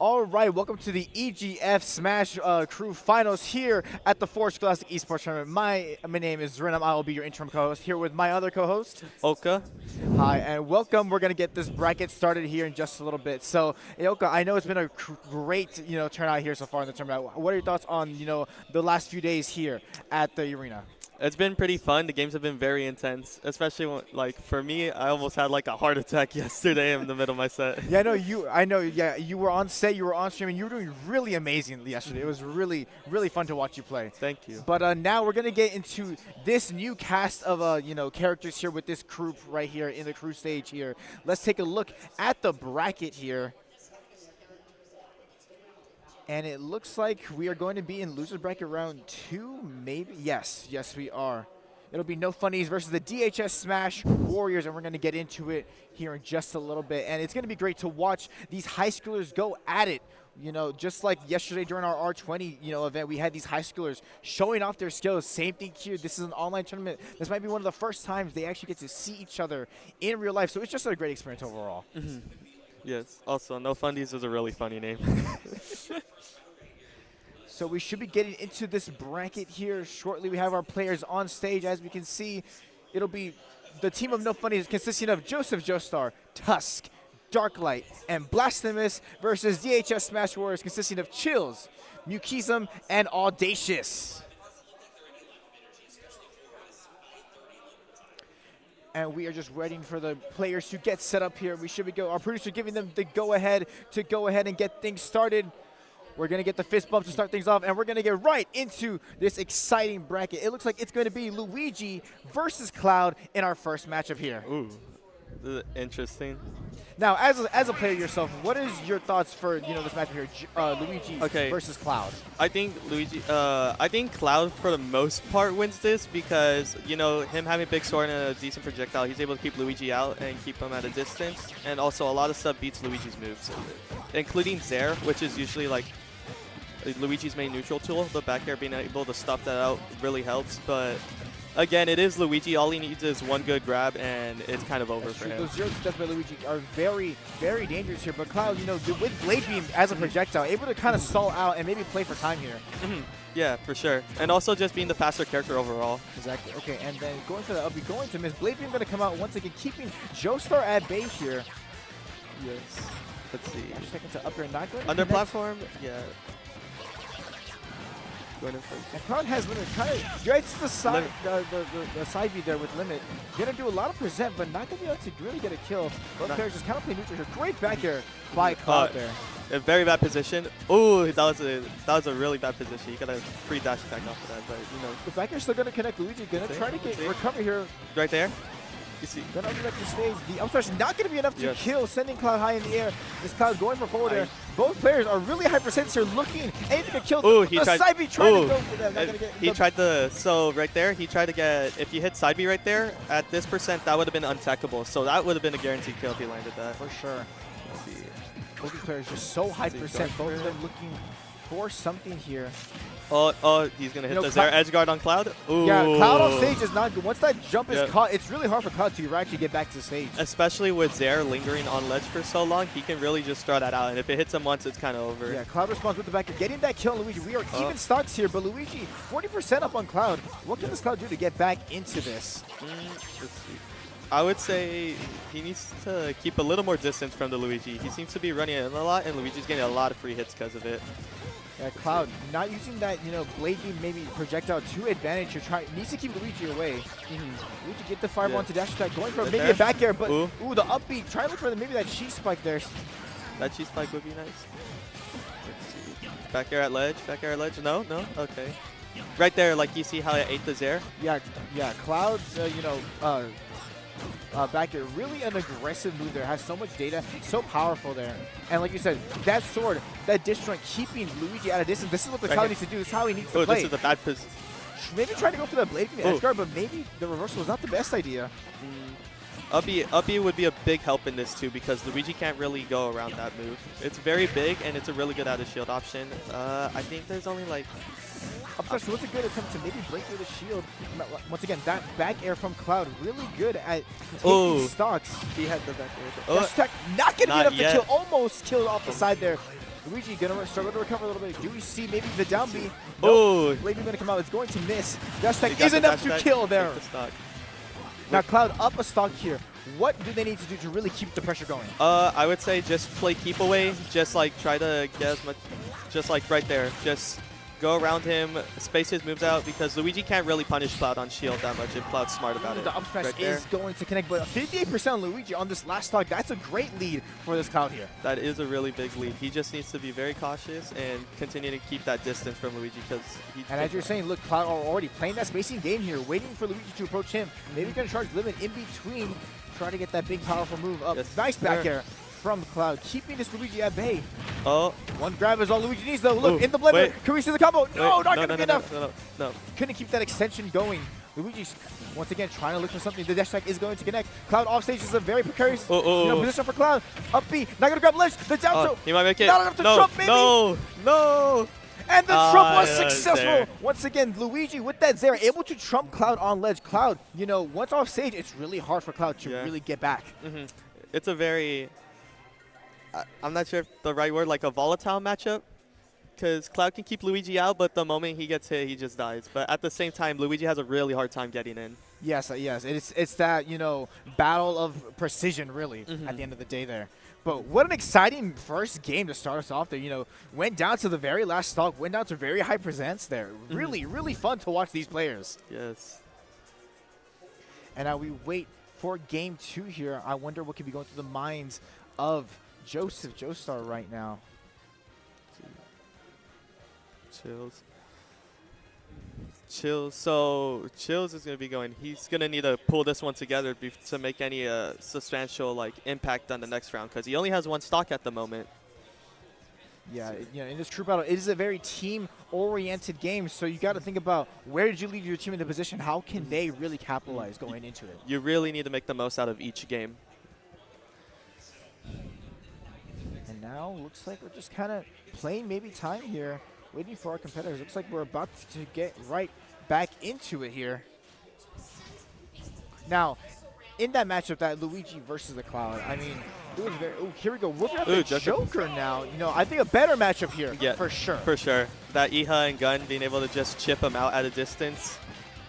All right, welcome to the EGF Smash Crew Finals here at the Forge Classic Esports Tournament. My name is Renam. I will be your interim co-host here with my other co-host, Oka. Hi, and welcome. We're gonna get this bracket started here in just a little bit. So, Oka, I know it's been a great turnout here so far in the tournament. What are your thoughts on the last few days here at the arena? It's been pretty fun. The games have been very intense, especially when, like, for me, I almost had like a heart attack yesterday in the middle of my set. Yeah, I know. Yeah, you were on set, you were on stream, and you were doing really amazing yesterday. It was really, really fun to watch you play. Thank you. But now we're gonna get into this new cast of characters here with this group right here in the crew stage here. Let's take a look at the bracket here. And it looks like we are going to be in loser bracket round 2, maybe? Yes, we are. It'll be No Funnies versus the DHS Smash Warriors, and we're going to get into it here in just a little bit. And it's going to be great to watch these high schoolers go at it. Just like yesterday during our R20 event, we had these high schoolers showing off their skills. Same thing here. This is an online tournament. This might be one of the first times they actually get to see each other in real life. So it's just a great experience overall. Mm-hmm. Yes. Also, No Fundies is a really funny name. So we should be getting into this bracket here shortly. We have our players on stage. As we can see, it'll be the team of No Funnies consisting of Joseph Joestar, Tusk, Darklight, and Blasphemous versus DHS Smash Warriors consisting of Chills, Mukizum, and Audacious. And we are just waiting for the players to get set up here. We should be our producer giving them the go-ahead to go ahead and get things started. We're going to get the fist bump to start things off, and we're going to get right into this exciting bracket. It looks like it's going to be Luigi versus Cloud in our first matchup here. Ooh, interesting. Now, as a player yourself, what is your thoughts for this matchup here, Luigi versus Cloud? I think I think Cloud for the most part wins this because him having a big sword and a decent projectile, he's able to keep Luigi out and keep him at a distance. And also, a lot of stuff beats Luigi's moves, including Zair, which is usually like Luigi's main neutral tool. The back air, being able to stop that out really helps, but again, it is Luigi. All he needs is one good grab, and it's kind of over for him. Those zero steps by Luigi are very, very dangerous here. But Cloud, with Blade Beam as a projectile, able to kind of stall out and maybe play for time here. Yeah, for sure. And also just being the faster character overall. Exactly. Okay, and then going for the up, going to miss. Blade Beam going to come out once again, keeping Joestar at bay here. Yes. Let's see. Second to up air, not going under platform. Yeah. And Cloud has limit. It's the side, the side B there with limit. Gonna do a lot of present, but not gonna be able to really get a kill. Both players just kind of play neutral here. Great back there by Cloud there. A very bad position. Ooh, that was a really bad position. You got a free dash attack off of that, but the back air still gonna connect Luigi. Gonna try to get recover here. Right there. You see. Gonna open the stage. The up smash not gonna be enough to kill, sending Cloud high in the air. This Cloud going for forward air. Both players are really hypersensitive here, looking, aiming to kill. Ooh, he tried. Side B trying to go for them. Not gonna get, he tried to. So right there, he tried to get. If you hit side B right there, at this percent, that would have been untechable. So that would have been a guaranteed kill if he landed that. For sure. Let's see. Both players just so hypersensitive. Both of them looking for something here. Oh, he's going to hit the Zair edge guard on Cloud. Ooh. Yeah, Cloud on stage is not good. Once that jump is caught, it's really hard for Cloud to actually get back to the stage. Especially with Zair lingering on ledge for so long, he can really just throw that out. And if it hits him once, it's kind of over. Yeah, Cloud responds with the back. Getting that kill on Luigi. We are even stocks here, but Luigi, 40% up on Cloud. What can this Cloud do to get back into this? Let's see. I would say he needs to keep a little more distance from the Luigi. He seems to be running in a lot, and Luigi's getting a lot of free hits because of it. Yeah, Cloud not using that, Blade Beam maybe projectile to advantage. Needs to keep Luigi away. Luigi get the fireball into dash attack, going for maybe a back air, but ooh, the upbeat. Try to look for maybe that cheese spike there. That cheese spike would be nice. Let's see. Back air at ledge. Back air at ledge. No. Okay. Right there, like you see how I ate the Zair. Yeah. Cloud, back here, really an aggressive move there. Has so much data, so powerful there. And like you said, that sword, that disjoint, keeping Luigi at a distance. This is what the Cloud needs to do. This is how he needs to play. This is the bad position. Maybe try to go for the Blade Beam edge guard, but maybe the reversal was not the best idea. Up B would be a big help in this too because Luigi can't really go around that move. It's very big and it's a really good out of shield option. I think there's only like Up smash was a good attempt to maybe break through the shield. Once again, that back air from Cloud really good at taking stocks. He had the back air. Dash attack not going to be enough to kill. Almost killed off the side there. Luigi gonna struggle to recover a little bit. Do we see maybe the down B? Oh, Nope. Blade gonna come out. It's going to miss. Dash he attack got is the enough dash to attack. kill there. Take the stock. Now Cloud up a stock here. What do they need to do to really keep the pressure going? I would say just play keep away. Just like try to get as much, just like right there. Just go around him, space his moves out because Luigi can't really punish Cloud on shield that much if Cloud's smart about it. The up smash right there. is going to connect, but 58% Luigi on this last stock. That's a great lead for this Cloud here. That is a really big lead. He just needs to be very cautious and continue to keep that distance from Luigi because he. And as you're saying, look, Cloud are already playing that spacing game here, waiting for Luigi to approach him. Maybe gonna charge Limit in between, try to get that big powerful move up. Yes, Nice back sir. air from Cloud, keeping this Luigi at bay. Oh, One grab is all Luigi needs though. Look, Ooh, in the blender. wait. Can we see the combo? No, wait, not gonna be enough. No. Couldn't keep that extension going. Luigi's once again trying to look for something. The dash attack is going to connect. Cloud off stage is a very precarious position for Cloud. Up B, not gonna grab ledge. The down throw. He might make it. Not enough to no, trump, maybe. No. And the trump was yeah, successful. there. Once again, Luigi with that Zair able to trump Cloud on ledge. Cloud, you know, once off stage, it's really hard for Cloud to really get back. It's a very, I'm not sure if the right word, like a volatile matchup. Because Cloud can keep Luigi out, but the moment he gets hit, he just dies. But at the same time, Luigi has a really hard time getting in. Yes, yes. It's that, you know, battle of precision, really, at the end of the day there. But what an exciting first game to start us off there. You know, went down to the very last stock, went down to very high presents there. Really, really fun to watch these players. Yes. And now we wait for game 2 here. I wonder what could be going through the minds of Joseph Joestar right now. Chills. So Chills is going to be going. He's going to need to pull this one together to make any substantial like impact on the next round because he only has one stock at the moment. Yeah, you know, in this true battle, it is a very team-oriented game, so you got to think about where did you leave your team in the position? How can they really capitalize going into it? You really need to make the most out of each game. And now looks like we're just kind of playing maybe time here, waiting for our competitors. Looks like we're about to get right back into it here. Now, in that matchup, that Luigi versus the Cloud, I mean, it was very. Oh, here we go. We're up the Joker now. You know, I think a better matchup here. Yeah, for sure. For sure. That Iha and Gun being able to just chip him out at a distance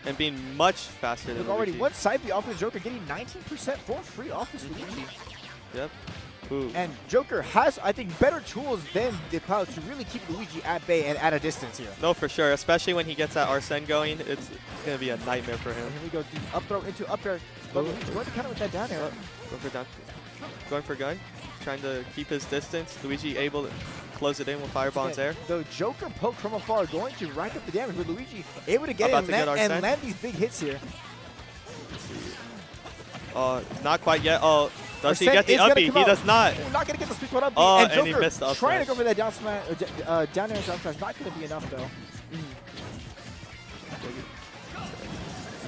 and being much faster than already Luigi. one side B off the Joker, getting 19% for free off this Luigi. Yep. Ooh. And Joker has, I think, better tools than the Cloud to really keep Luigi at bay and at a distance here. No, for sure. Especially when he gets that Arsene going, it's going to be a nightmare for him. And here we go. The up throw into up air. But Luigi's going to counter with that down air. Going for gun. Trying to keep his distance. Luigi able to close it in with fireball and Zair. The Joker poke from afar going to rack up the damage, but Luigi able to get About it to and land these big hits here. Not quite yet. Oh, does he Arsene get the is up gonna B? come He out. does not. Oh, not going to get the sweet spot up B. Oh, and and he Joker missed the up trying to smash. go for that down smash, down air down smash. Not going to be enough, though.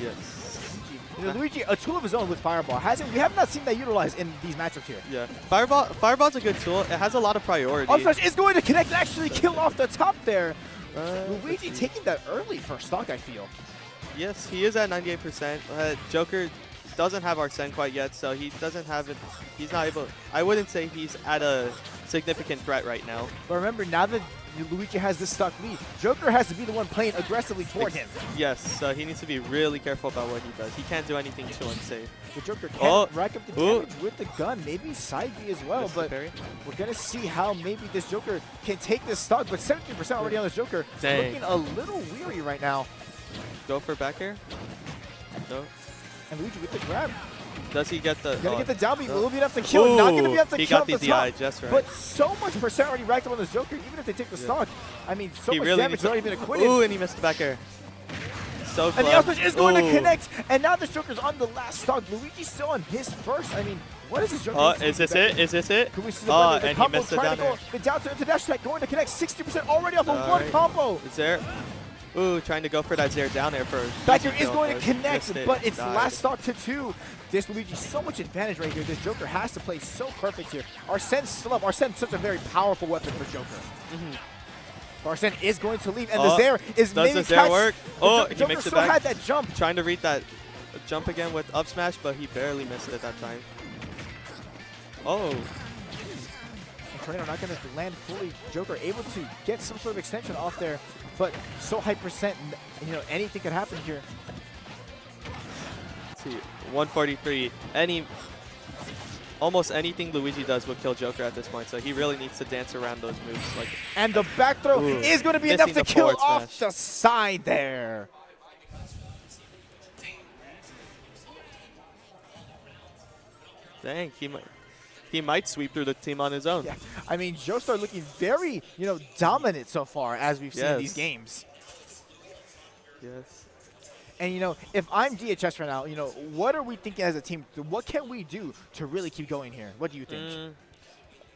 Yes. You know, Luigi, a tool of his own with Fireball. We have not seen that utilized in these matchups here. Yeah. Fireball's a good tool. It has a lot of priority. Up smash is going to connect and actually kill off the top there. Luigi taking that early for stock, I feel. Yes, he is at 98%. Joker doesn't have Arsene quite yet, so he doesn't have it. He's not able. I wouldn't say he's at a significant threat right now. But remember, now that Luigi has this stock lead, Joker has to be the one playing aggressively toward him. Yes, so he needs to be really careful about what he does. He can't do anything too unsafe. The Joker can rack up the damage with the gun, maybe side B as well, but we're going to see how maybe this Joker can take this stock, but 17% already on this Joker. Dang. Looking a little weary right now. Go for back air? No. And Luigi with the grab. Does he get the... Gonna get the down B, will be enough to kill. Not gonna be enough to he kill got at the the top. DI just right. But so much percent already racked up on this Joker, even if they take the stock. I mean, so he much really damage has already been acquitted. Ooh, and he missed the back air. So close. And the up smash is going to connect. And now this Joker's on the last stock. Luigi's still on his first. I mean, what is this Joker? Oh, is this it? Is this it? Can we see the the and he combo missed the trying down to go the down to dash attack, going to connect 60% already off of one combo. Is there? Ooh, trying to go for that Zair down there for Back here is going to connect, missed it. but it's Died. last stock to 2. This Luigi so much advantage right here. This Joker has to play so perfect here. Arsene's still up. Arsene's such a very powerful weapon for Joker. Arsene is going to leave, and the Zair is does maybe the Zair work? Oh, he Joker makes it still back. had that jump. Trying to read that jump again with up smash, but he barely missed it that time. Oh. Tornado not going to land fully. Joker able to get some sort of extension off there, but so high percent, you know, anything could happen here. Let's see, 143. Almost anything Luigi does will kill Joker at this point, so he really needs to dance around those moves. Like, and the back throw is going to be enough to kill off smash. the side there. Dang, he might sweep through the team on his own. Yeah, I mean, Joestar looking very, you know, dominant so far as we've seen in these games. Yes. And, you know, if I'm DHS right now, you know, what are we thinking as a team? What can we do to really keep going here? What do you think?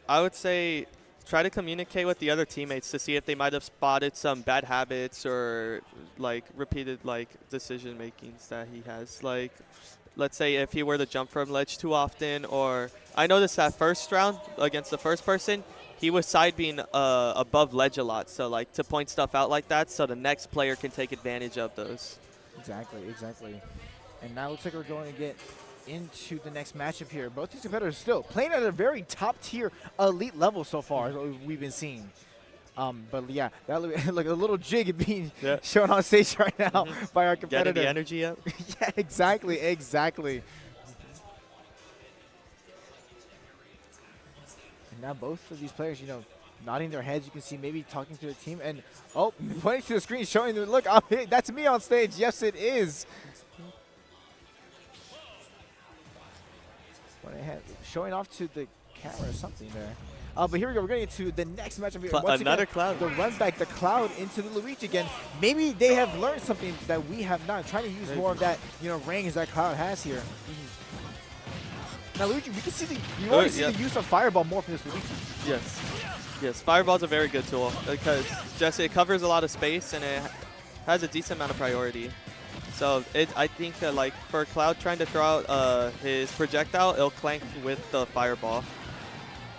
I would say try to communicate with the other teammates to see if they might have spotted some bad habits or, like, repeated, like, decision makings that he has. Like, let's say if he were to jump from ledge too often, or I noticed that first round against the first person, he was side being above ledge a lot. So, like, to point stuff out like that so the next player can take advantage of those. Exactly, exactly. And now it looks like we're going to get into the next matchup here. Both these competitors still playing at a very top-tier elite level so far, as we've been seeing. But yeah, that look a little jig being shown on stage right now by our competitor. Getting the energy up. Yeah, exactly, exactly. And now both of these players, you know, nodding their heads. You can see maybe talking to the team. And, oh, pointing to the screen, showing them, look, that's me on stage. Yes, it is. Showing off to the camera or something there. But here we go. We're going to get to the next matchup here. Another Cloud. The run back, the Cloud into the Luigi again. Maybe they have learned something that we have not. Trying to use more of that, you know, range that Cloud has here. Now, Luigi, we can see you already see the use of Fireball more from this Luigi. Yes. Yes, Fireball's a very good tool because just it covers a lot of space and it has a decent amount of priority. So I think that, like, for Cloud trying to throw out his projectile, it'll clank with the Fireball.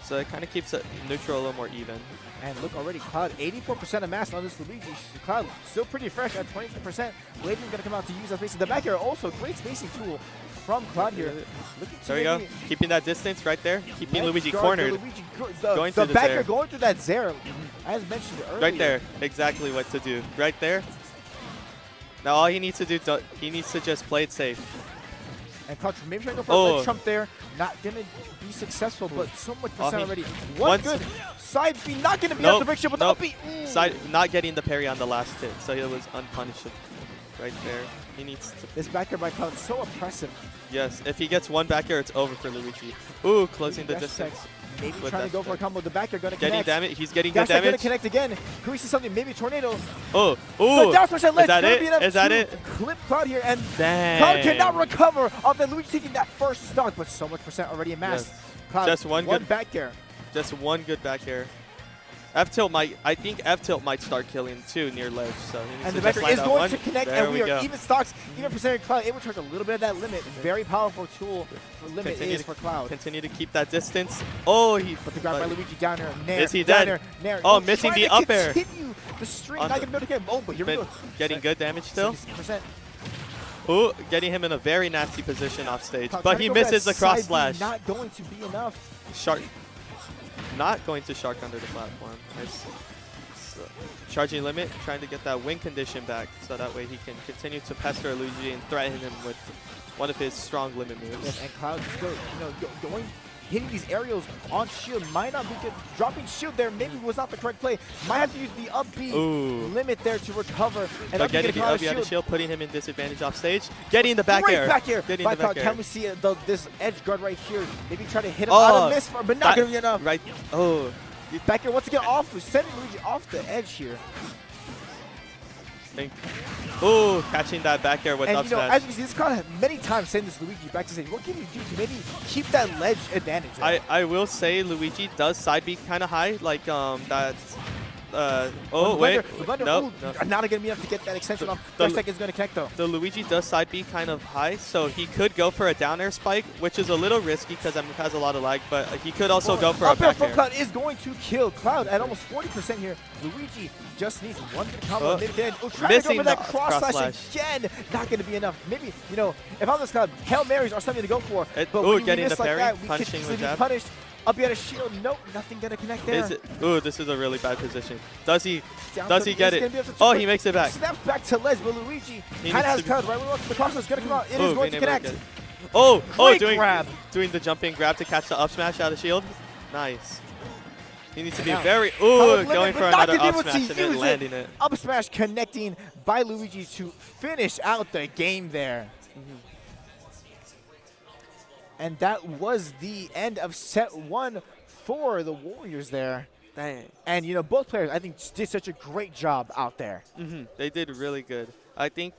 So it kind of keeps it neutral a little more even. And look already, Cloud 84% of mass on this Luigi. Cloud still pretty fresh at 23%. Bladen's going to come out to use that spacing. The back air also great spacing tool from Cloud here. There we go. Keeping that distance right there. Keeping Luigi cornered. The back air going through that Zera, as mentioned earlier. Right there. Exactly what to do. Right there. Now all he needs to do, he needs to just play it safe. And Cloud maybe trying to go for a trump there. Not going to be successful, but so much percent already. One good side B, not going to be able to break ship with the up B. Side, not getting the parry on the last hit, so he was unpunished right there. He needs to. This back air by Cloud so oppressive. Yes, if he gets one back air, it's over for Luigi. Ooh, closing the distance. Maybe trying to go for a combo. The back air going to connect. Getting damage. He's getting good damage. Going to connect again. Can we see something? Maybe Tornado. Oh, ooh. The down smash at ledge. Is that it? Is that it? Clip Cloud here, and dang. Cloud cannot recover off the Luigi taking that first stock, but so much percent already amassed. Yes. Cloud, just one good back air. Just one good back air. F-tilt might, I think F-tilt might start killing too near ledge. So he needs and to the back air is going to connect, there and we are even stocks, even percentage. Cloud able to charge a little bit of that limit. Very powerful tool for limit for Cloud. Continue to keep that distance. Oh, but the grab by Luigi down there. Nair, is he dead? Nair. Oh, missing the up air. Continue the streak. Not going to be able to get. Oh, but here we go. Getting good damage still. 60%. Ooh, getting him in a very nasty position off stage, but he misses the cross slash. Not going to be enough. Shark. Not going to shark under the platform. Charging limit, trying to get that win condition back so that way he can continue to pester Luigi and threaten him with one of his strong limit moves. Yes, and Cloud still, you know, hitting these aerials on shield might not be good. Dropping shield there maybe was not the correct play. Might have to use the up B limit there to recover. And but getting the up B out of shield, putting him in disadvantage off stage. Getting the back air. Back air. Getting the back air. Can we see this edge guard right here? Maybe try to hit him out of miss, but not going to be enough. Right. Oh. Back air once again off, sending Luigi off the edge here. Ooh, catching that back air with up smash. As you can see, this crowd many times saying this Luigi back to stage. What can you do to maybe keep that ledge advantage? Right? I will say Luigi does side B kind of high, like that. Oh wait, no, not going to be enough to get that extension off. First second is going to connect though. The Luigi does side B kind of high, so he could go for a down air spike, which is a little risky because it has a lot of lag, but he could also go for a back air. Cloud is going to kill Cloud at almost 40% here. Luigi just needs one good combo. Trying to go for that cross slash again. Not going to be enough. Maybe, you know, if I'm this Cloud, Hail Marys are something to go for. But when you getting miss the like parry, that, we punishing could with be jab. punished. Up at a shield. Nope, nothing gonna connect there. Is it? Ooh, this is a really bad position. Does he? Down Does to- he get it's it? gonna be up to Oh, two, he but makes it back. Snaps back to ledge, but Luigi He kind of has needs to covered. Right, the cross is gonna come out. It is Ooh, going to being able connect. get it. Oh, Great doing grab. doing the jumping grab to catch the up smash out of shield. Nice. He needs to be Now, very Power going limit, for but not another gonna be up able to smash and then use landing it. Up smash connecting by Luigi to finish out the game there. And that was the end of set 1 for the Warriors there. Dang. And, you know, both players, I think, did such a great job out there. They did really good. I think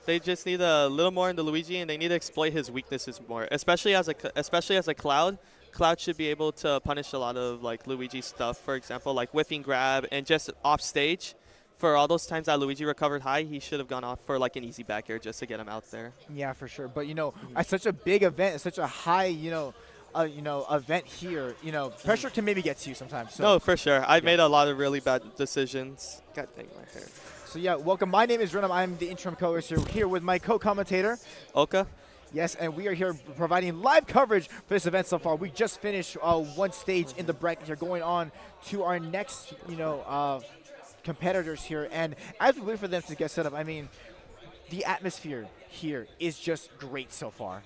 they just need a little more into Luigi, and they need to exploit his weaknesses more, especially as a Cloud. Cloud should be able to punish a lot of like Luigi stuff, for example, like whiffing grab and just off stage. For all those times that Luigi recovered high, he should have gone off for like an easy back air just to get him out there. Yeah, for sure. But, you know, at such a big event, such a high, event here, pressure can maybe get to you sometimes. So. No, for sure. I've made a lot of really bad decisions. God dang my hair. So yeah, welcome. My name is Renam. I'm the interim co-host here with my co-commentator. Oka? Yes, and we are here providing live coverage for this event so far. We just finished one stage in the bracket here, going on to our next, competitors here. And as we wait for them to get set up, I mean, the atmosphere here is just great so far.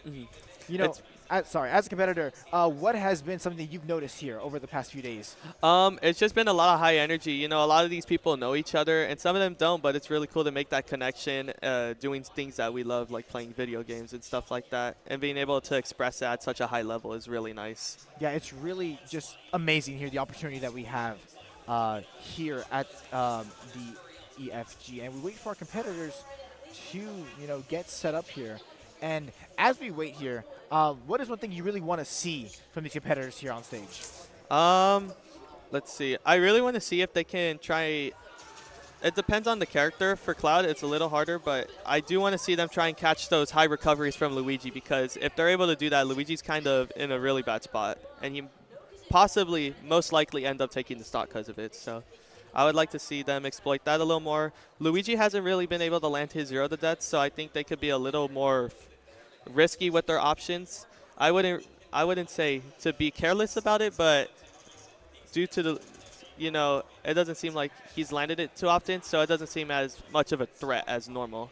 You know, as a competitor, what has been something that you've noticed here over the past few days? It's just been a lot of high energy. You know, a lot of these people know each other, and some of them don't, but it's really cool to make that connection, doing things that we love, like playing video games and stuff like that, and being able to express that at such a high level is really nice. Yeah, it's really just amazing here, the opportunity that we have here at the EFG. And we wait for our competitors to, get set up here. And as we wait here, what is one thing you really want to see from these competitors here on stage? Let's see. I really want to see if they can try. It depends on the character. For Cloud, it's a little harder, but I do want to see them try and catch those high recoveries from Luigi, because if they're able to do that, Luigi's kind of in a really bad spot, and he possibly, most likely, end up taking the stock because of it. So I would like to see them exploit that a little more. Luigi hasn't really been able to land his 0 to death, so I think they could be a little more risky with their options. I wouldn't say to be careless about it, but due to the, it doesn't seem like he's landed it too often, so it doesn't seem as much of a threat as normal.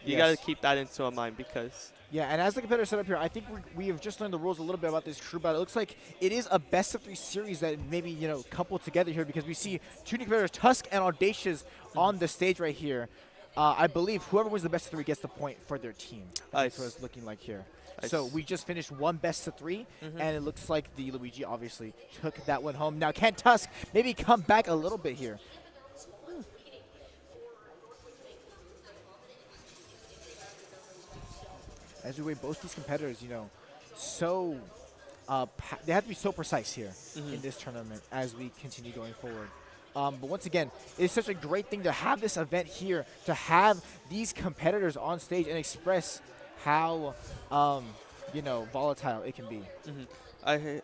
You got to keep that into mind, because yeah, and as the competitor set up here, I think we have just learned the rules a little bit about this crew battle. It looks like it is a best-of-3 series that maybe, coupled together here, because we see two new competitors, Tusk and Audacious, on the stage right here. I believe whoever wins the best-of-3 gets the point for their team. That's what it's looking like here. So we just finished one best-of-3, and it looks like the Luigi obviously took that one home. Now, can Tusk maybe come back a little bit here? As we wait, both these competitors, so they have to be so precise here in this tournament as we continue going forward. But once again, it's such a great thing to have this event here, to have these competitors on stage and express how, volatile it can be. And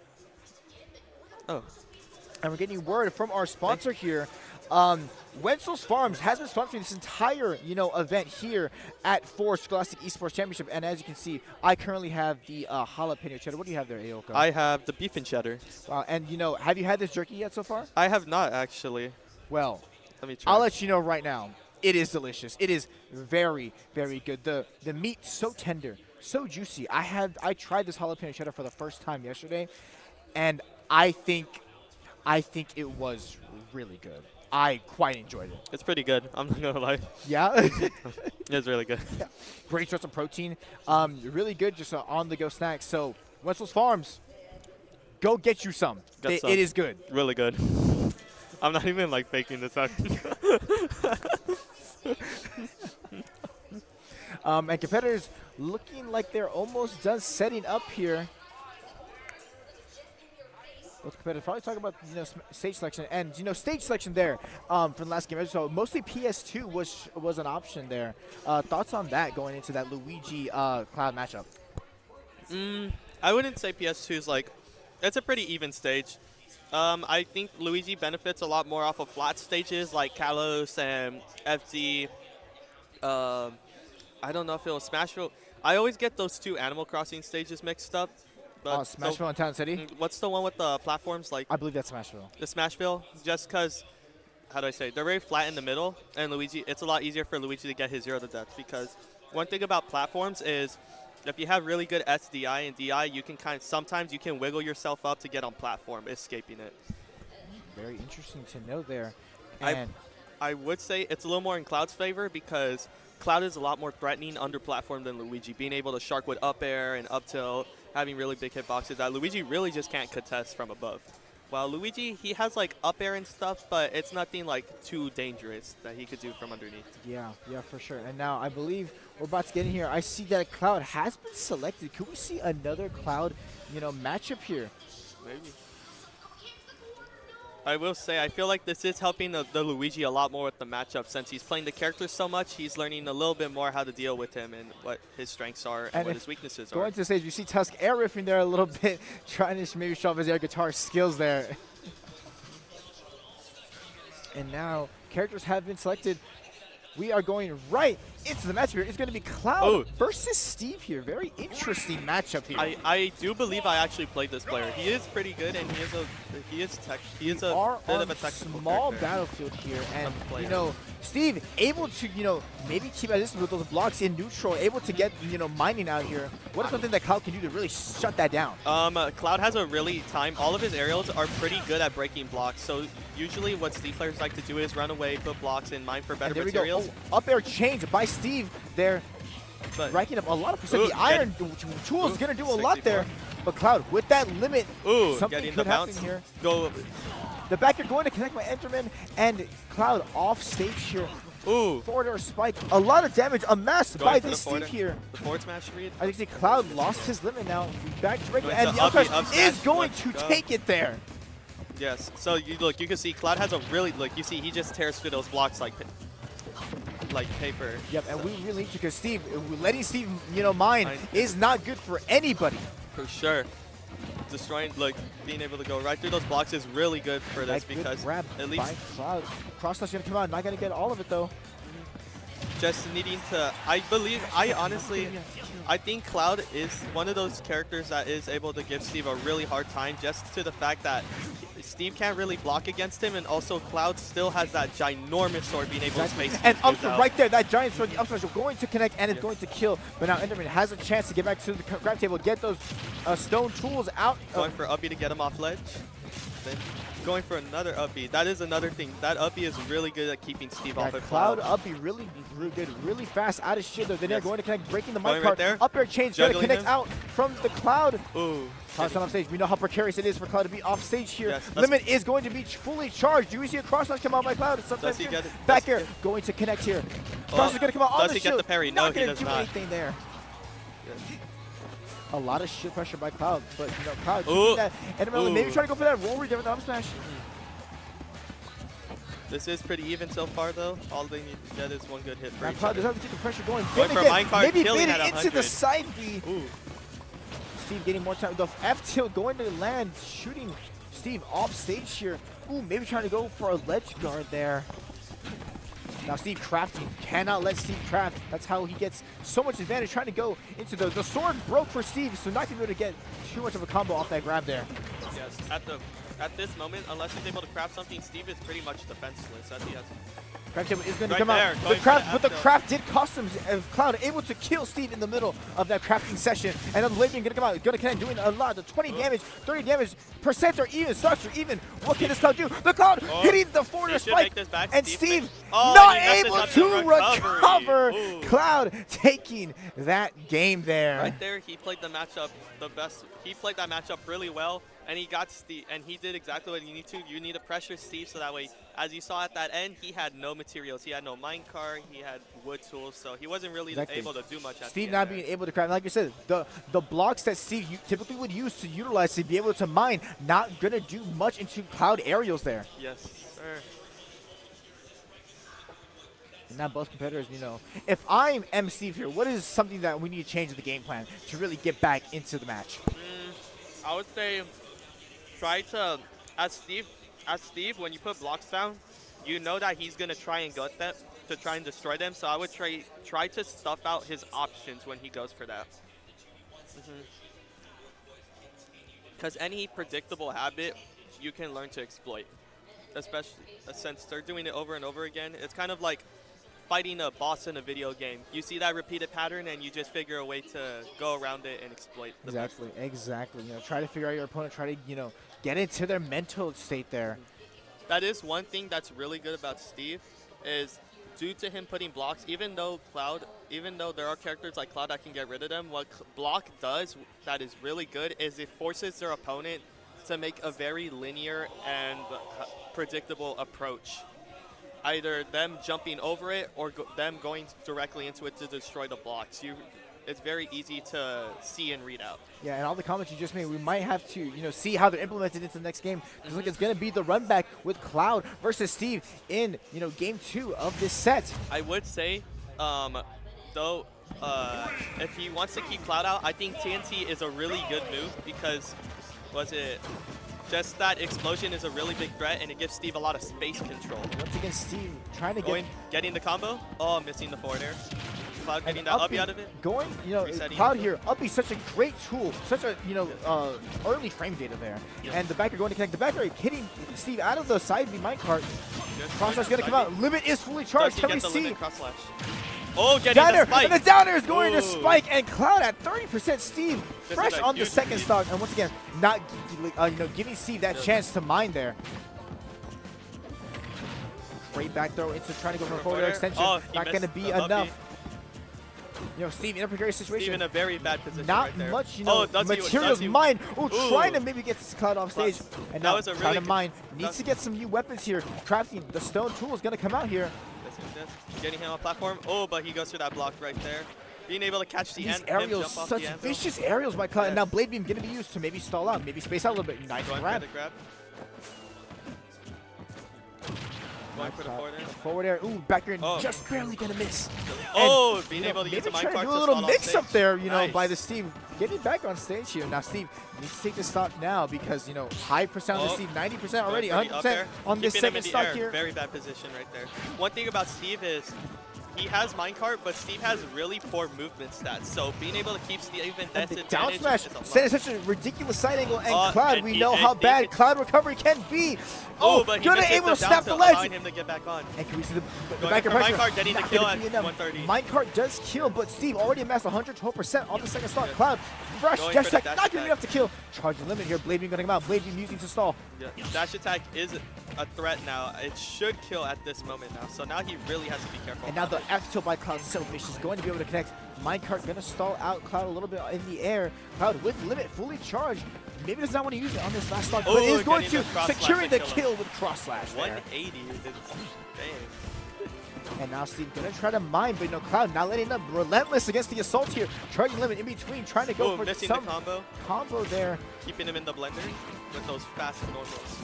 we're getting word from our sponsor here. Wenzel's Farms has been sponsoring this entire, event here at Scholastic Esports Championship. And as you can see, I currently have the jalapeno cheddar. What do you have there, Aoka? I have the beef and cheddar. Wow, and have you had this jerky yet so far? I have not, actually. Well, let me try. I'll let you know right now. It is delicious. It is very, very good. The meat so tender, so juicy. I tried this jalapeno cheddar for the first time yesterday, and I think it was really good. I quite enjoyed it. It's pretty good. I'm not gonna lie. Yeah. It's really good. Yeah. Great source of protein. Really good, just an on-the-go snack. So Wenzel's Farms, go get you some. It is good. Really good. I'm not even like faking this out. And competitors looking like they're almost done setting up here. Both competitors probably talking about stage selection, and stage selection there from the last game. So mostly PS2 was an option there. Thoughts on that going into that Luigi Cloud matchup? I wouldn't say PS2 is like, it's a pretty even stage. I think Luigi benefits a lot more off of flat stages like Kalos and FZ. I don't know if it was Smashville. I always get those two Animal Crossing stages mixed up. But Smashville and Town City? What's the one with the platforms? Like I believe that's Smashville. the Smashville? Just because, how do I say, they're very flat in the middle, and Luigi, it's a lot easier for Luigi to get his 0 to death, because one thing about platforms is if you have really good SDI and DI, you can sometimes you can wiggle yourself up to get on platform, escaping it. Very interesting to know there. And I would say it's a little more in Cloud's favor because Cloud is a lot more threatening under platform than Luigi, being able to shark with up air and up tilt, having really big hitboxes that Luigi really just can't contest from above. While Luigi, he has like up air and stuff, but it's nothing like too dangerous that he could do from underneath. Yeah, for sure. And now I believe we're about to get in here. I see that Cloud has been selected. Could we see another Cloud, matchup here? Maybe. I will say, I feel like this is helping the Luigi a lot more with the matchup. Since he's playing the character so much, he's learning a little bit more how to deal with him and what his strengths are and what his weaknesses are. Going to the stage, you see Tusk air riffing there a little bit, trying to maybe show off his air guitar skills there. And now, characters have been selected. We are going right into the match here. It's going to be Cloud versus Steve here. Very interesting matchup here. I do believe I actually played this player. He is pretty good, and he is a bit of a technical small character. Battlefield here, and Steve able to maybe keep at distance with those blocks in neutral, able to get mining out here. What is something that Cloud can do to really shut that down? Cloud has a really all of his aerials are pretty good at breaking blocks. So usually what Steve players like to do is run away, put blocks in, mine for better materials. Up air change by Steve there, racking up a lot of percent. The iron tool is going to do a lot there. But Cloud, with that limit, something could happen here. The back air going to connect my Enderman, and Cloud off stage here. Forward air spike. A lot of damage amassed by this Steve here. The forward smash read. I think Cloud lost his limit now. Back to regular, and the up smash is going to take it there. Yes. So you can see Cloud has a really you see he just tears through those blocks like paper. Yep, and we really need to, because Steve, letting Steve, mine is not good for anybody. For sure. Destroying, being able to go right through those blocks is really good for this because grab at least Cloud. Cross slash gonna come out, not gonna get all of it though. Just needing to, I think Cloud is one of those characters that is able to give Steve a really hard time just to the fact that Steve can't really block against him, and also Cloud still has that ginormous sword being able to space. And up right there, that giant sword, the up smash is going to connect and is going to kill. But now Enderman has a chance to get back to the grab table, get those stone tools out. Going for up B to get him off ledge. Then going for another up B. That is another thing. That up B is really good at keeping Steve off of Cloud up B really good, really fast out of shield. Then they're going to connect, breaking the mic card. Right up air change, going to connect him out from the Cloud. Cloud's on stage. We know how precarious it is for Cloud to be off stage here. Yes, limit is going to be fully charged. Do we see a cross slash come out by Cloud? Sometimes back air going to connect here. Cross is going to come out on the shield. Does he get the parry? No, he does not. Anything there. A lot of shield pressure by Cloud, but Cloud keeping that. And maybe trying to go for that roll read there with the up smash. This is pretty even so far, though. All they need to get is one good hit for each Cloud other. does have to keep the pressure going. Going for minecart, maybe killing at 100. Into the side B. Steve getting more time. The F tilt going to land, shooting Steve off stage here. Maybe trying to go for a ledge guard there. Now Steve crafting, cannot let Steve craft. That's how he gets so much advantage, trying to go into the sword broke for Steve, so not going to be able to get too much of a combo off that grab there. Yes, at this moment, unless he's able to craft something, Steve is pretty much defenseless as he has. Craft is going to come out. The craft did cost him. Cloud able to kill Steve in the middle of that crafting session. And then Labian going to come out. Going to connect, doing a lot. The 20 damage, 30 damage. Percents are even. Starts are even. What can this Cloud do? The Cloud hitting the forward spike. And Steve not able to recover. Cloud taking that game there. Right there, he played the matchup the best. He played that matchup really well. And he got Steve, and he did exactly what you need to. You need to pressure Steve so that way, as you saw at that end, he had no materials. He had no minecart, he had wood tools, so he wasn't really able to do much. At Steve not being able to craft, like I said, the blocks that Steve typically would use to utilize to be able to mine, not gonna do much into Cloud aerials there. Yes, sir. And now both competitors, if I'm Steve here, what is something that we need to change in the game plan to really get back into the match? I would say, try to, as Steve, when you put blocks down, you know that he's gonna try and gut them to try and destroy them. So I would try to stuff out his options when he goes for that. Because any predictable habit you can learn to exploit, especially since they're doing it over and over again. It's kind of like fighting a boss in a video game. You see that repeated pattern and you just figure a way to go around it and exploit the Exactly, exactly. You know, try to figure out your opponent, try to, you know, get into their mental state there. That is one thing that's really good about Steve is due to him putting blocks, even though there are characters like Cloud that can get rid of them, what block does that is really good is it forces their opponent to make a very linear and predictable approach. Either them jumping over it or them going directly into it to destroy the blocks. It's very easy to see and read out. Yeah, and all the comments you just made, we might have to, you know, see how they're implemented into the next game. Because look, it's going to be the run back with Cloud versus Steve in, you know, game 2 of this set. I would say, though, if he wants to keep Cloud out, I think TNT is a really good move because, just that explosion is a really big threat and it gives Steve a lot of space control. Once again, Steve trying to getting the combo. Oh, missing the forward air. Cloud getting that uppy out of it. Going, you know, Cloud here, uppy such a great tool, such a, you know, early frame data there. Yep. And the backer going to connect. The backer hitting Steve out of the side B minecart. Cross slash going to come out. Limit is fully charged. Can we see? Oh, getting the spike. And the down air is going to spike, and Cloud at 30%. Steve fresh on the second stock, and once again, not you know, giving Steve that chance to mine there. Great back throw into trying to go for a forward air extension. Not going to be enough. You know, Steve in a precarious situation. Steve in a very bad position. Not right there. much, you know, materials mined. Oh, trying to maybe get Cloud off stage. And now trying to mine. Needs to get some new weapons here. Crafting the stone tool is going to come out here. Getting him on platform. Oh, but he goes through that block right there. Being able to catch the These aerials, such vicious aerials by Cloud. And now Blade Beam going to be used to maybe stall out, maybe space out a little bit. Nice grab. Going for the forward air. Forward air. Ooh, back air, just barely going to miss. Oh, and, being able to use the minecart to do a little mix up there, you know, nice. by the Steve. Getting back on stage here. Now, Steve needs to take the stock now because, you know, high percent on the Steve, 90% already, 100% on this second stock here. Very bad position right there. One thing about Steve is he has minecart, but Steve has really poor movement stats. So being able to keep Steve in that down advantage smash set such a ridiculous side angle, and Cloud, we know how bad Cloud recovery can be. Oh, but good able to snap the ledge. Him to get back on. And can we see the backer pressure? Minecart getting the kill at 130. Minecart does kill, but Steve already amassed 112% on the second stock. Cloud, fresh dash attack, not good enough to kill. Charging limit here, Blade Beam going to come out. Blade Beam using to stall. Yeah. Dash attack is a threat now. It should kill at this moment now. So now he really has to be careful. And now the F tilt by Cloud is so vicious, going to be able to connect. Minecart going to stall out Cloud a little bit in the air. Cloud with limit fully charged. Maybe does not want to use it on this last stock, but is going to securing the kill with cross slash. 180. Dang. And now Steve gonna try to mine, but you know, Cloud not letting up. Relentless against the assault here. Charging limit in between, trying to go for some the combo there. Keeping him in the blender with those fast normals.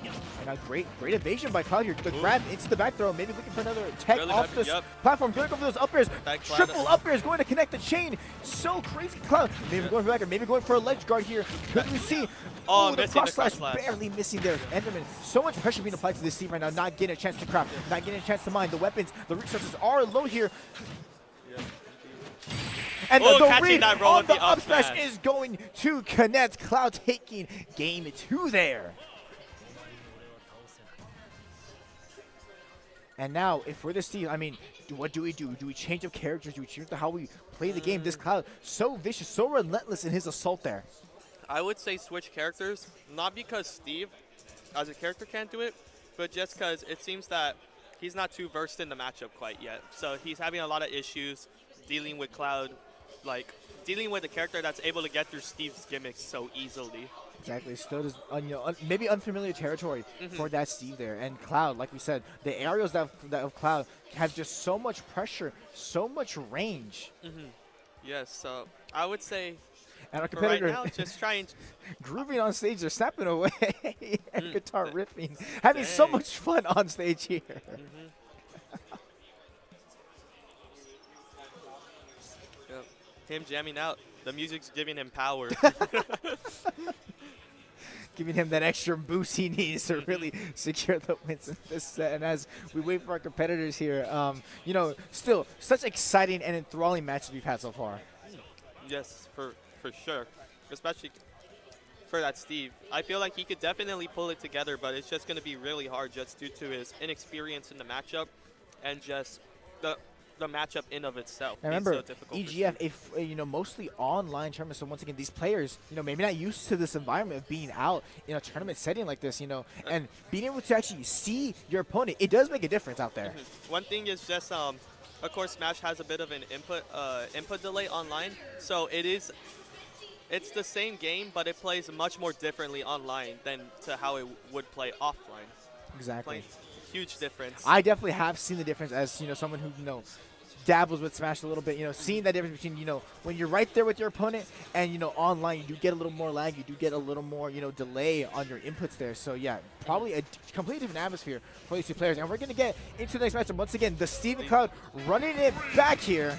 And now great evasion by Cloud here. The grab into the back throw, maybe looking for another tech off this platform. Going for those up airs. Triple up airs going to connect the chain. So crazy, Cloud. Maybe going for back, or maybe going for a ledge guard here. Could we see? Oh, the cross slash barely missing there. Enderman, so much pressure being applied to this team right now. Not getting a chance to craft, not getting a chance to mine. The weapons, the resources are low here. And the read on the up smash is going to connect. Cloud taking game 2 there. And now, if we're the Steve, I mean, what do we do? Do we change up characters? Do we change how we play the game? This Cloud, so vicious, so relentless in his assault there. I would say switch characters, not because Steve, as a character, can't do it, but just because it seems that he's not too versed in the matchup quite yet. So he's having a lot of issues dealing with Cloud, like dealing with a character that's able to get through Steve's gimmicks so easily. Exactly, still just maybe unfamiliar territory for that Steve there. And Cloud, like we said, the aerials that of Cloud have just so much pressure, so much range. Yes, so I would say and our competitor right now, just trying grooving on stage, they're snapping away and guitar riffing, having so much fun on stage here. Him jamming out, the music's giving him power. Giving him that extra boost he needs to really secure the wins in this set. And as we wait for our competitors here, you know, still such exciting and enthralling matches we've had so far. Yes, for sure. especially for that Steve. I feel like he could definitely pull it together, but it's just going to be really hard just due to his inexperience in the matchup and just the matchup in of itself. I remember, so difficult EGF, if mostly online tournaments. So once again, these players, maybe not used to this environment of being out in a tournament setting like this, and being able to actually see your opponent, it does make a difference out there. One thing is just, of course, Smash has a bit of an input delay online, so it's the same game, but it plays much more differently online than to how it would play offline. Exactly. Huge difference. I definitely have seen the difference as someone who dabbles with Smash a little bit. Seeing that difference between when you're right there with your opponent and online, you do get a little more lag, you do get a little more delay on your inputs there. So yeah, probably a completely different atmosphere for these two players. And we're gonna get into the next matchup once again. The Steve and Cloud running it back here.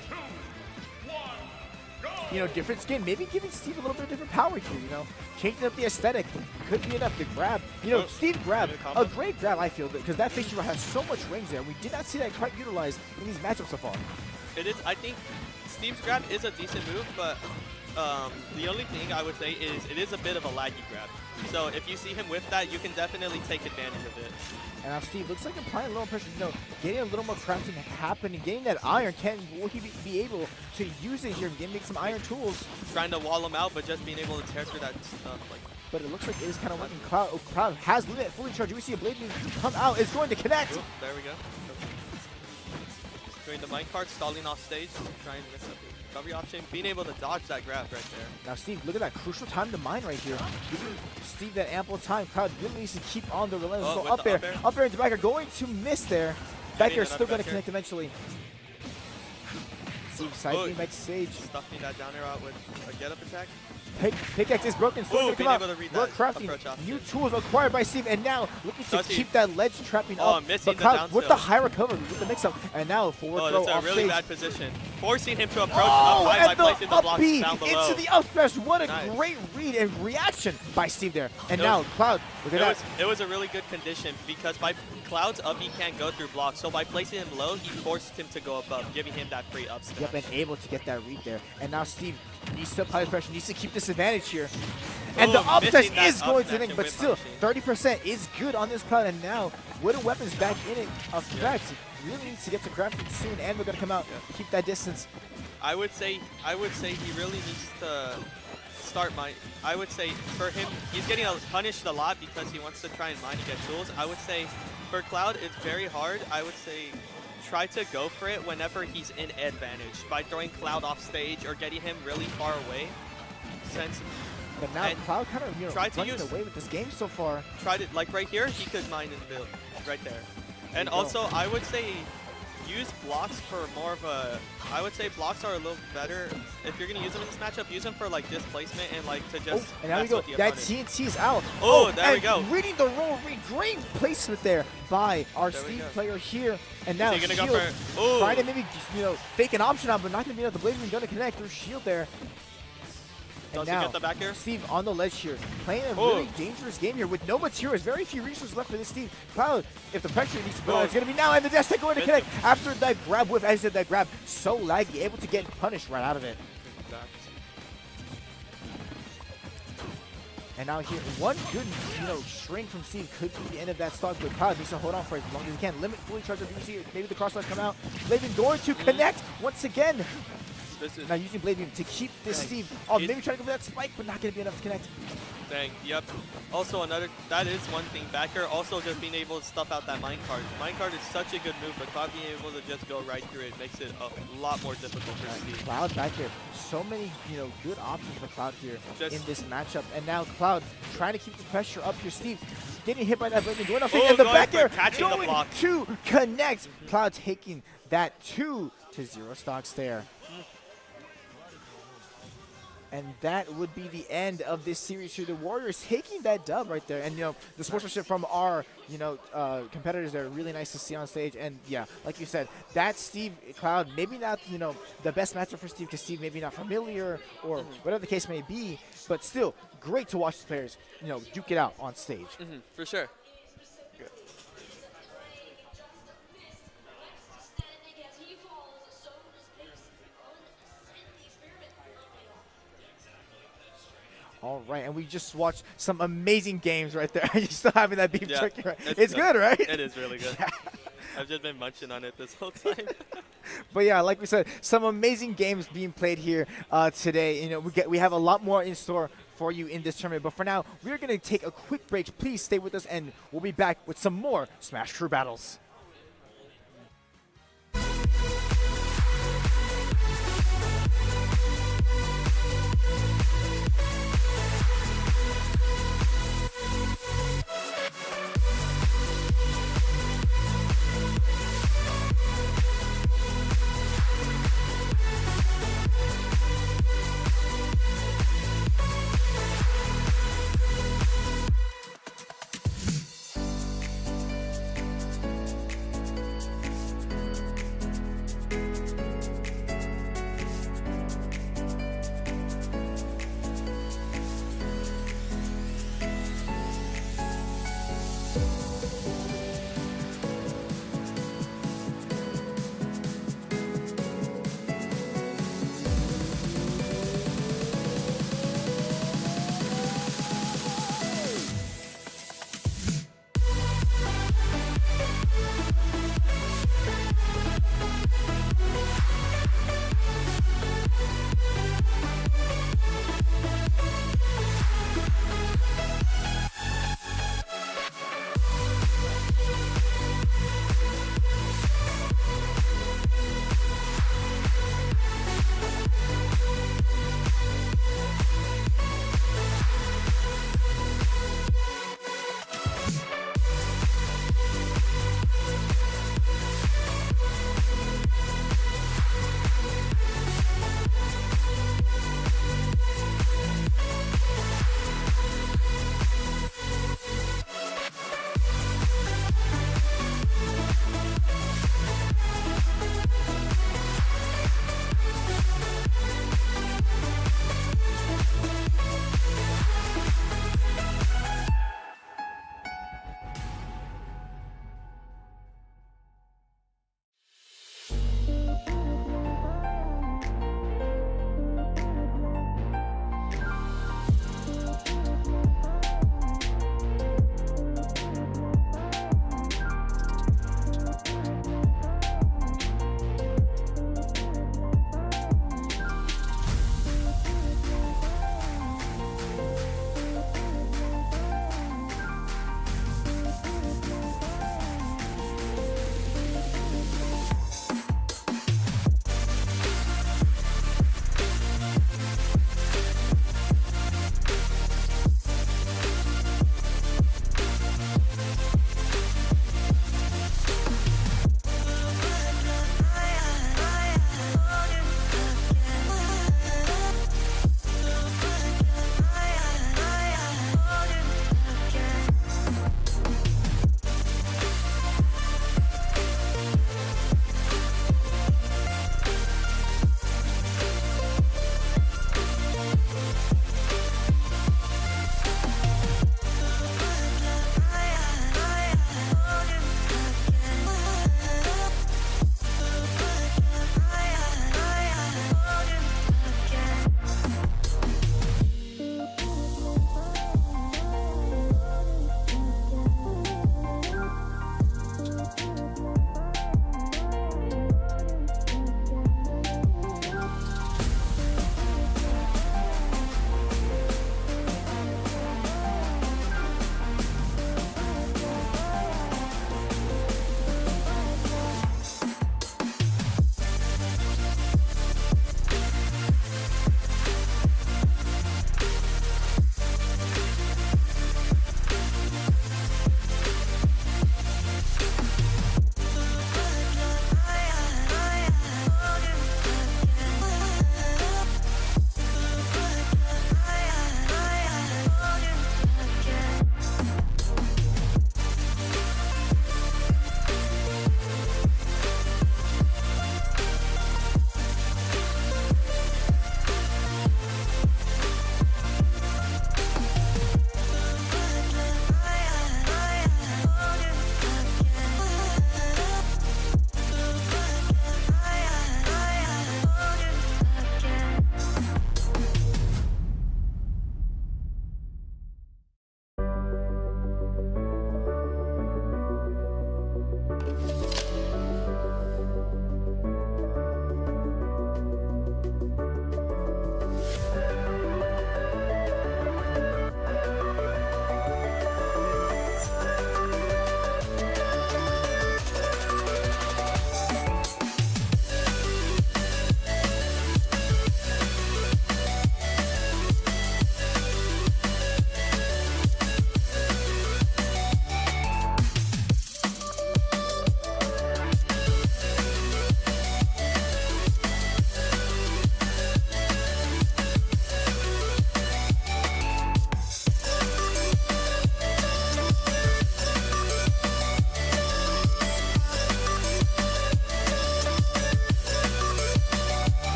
Different skin, maybe giving Steve a little bit of different power here, changing up the aesthetic. Could be enough to grab. Steve grab, a great grab, I feel, because that face has so much range there. We did not see that quite utilized in these matchups so far. It is, I think Steve's grab is a decent move, but the only thing I would say is it is a bit of a laggy grab. So if you see him with that, you can definitely take advantage of it. And now Steve looks like applying a little pressure, getting a little more crafting happening, getting that iron. Will he be able to use it here and make some iron tools? Trying to wall him out, but just being able to tear through that stuff. But it looks like it is kind of working. Cloud has limit fully charged. We see a blade come out. It's going to connect. Ooh, there we go. Doing the minecart, stalling off stage, trying to miss up the recovery option, being able to dodge that grab right there. Now Steve, look at that crucial time to mine right here. Giving Steve that ample time. Cloud really needs to keep on the relentless. So up air into back air, going to miss there. Back air still going to connect eventually. Steve cycling back to stage. Stuffing that down air out with a get up attack. Pickaxe is broken, still going to come out. We're crafting new tools acquired by Steve, and now looking to keep that ledge trapping up. Missing but Cloud with the high recovery, with the mix-up, and now forward throw that's off a really stage. bad position. Forcing him to approach up high by placing the blocks down below. Into the up smash. What a great read and reaction by Steve there. And now Cloud, look at that. It was a really good condition because by Cloud's up, he can't go through blocks. So by placing him low, he forced him to go above, giving him that free up smash. Yep, and able to get that read there. And now Steve needs to apply his pressure, needs to keep this advantage here. And the up smash is going to think, but still, 30% is good on this Cloud. And now, with the weapons back in effect, really needs to get to crafting soon, and we're going to come out, keep that distance. I would say he really needs to start mine. I would say for him, he's getting punished a lot because he wants to try and mine and get tools. I would say for Cloud, it's very hard. I would say try to go for it whenever he's in advantage by throwing Cloud off stage or getting him really far away. But now Cloud kind of running away with this game so far. Tried it like right here, he could mine and build right there. And also, I would say use blocks for more of a. I would say blocks are a little better if you're gonna use them in this matchup. Use them for like displacement and like to just. And now we go. That TNT's out. There we go. Reading the roll read, great placement there by our Steve player here. And now Shield trying to maybe fake an option out, but not gonna be able to blade. Gonna connect through Shield there. And now, get the back air? Steve on the ledge here, playing a really dangerous game here with no materials, very few resources left for this Steve. Cloud, if the pressure needs to build, it's going to be now, and the dash going to connect after that grab whiff. As I said, that grab so laggy, able to get punished right out of it. And now here, one good, string from Steve could be the end of that stock, but Cloud needs to hold on for as long as he can. Limit fully charged up. You see maybe the cross slash come out. Bladen going to connect once again. Now using Blade Beam to keep this Steve. Maybe trying to go for that spike, but not going to be enough to connect. Dang, yep. Also that is one thing back here. Also just being able to stuff out that minecart. Minecart is such a good move, but Cloud being able to just go right through it makes it a lot more difficult for Steve. Cloud back here. So many, good options for Cloud here in this matchup. And now Cloud trying to keep the pressure up here. Steve getting hit by that Blade Beam, going off and the back air going to connect. Cloud taking that 2-0 stocks there. And that would be the end of this series here. The Warriors taking that dub right there. And, the sportsmanship from our, competitors there, really nice to see on stage. And, yeah, like you said, that Steve Cloud, maybe not, the best matchup for Steve because Steve maybe not familiar or whatever the case may be. But still, great to watch the players, duke it out on stage. For sure. All right, and we just watched some amazing games right there. You're still having that beef Yeah, jerky, right? it's It's good, right? It is really good. Yeah. I've just been munching on it this whole time. But yeah, like we said, some amazing games being played here today. You know, we have a lot more in store for you in this tournament. But for now, we're going to take a quick break. Please stay with us, and we'll be back with some more Smash Crew battles.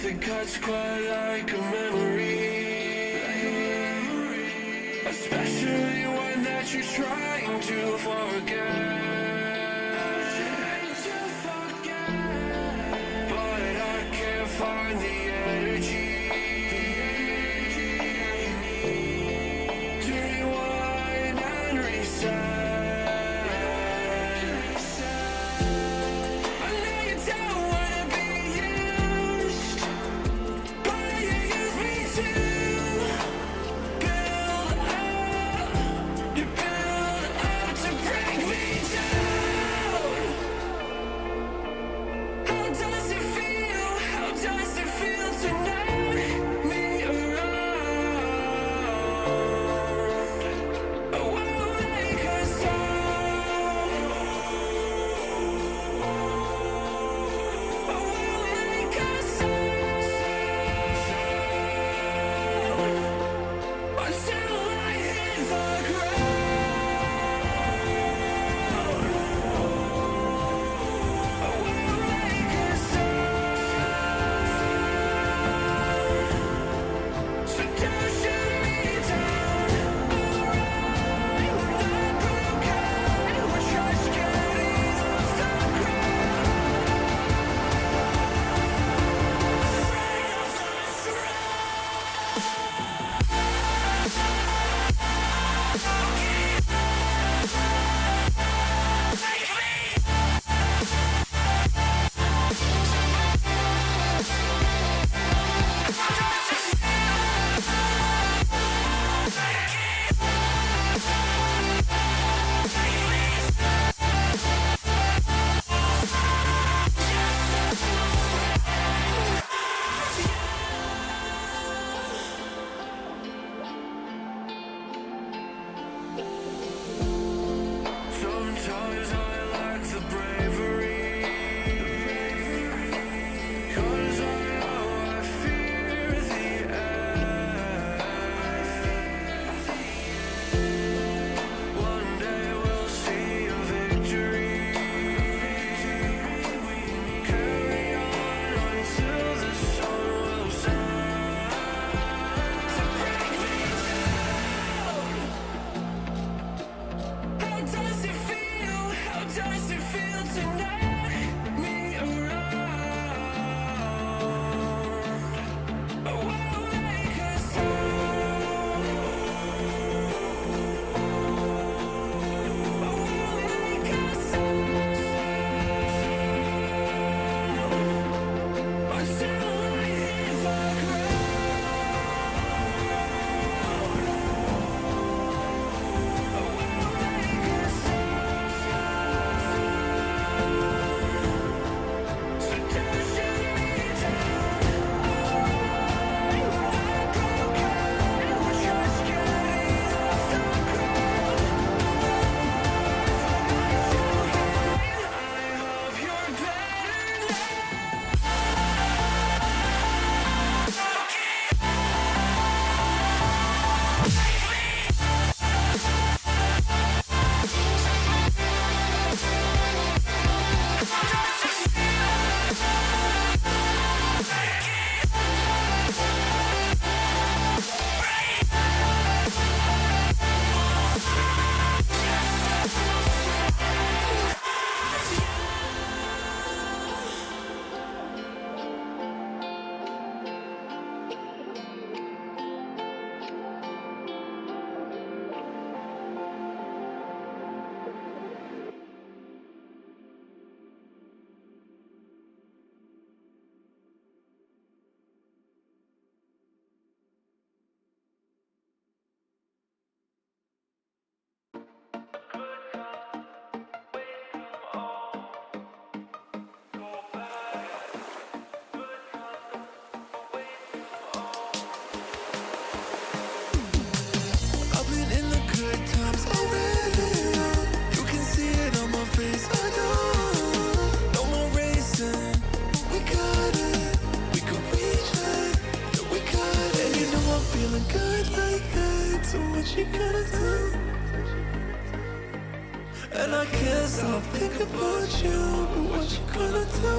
Nothing cuts quite like a memory, especially one that you're trying to forget. But I can't find the energy to rewind and reset. I know you don't wanna be used, but you use me to build up. You build up to break me down. How does it feel? How does it feel to knock me around? Oh, I'll make a sound. Oh, I'll make a sound until I hit the ground. Oh, I'll make a sound. So don't shoot me down. Alright, we're not broken. We're just getting off the Sometimes I lack the bravery, 'cause I know I fear the end. One day we'll see a victory. Carry on until the sun will shine to break me down. How does it feel? How does it feel to knock me around? Oh, I'll make a sound. Oh, I'll make a sound until I hit the I've been in the good times already. You can see it on my face. I know. No more racing. We got it. We can reach it. Yeah, we got it. And you know I'm feeling good like that. So what you gonna do? And I can't stop thinking about you. But what you gonna do?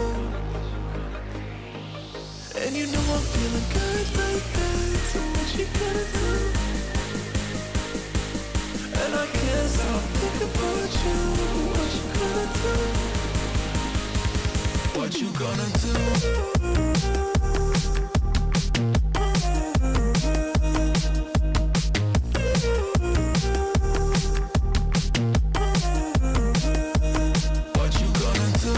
And you know I'm feeling good like that. So what you gonna do? And I can't stop thinking about you. What you gonna do? What you gonna do? What you gonna do?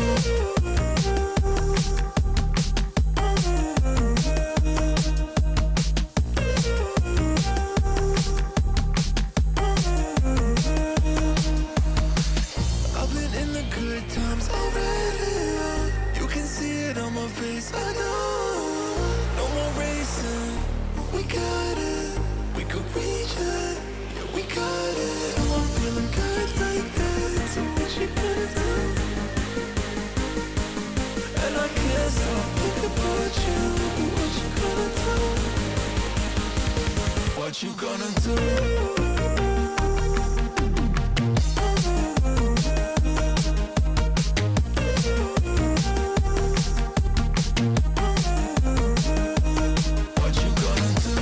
I've been in the good times already. You can see it on my face. I know. No more racing. We got it. We could reach it. Yeah, we got it. Oh, I'm feeling good like that. So what you gonna do? And I can't stop thinking about you. What you gonna do? What you gonna do? What you gonna do?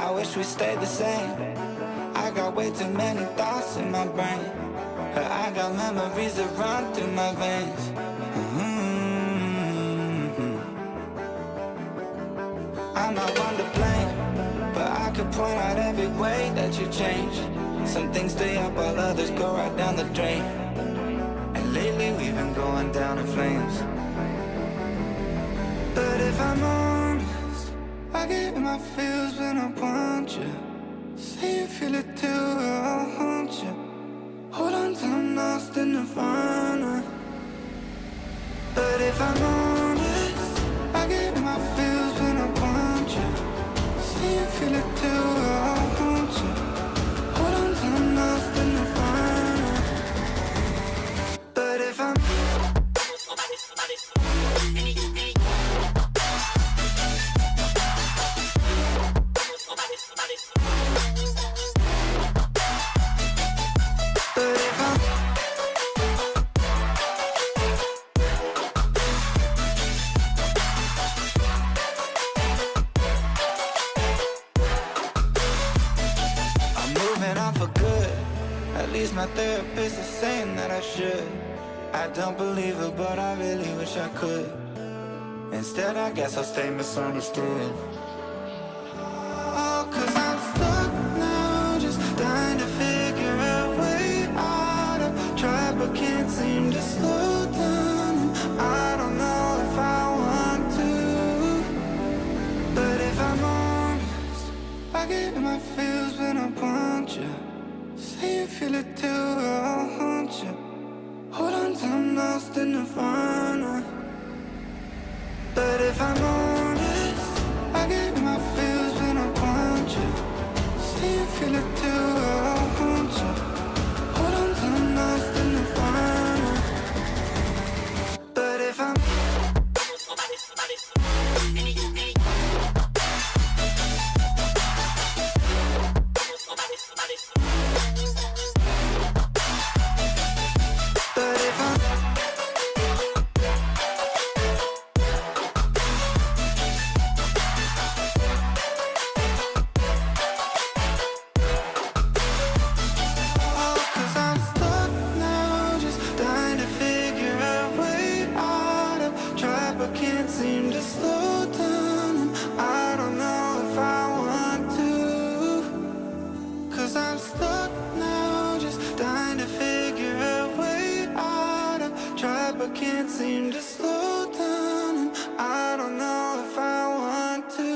I wish we stayed the same. I got way too many thoughts in my brain, but I got memories that run through my veins. I'm not one to blame, but I could point out every way that you changed. Some things stay up while others go right down the drain. And lately we've been going down in flames. But if I'm honest, I get in my feels when I want you. Say you feel it too, I'll haunt you. Hold on till I'm lost in nirvana. But if I'm honest, I get in my feels when I want you. Say you feel it too, I'll haunt you. Hold on till I'm lost in nirvana. But if I'm my therapist is saying that I should. I don't believe it, but I really wish I could. Instead, I guess I'll stay misunderstood. Oh, 'cause I'm stuck now, just trying to figure a way out. I've tried but can't seem to slow down. I don't know if I want to. But if I'm honest, I get in my feels when I want you. Say you feel it too, I'll haunt you. Hold on till I'm lost in nirvana. But if I'm honest, I get in my feels when I want you. Say you feel it too, I'll haunt you. Hold on till I'm lost in nirvana. But if I'm can't seem to slow down, and I don't know if I want to.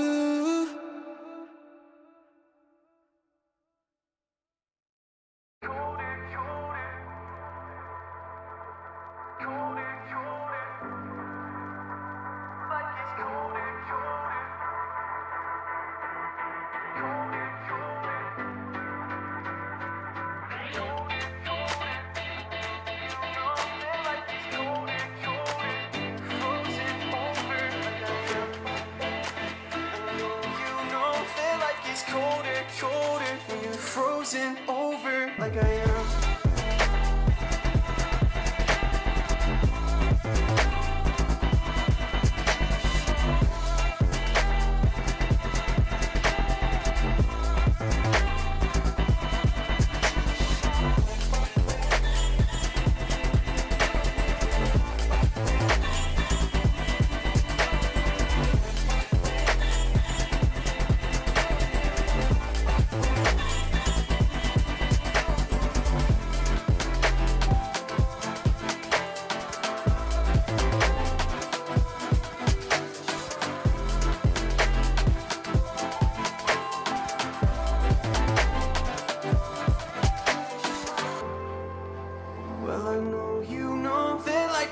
Colder when you're frozen over like I am.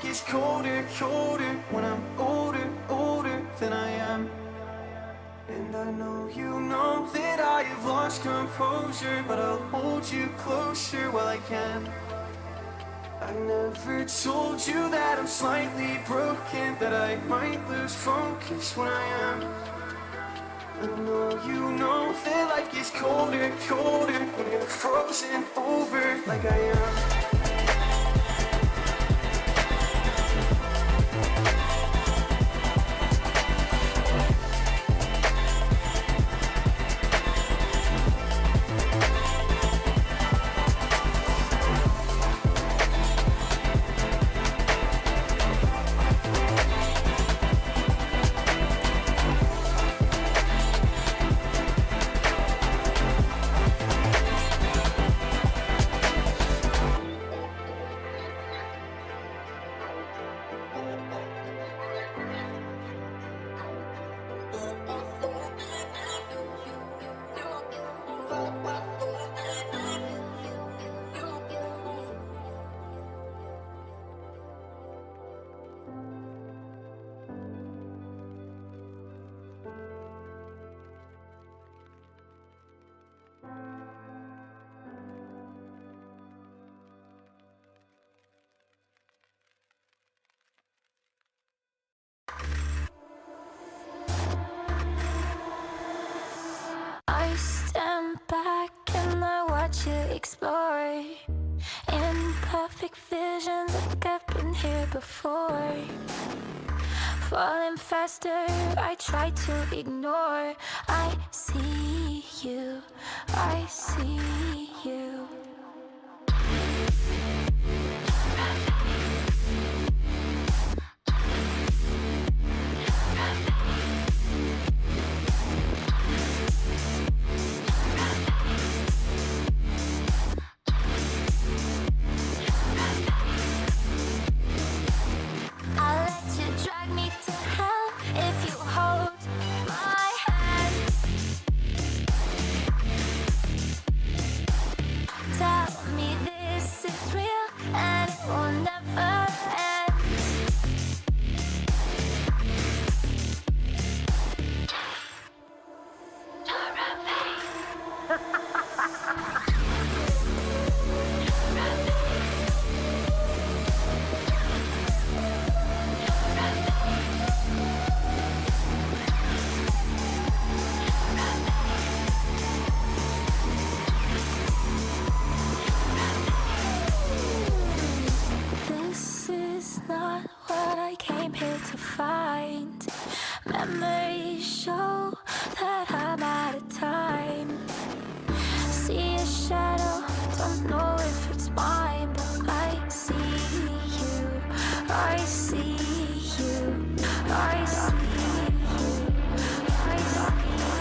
It's colder, colder when I'm older, older than I am. And I know you know that I have lost composure, but I'll hold you closer while I can. I never told you that I'm slightly broken, that I might lose focus when I am. I know you know that life gets colder, colder when you're frozen over like I am. watch you explore. Imperfect visions like I've been here before. Falling faster, I try to ignore. I see you, I see you. I'll let you drag me to hell if you hold my hand. Tell me this is real and it will never end. This is not what I came here to find. Memories show that I'm out of time. See a shadow, don't know if it's mine, but I see you, I see you, I see you, I see you,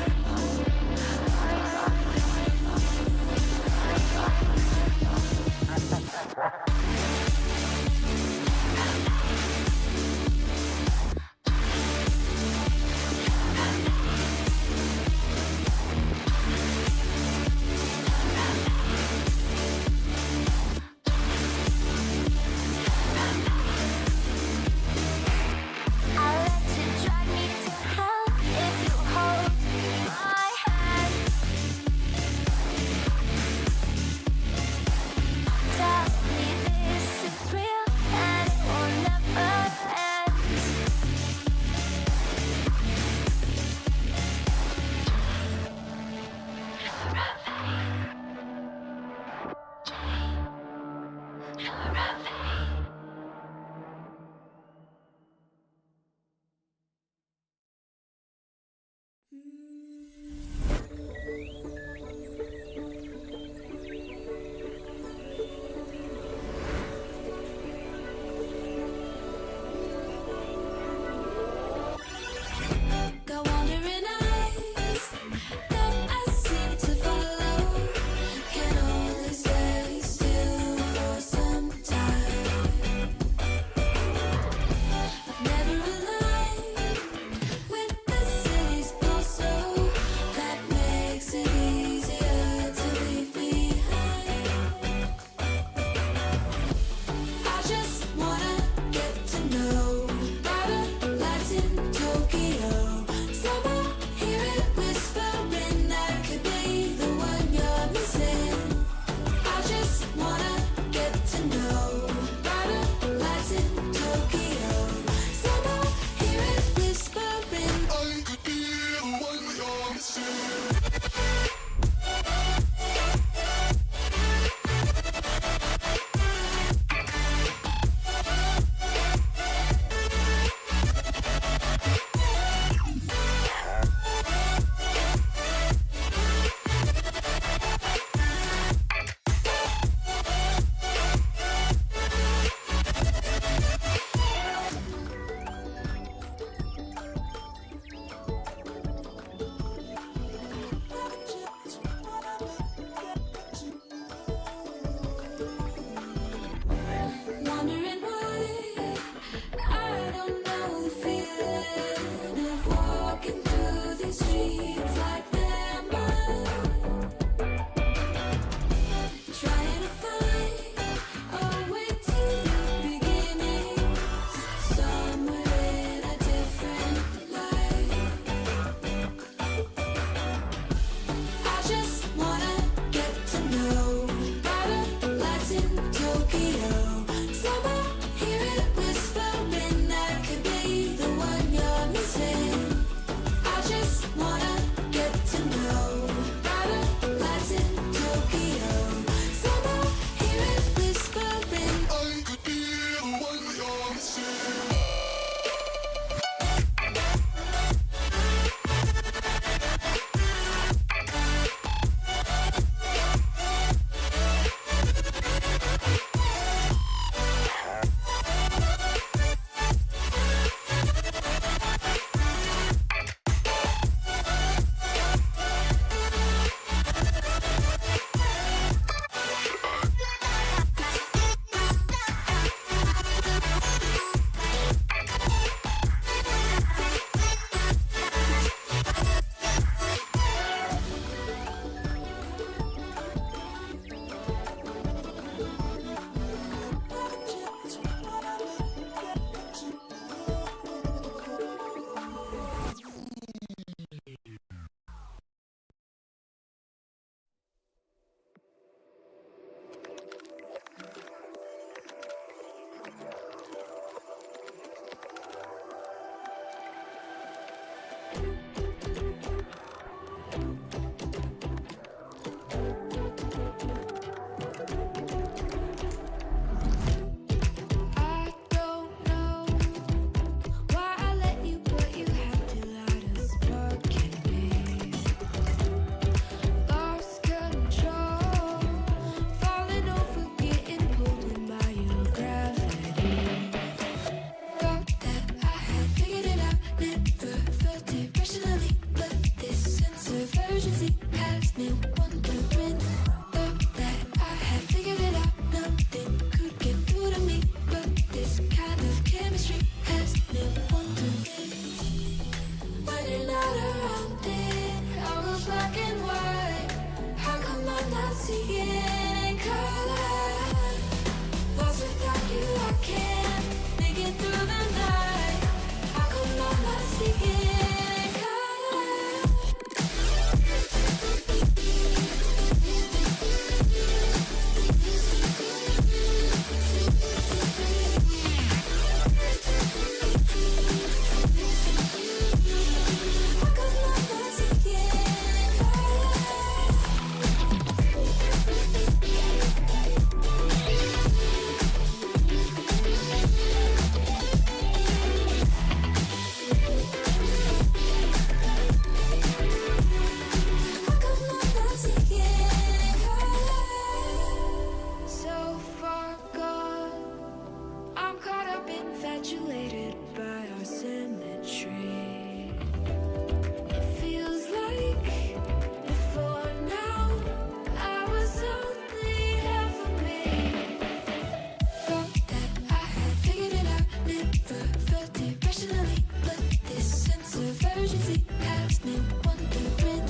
emergency happening. Wondering,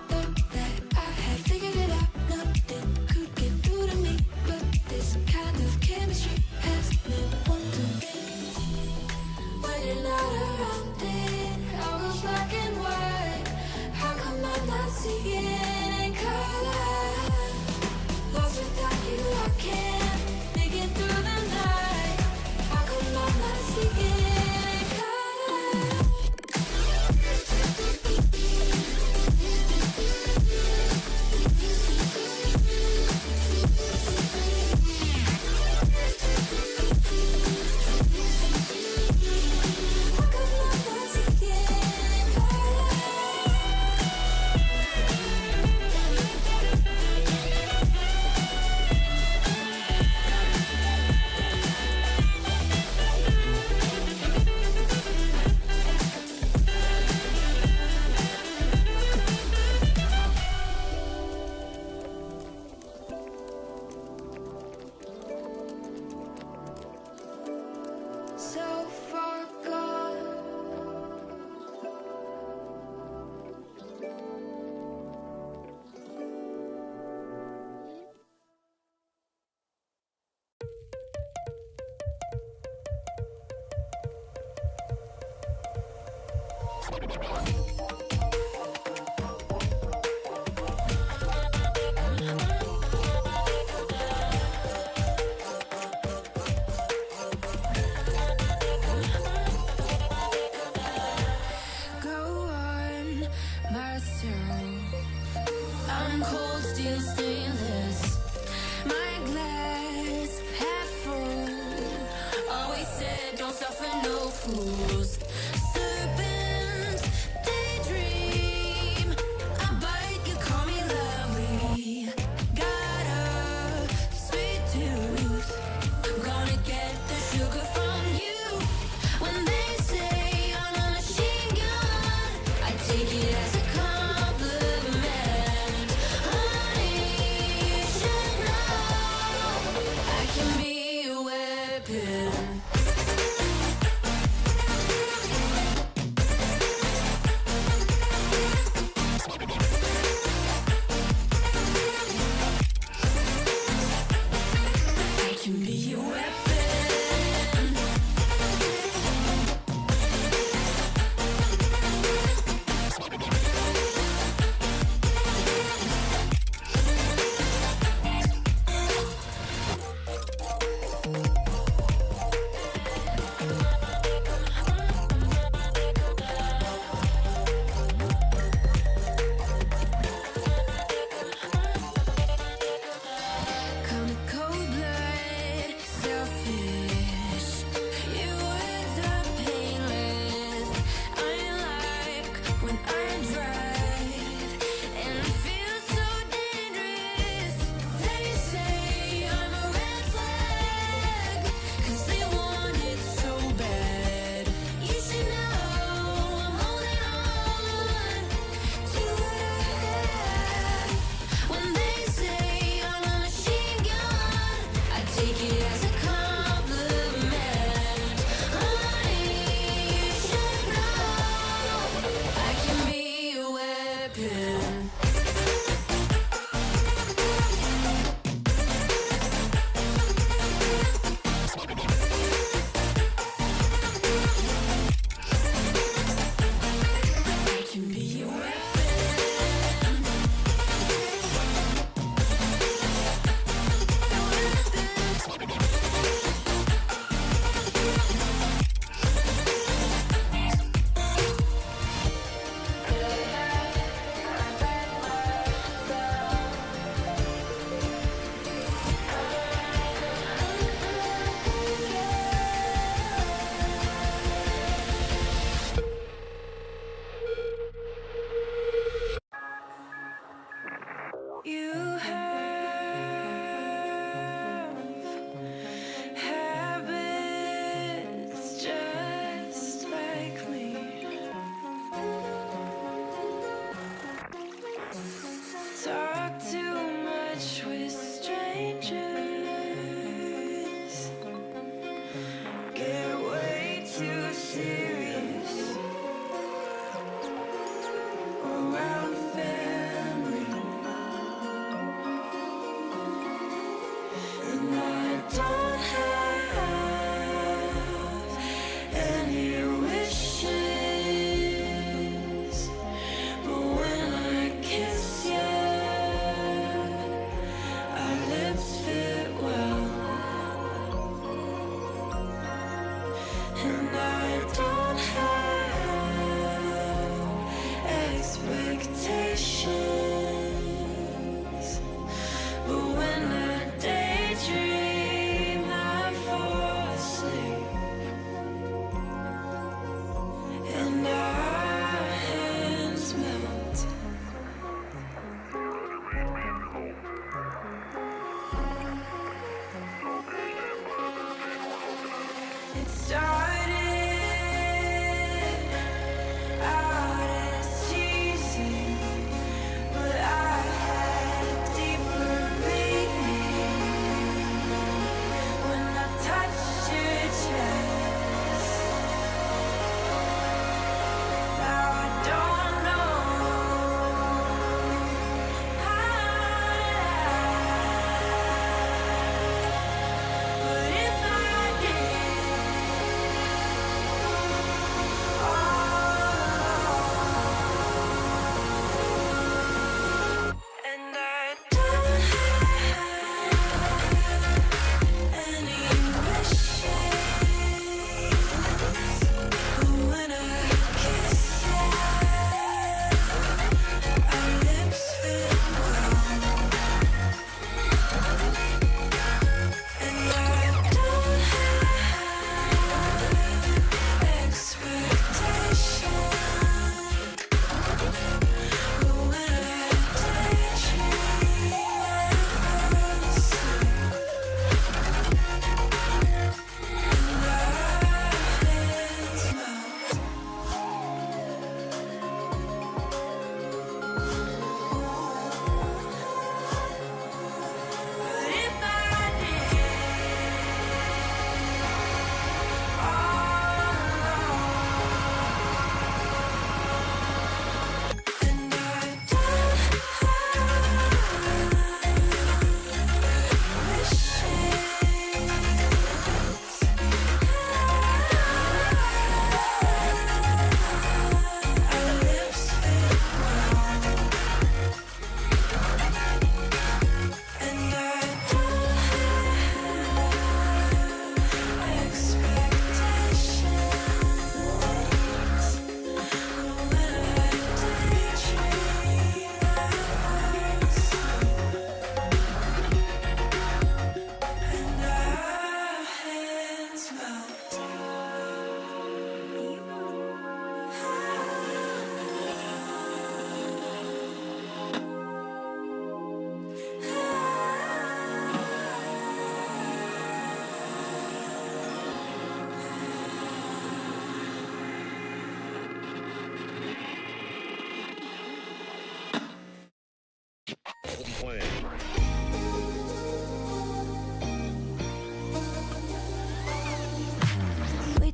thought that I had figured it out. Nothing could get through to me, but this kind of chemistry has me wondering. When you're not around it, all goes black and white. How come I'm not seeing in color? Lost without you, I can't make it through the night. How come I'm not seeing in color? How come I'm not seeing in color? So far gone. Go on myself. I'm cold steel stainless. My glass half full. Always said don't suffer no fools. Serpents, they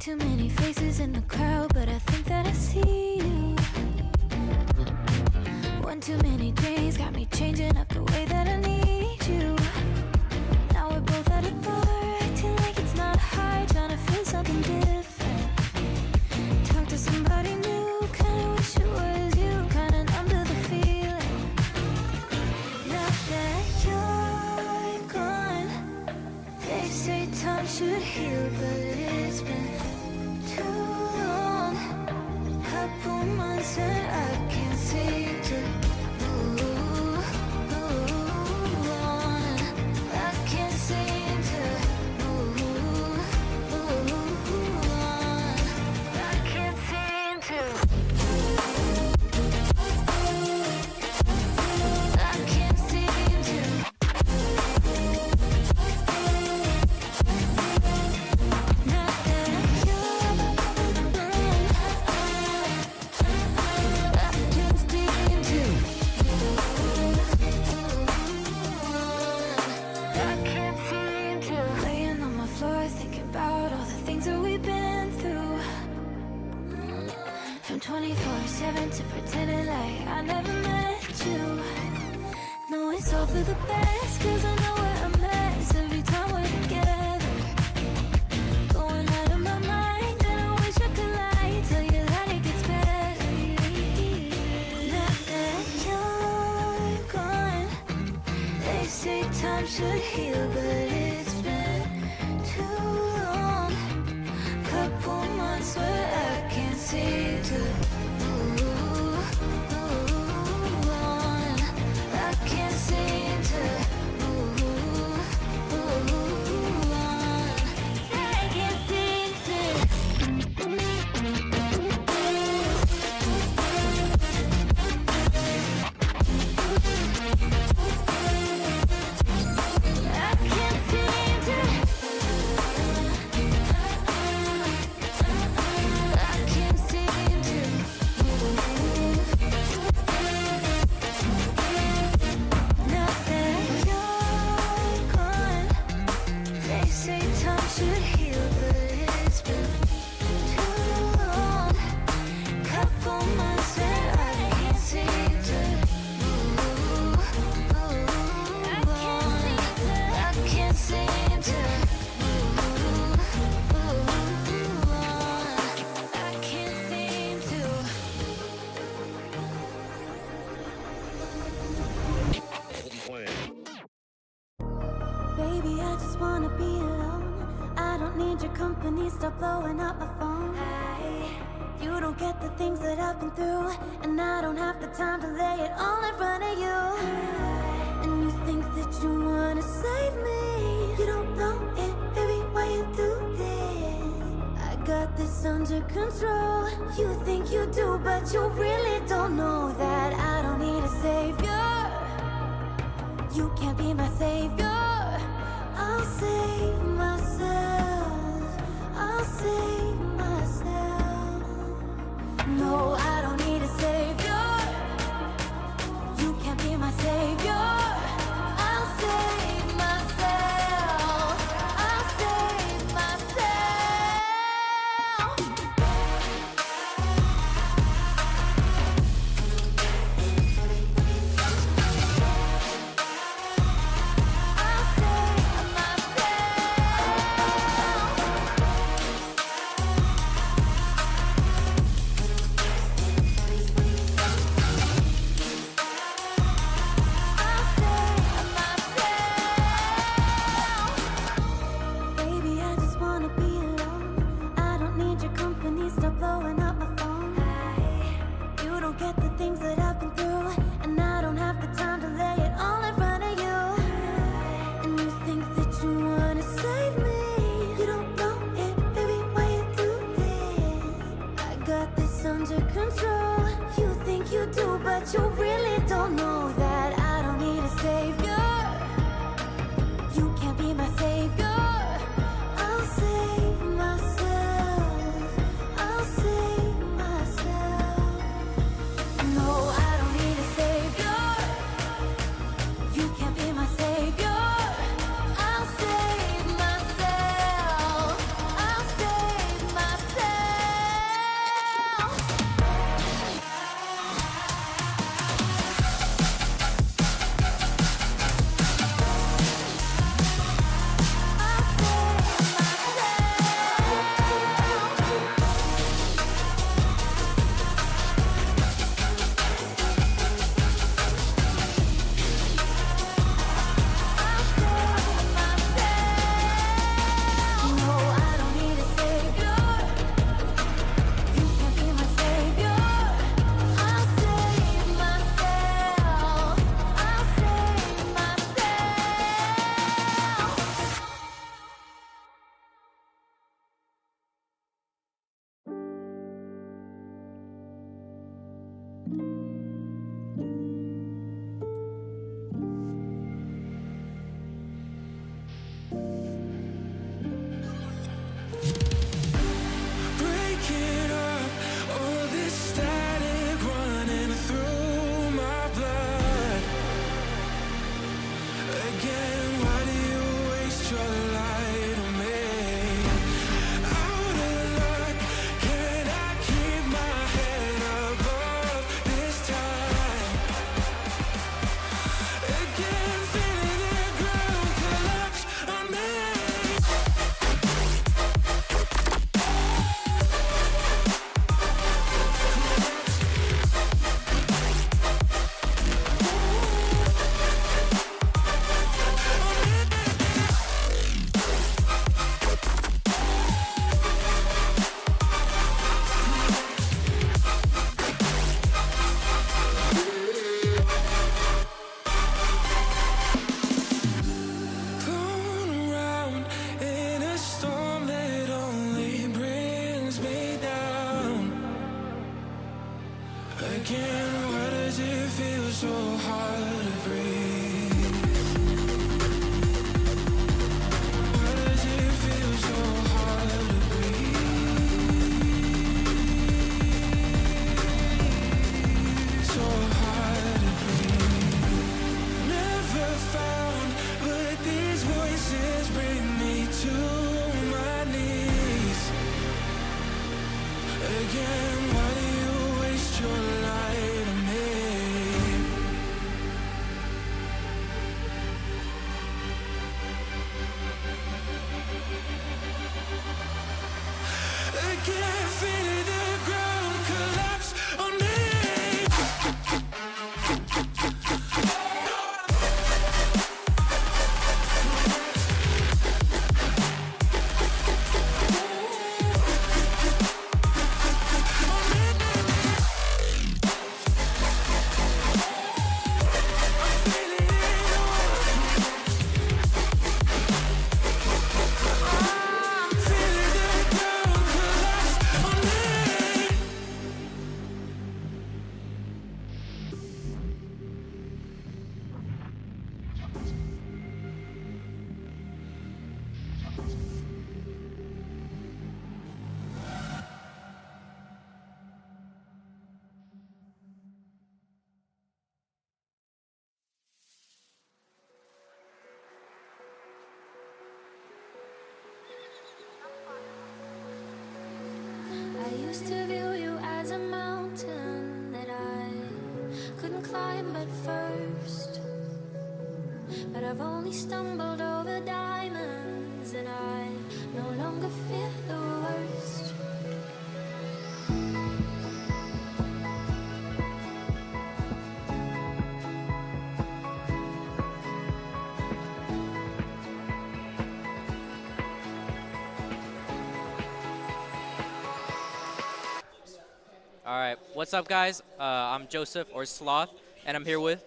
too many faces in the crowd, but I think that I see you. One too many drinks got me changing up the way that I need you. Now we're both at a bar, acting like it's not hard, trying to feel something different. Talk to somebody new, kinda wish it was you, kinda numb to the feeling. Now that you're gone, they say time should heal, but it's been too long. Couple months and I can't seem to move on. I can't seem to move on. I can't seem to. I can't seem to. Not that you're gone. I can't seem to. I can't seem to. Laying on my floor, thinking about all the things that we've been through. From 24/7 to pretending like I never met you. No, it's all for the best, cause I know we're a mess every time we're together. Going out of my mind, and I wish I could lie, tell you that it gets better. Now that you're gone, they say time should heal, but it's been too long. Couple months where I can't seem to move on. I can't seem to move on. I can't seem to. I can't seem to. I can't seem to. Now that you're gone, they say time should heal, but it's been too long. Couple months and I can't seem to move on. I can't seem to move on. I can't seem to. Baby, I just wanna be alone. I don't need your company, stop blowing up my phone. You don't get the things that I've been through, and I don't have the time to lay it all in front of you. And you think that you wanna save me. You don't know it, baby, why you do this? I got this under control. You think you do, but you really don't know that I don't need a savior. You can't be my savior. I'll save myself. I'll save myself. No, I don't need a savior. You can't be my savior. I'll save myself. I'll save myself. I'll save but you really don't know that I don't need a savior. You can't be my savior. I'll save myself. I'll save myself. No, I don't need a savior. You can't be my savior. I'll save myself. I'll save myself. Again, why does it feel so hard to breathe? Why does it feel so hard to breathe? So hard to breathe. Never found, but these voices bring me to my knees. Again, why do you waste your light on me? Again, feeling the ground collapse on me. I used to view you as a mountain that I couldn't climb at first. But I've only stumbled over diamonds, and I no longer fear the worst. All right, what's up, guys? I'm Joseph, or Sloth, and I'm here with,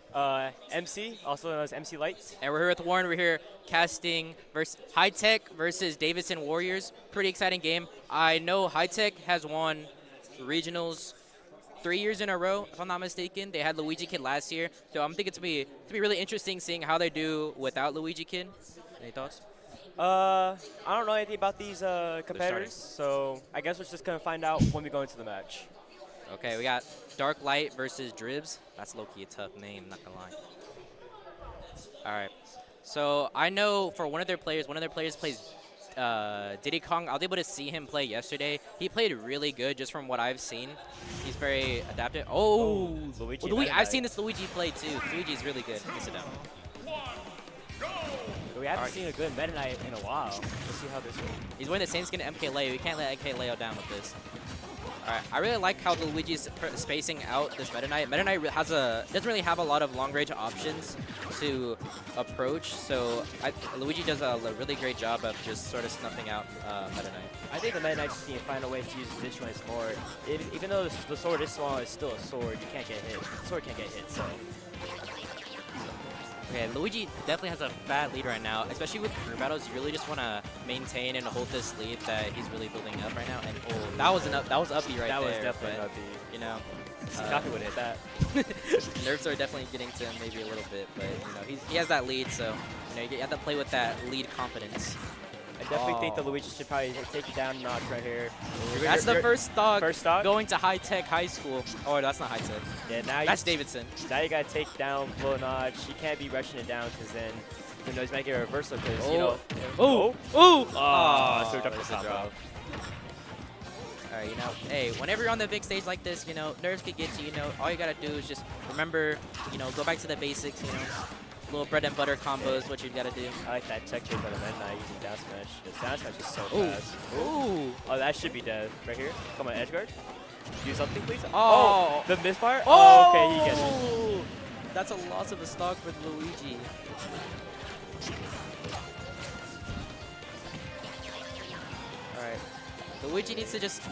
MC, also known as MC Lights. and we're here with Warren. We're here casting versus High Tech versus Davidson Warriors. Pretty exciting game. I know High Tech has won regionals 3 years in a row, if I'm not mistaken. They had Luigi Kid last year, so I'm thinking it's gonna be really interesting seeing how they do without Luigi Kid. Any thoughts? I don't know anything about these competitors, so I guess we're just gonna find out when we go into the match. Okay, we got Dark Light versus Dribs. That's low-key a tough name, not gonna lie. All right. So I know for one of their players plays Diddy Kong. I was able to see him play yesterday. He played really good just from what I've seen. He's very adaptive. Oh, Luigi. I've seen this Luigi play too. Luigi's really good. Let me sit down. We haven't seen a good Meta Knight in a while. Let's see how this goes. He's wearing the same skin to MK Leo. We can't let MK Leo down with this. All right, I really like how the Luigi's spacing out this Meta Knight. Meta Knight doesn't really have a lot of long-range options to approach, so Luigi does a really great job of just sort of snuffing out Meta Knight. I think the Meta Knight just need to find a way to use this one more. Even though the sword is small, it's still a sword. You can't get hit. The sword can't get hit, so. Okay, Luigi definitely has a fat lead right now, especially with group battles. You really just want to maintain and hold this lead that he's really building up right now. And that was uppy right there. That was definitely an uppy. You know, Coffee would hit that. nerves are definitely getting to him maybe a little bit, but you know he has that lead, so you know you have to play with that lead confidence. I definitely think the Luigi should probably take it down a notch right here. That's the first stock, stock going to High Tech High School. Oh, that's not High Tech. Yeah, now That's Davidson. Now you gotta take down low notch. You can't be rushing it down because then who knows, might get a reversal because you know. Oh! So tough to drop. Alright, you know, hey, whenever you're on the big stage like this, you know, nerves could get you. You know, all you gotta do is just remember, you know, go back to the basics. You know, little bread and butter combos, what you gotta do. I like that check kick on the Meta Knight using down smash. The down smash is so Ooh. fast. Ooh! Oh, that should be dead right here. Come on, edge guard. Do something, please. Oh. The misfire. Oh, Oh, okay, he gets it. That's a loss of a stock for Luigi. Alright. Luigi needs to just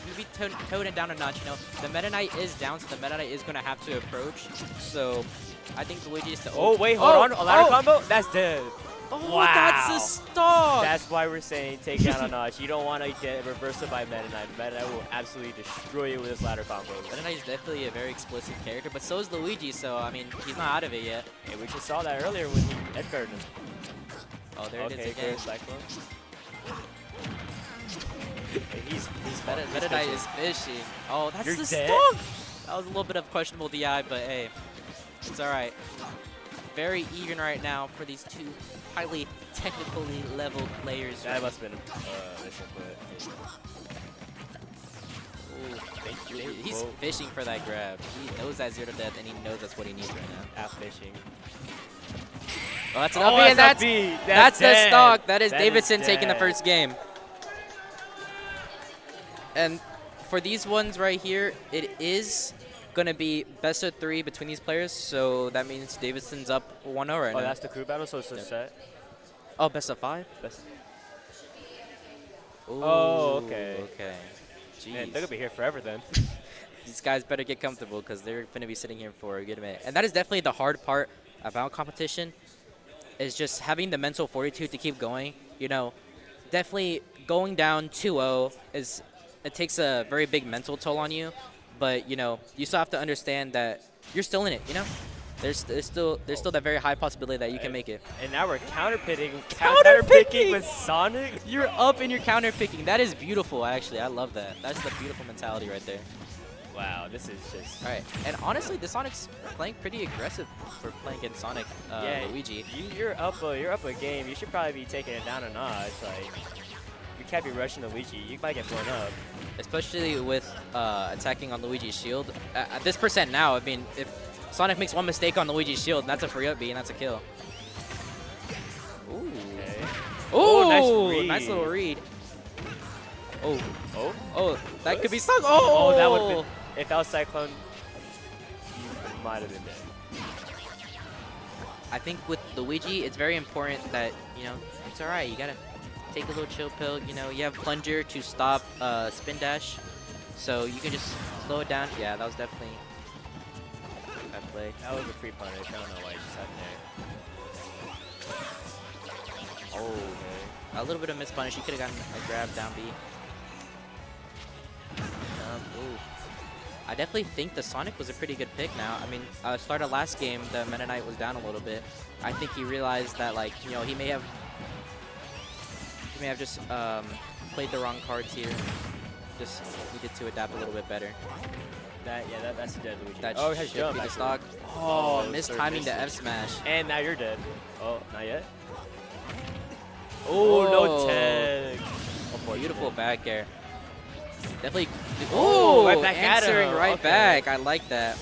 maybe tone it down a notch, you know. The Meta Knight is down, so the Meta Knight is going to have to approach. So I think Luigi is to... Oh, wait, hold on. A ladder combo? That's dead. Oh, Wow. that's a stock. That's why we're saying take down a notch. You don't want to get reversed by Meta Knight. Meta Knight will absolutely destroy you with his ladder combos. Meta Knight is definitely a very explosive character, but so is Luigi, so I mean, he's not out of it yet. And we just saw that earlier when he edgeguarded him. Oh, there it is Okay, again. good cyclone. Hey, he's Meta Knight is fishing. Oh, that's You're the dead? stock. That was a little bit of questionable DI, but hey, it's all right. Very even right now for these two highly technically leveled players. That must have been a mission, but Ooh, thank you. he's Whoa. fishing for that grab. He knows that 0 to death, and he knows that's what he needs right now. Out fishing. Oh, that's an Oh, up B, and that's that's, up B. that's the dead. stock. That is That Davidson taking the dead. first game. And for these ones right here, it is going to be best of 3 between these players, so that means Davidson's up 1-0 right Oh, now. that's the crew battle, so it's a Yep. set. Oh, best of 5? Best. Ooh, Oh, okay. Okay. Jeez. Man, they're gonna be here forever then. These guys better get comfortable because they're going to be sitting here for a good minute. And that is definitely the hard part about competition, is just having the mental fortitude to keep going. You know, definitely going down 2-0 it takes a very big mental toll on you. But, you know, you still have to understand that you're still in it, you know? There's still that very high possibility that you can make it. And now we're counter-picking Counter-picking! with Sonic. You're up and you're counter-picking. That is beautiful, actually. I love that. That's the beautiful mentality right there. Wow, this is just. All right, and honestly, the Sonic's playing pretty aggressive for playing against Sonic Yeah, Luigi. You're up a game. You should probably be taking it down a notch. Like, you can't be rushing Luigi. You might get blown up. Especially with attacking on Luigi's shield. At this percent now, I mean, if Sonic makes one mistake on Luigi's shield, that's a free up B, and that's a kill. Ooh. Okay. Ooh, Oh, nice read. nice little read. Oh, Oh. oh, that What? could be stuck. Oh, Oh, that would have been. If that was Cyclone, you might have been dead. I think with Luigi, it's very important that, you know, it's all right. You gotta take a little chill pill. You know, you have plunger to stop spin dash, so you can just slow it down. Yeah, that was definitely bad play. That was a free punish. I don't know why he just sat there. Oh, Okay. a little bit of miss punish. You could have gotten a grab down B. Ooh. I definitely think the Sonic was a pretty good pick now. I mean, start of last game, the Meta Knight was down a little bit. I think he realized that, like, you know, he may have just played the wrong cards here. Just needed to adapt a little bit better. That's a dead Luigi. That oh, it has should jump. be the actually. stock. Oh, Missed third timing the missed F smash. And now you're dead. Oh, not yet. Oh, no Whoa. tag. Oh, boy, beautiful back air. Definitely. Oh, Oh, right back at answering him. right Okay. back. I like that.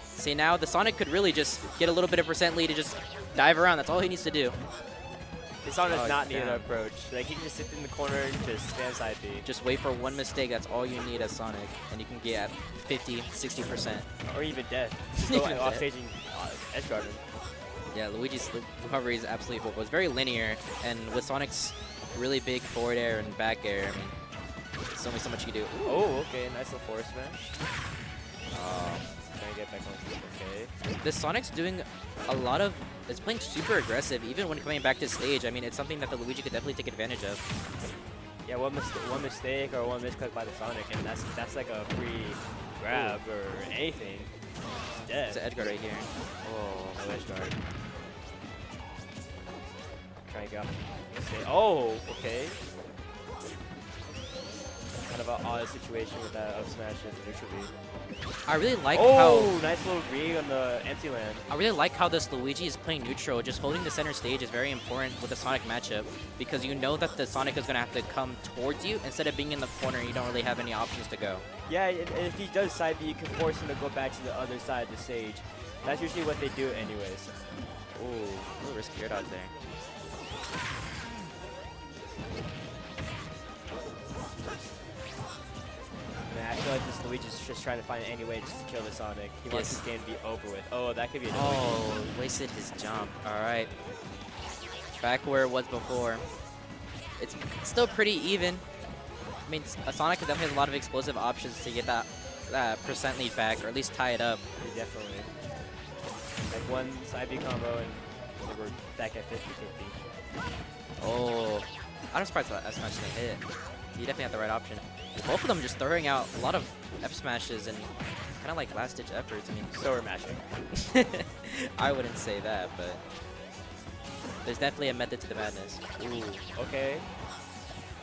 See, now the Sonic could really just get a little bit of percent lead and just dive around. That's all he needs to do. This one does Oh, not need an damn. approach. Like, he can just sit in the corner and just stand side B. Just wait for one mistake. That's all you need as Sonic. And you can get at 50, 60%. Or even dead. Just Even go off dead. staging edge guard him. Yeah, Luigi's recovery is absolutely horrible. It's very linear. And with Sonic's really big forward air and back air, I mean, there's only so much you can do. Ooh. Oh, okay. Nice little forward smash. Trying to get back on feet. Okay. The Sonic's doing a lot of, it's playing super aggressive even when coming back to stage. I mean, it's something that the Luigi could definitely take advantage of. Yeah, one mistake or one misclick by the Sonic, and that's like a free grab or anything. Dead. It's an edge guard right here. Oh, no edge guard. Trying to get off. Oh, okay. Kind of an odd situation with that up smash and neutral B. I really like Oh, how nice little read on the empty land. I really like how this Luigi is playing neutral. Just holding the center stage is very important with the Sonic matchup because you know that the Sonic is going to have to come towards you instead of being in the corner. You don't really have any options to go. Yeah, and if he does side B, you can force him to go back to the other side of the stage. That's usually what they do anyways. Ooh, little risky air dodge there. Man, I feel like this Luigi's just trying to find any way just to kill the Sonic. He wants Yes. this game to be over with. Oh, that could be a Oh, wasted his jump. All right. Back where it was before. It's still pretty even. I mean, Sonic definitely has a lot of explosive options to get that percent lead back, or at least tie it up. Definitely. Like one side B combo and They were back at 50-50. Oh, I'm surprised that F smash didn't hit. He definitely had the right option. Both of them just throwing out a lot of F smashes and kind of like last ditch efforts. I mean, So we're mashing. I wouldn't say that, but there's definitely a method to the madness. Ooh, okay.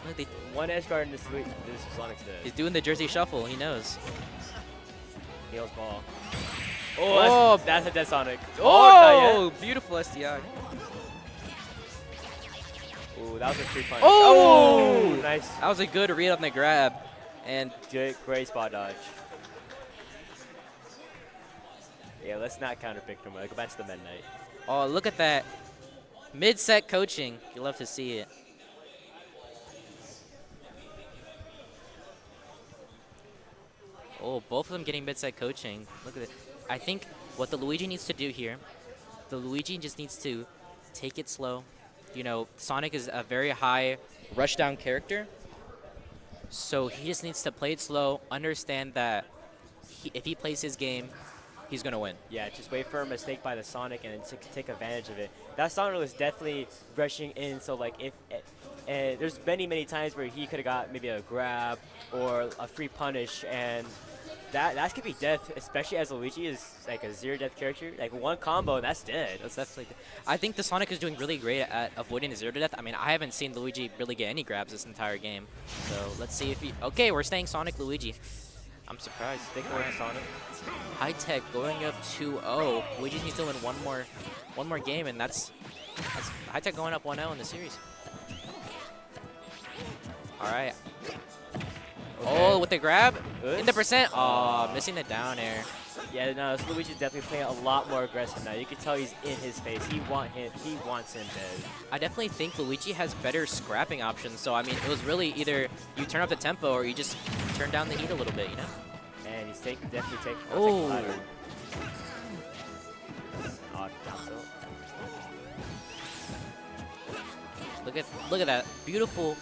Look, they, One edge guard in this Sonic's he's dead. doing the Jersey Shuffle. He knows. Heals ball. Oh, that's a dead Sonic. Not Oh, beautiful SDI. yet. Ooh, that was a free punch. Oh! Nice. That was a good read on the grab. And Good, great spot dodge. Yeah, let's not counter pick him. Go back to the Midnight. oh, look at that. Mid-set coaching. You love to see it. Oh, both of them getting mid-set coaching. Look at it. I think what the Luigi needs to do here, the Luigi just needs to take it slow. You know, Sonic is a very high rushdown character. So he just needs to play it slow, understand that if he plays his game, he's going to win. Yeah, just wait for a mistake by the Sonic and then take advantage of it. That Sonic was definitely rushing in, so like if and there's many times where he could have got maybe a grab or a free punish, and that could be death, especially as Luigi is like a zero death character. Like one combo, that's dead. That's definitely. I think the Sonic is doing really great at avoiding the 0 to death. I mean, I haven't seen Luigi really get any grabs this entire game. So let's see if he. Okay, we're staying Sonic Luigi. I'm surprised. Stick away Sonic. High Tech going up 2-0. Luigi needs to win one more game, and that's High Tech going up 1-0 in the series. All right. Oh, with the grab in the percent. Oh, missing the down air. Yeah, no, this Luigi's definitely playing a lot more aggressive now. You can tell he's in his face. He wants him dead. I definitely think Luigi has better scrapping options. So, I mean, it was really either you turn up the tempo or you just turn down the heat a little bit, you know? And he's definitely taking. Oh. Down tilt. Look at that beautiful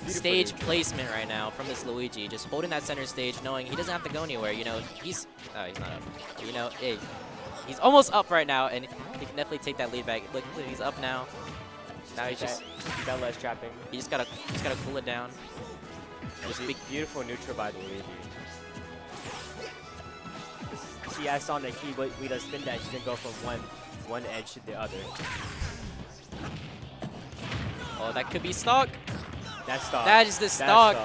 stage neutral. placement right now from this Luigi, just holding that center stage, knowing he doesn't have to go anywhere. You know, he's not up. You know, hey, he's almost up right now, and he can definitely take that lead back. Look, he's up now. Now he's just He got less trapping. he just gotta cool it down. Just be, Beautiful neutral by Luigi. See, I saw Nick, we does spin dash, he can go from one edge to the other. oh, that could be stock. That's stock. That is the That's stock.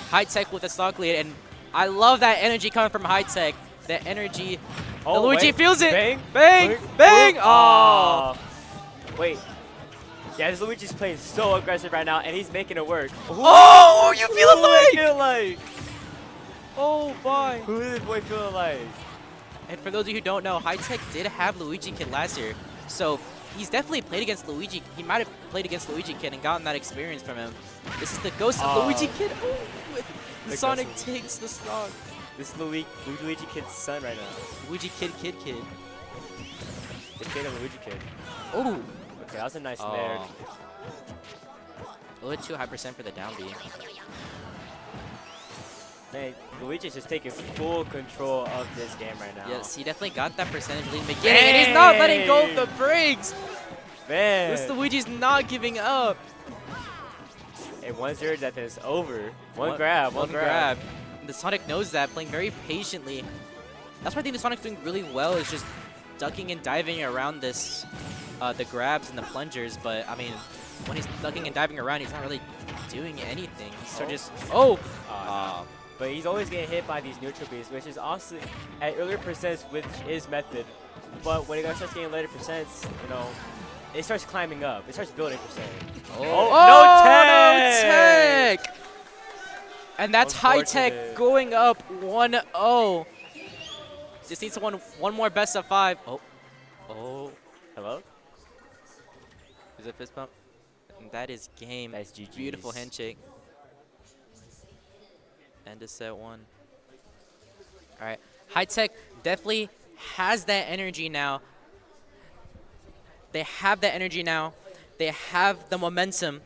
High Tech with a stock lead, and I love that energy coming from High Tech. That energy. Oh, Luigi wait. feels it. Bang, Bang, bang. Oh. Wait. Yeah, this Luigi's playing so aggressive right now, and he's making it work. Oh, you feel Who it feel like? Oh, boy. Who is this boy feeling like? And for those of you who don't know, High Tech did have Luigi Kid last year, so he's definitely played against Luigi. He might have played against Luigi Kid and gotten that experience from him. This is the ghost of Luigi Kid. Oh, The Sonic ghost takes the stock. This is Luigi Kid's son right now. Luigi Kid. The kid of Luigi Kid. Oh. Okay, that was a nice snare. A little too high percent for the down B. Man, Luigi's just taking full control of this game right now. Yes, he definitely got that percentage lead in the beginning, and he's not letting go of the brakes. Man. This Luigi's not giving up. And 1-0 death is over. One grab. The Sonic knows that, playing very patiently. That's why I think the Sonic's doing really well, is just ducking and diving around this, the grabs and the plungers. But I mean, when he's ducking and diving around, he's not really doing anything. He's sort of just But he's always getting hit by these neutral beats, which is also at earlier percents, which is method. But when it starts getting later percents, you know, it starts climbing up. It starts building percent. no tech! And that's High Tech Unfortunate. going up 1-0. Just needs one more best of 5. Oh. Hello? Is it fist bump? And that is game. Nice GGs. Beautiful handshake. End of set 1. All right. High Tech definitely has that energy now. They have that energy now. They have the momentum.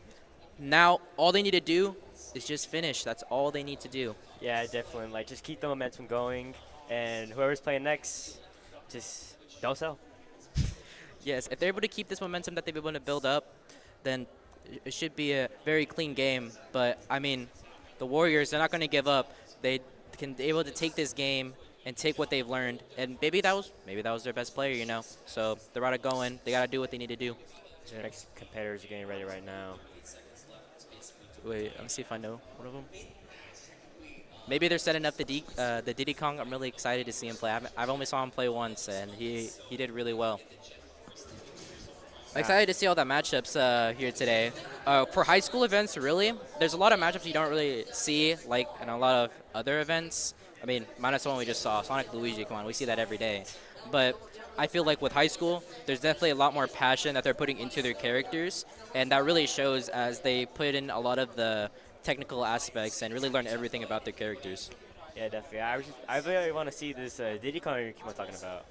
Now all they need to do is just finish. That's all they need to do. Yeah, definitely. Like, just keep the momentum going, and whoever's playing next, just don't sell. Yes, if they're able to keep this momentum that they've been able to build up, then it should be a very clean game. But, I mean, the Warriors, they're not going to give up. They can be able to take this game and take what they've learned. And maybe that was their best player, you know. So they're about to go in. They got to do what they need to do. The next competitors are getting ready right now. Wait, let me see if I know one of them. Maybe they're setting up the Diddy Kong. I'm really excited to see him play. I've only saw him play once, and he did really well. I'm excited to see all the matchups here today. For high school events, really, there's a lot of matchups you don't really see, like in a lot of other events. I mean, minus the one we just saw, Sonic Luigi, come on, we see that every day. But I feel like with high school, there's definitely a lot more passion that they're putting into their characters, and that really shows as they put in a lot of the technical aspects and really learn everything about their characters. Yeah, definitely. I really want to see this Diddy Kong you keep on talking about.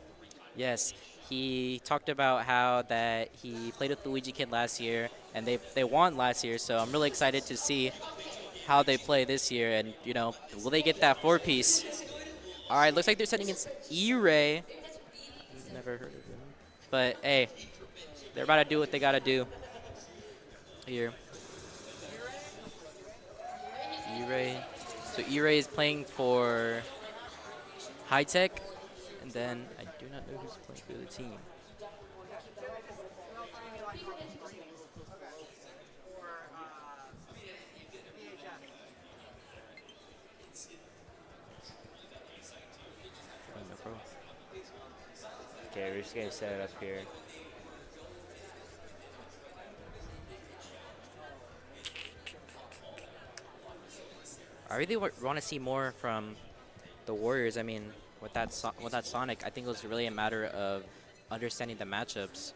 Yes, he talked about how that he played with Luigi Kid last year, and they won last year, so I'm really excited to see how they play this year, and, you know, will they get that 4-piece? All right, looks like they're setting against E-Ray. Never heard of him. But, hey, they're about to do what they got to do here. E-Ray. So E-Ray is playing for High Tech, and then I do not know who's playing for the team. Okay, we're just getting set up here. I really want to see more from the Warriors. I mean, with that Sonic, I think it was really a matter of understanding the matchups,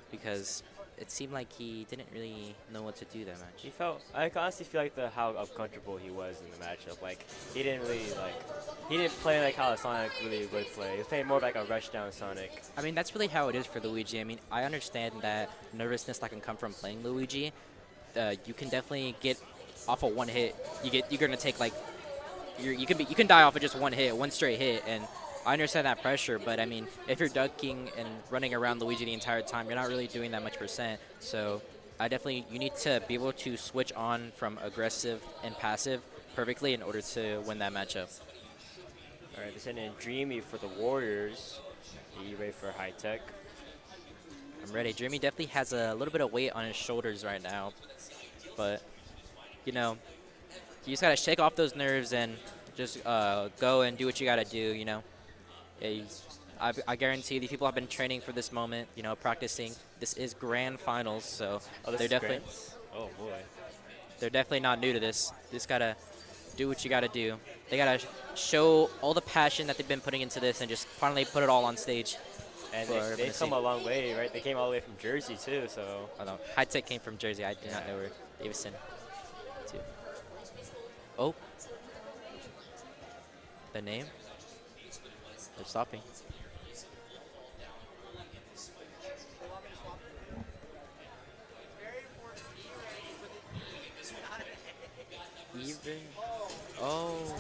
because it seemed like he didn't really know what to do that much. I honestly feel like how uncomfortable he was in the matchup. Like, he didn't play like how a Sonic really would play. He was playing more like a rush down Sonic. I mean, that's really how it is for Luigi. I mean, I understand that nervousness that can come from playing Luigi. You can definitely get off of one hit. You're gonna take like you can die off of just one hit, one straight hit, and I understand that pressure. But I mean, if you're ducking and running around Luigi the entire time, you're not really doing that much percent. So you need to be able to switch on from aggressive and passive perfectly in order to win that matchup. All right, they're sending in Dreamy for the Warriors. E-Ray for High Tech. I'm ready. Dreamy definitely has a little bit of weight on his shoulders right now, but you know, you just gotta shake off those nerves and just go and do what you gotta do. You know, I guarantee these people have been training for this moment. You know, practicing. This is grand finals, so they're definitely. Oh boy. They're definitely not new to this. You just gotta do what you gotta do. They gotta show all the passion that they've been putting into this and just finally put it all on stage. And they've come a long way, right? They came all the way from Jersey too, so. Oh no, High Tech came from Jersey. I did not know where Davison. Too. Oh. The name? They're stopping. Even. Oh.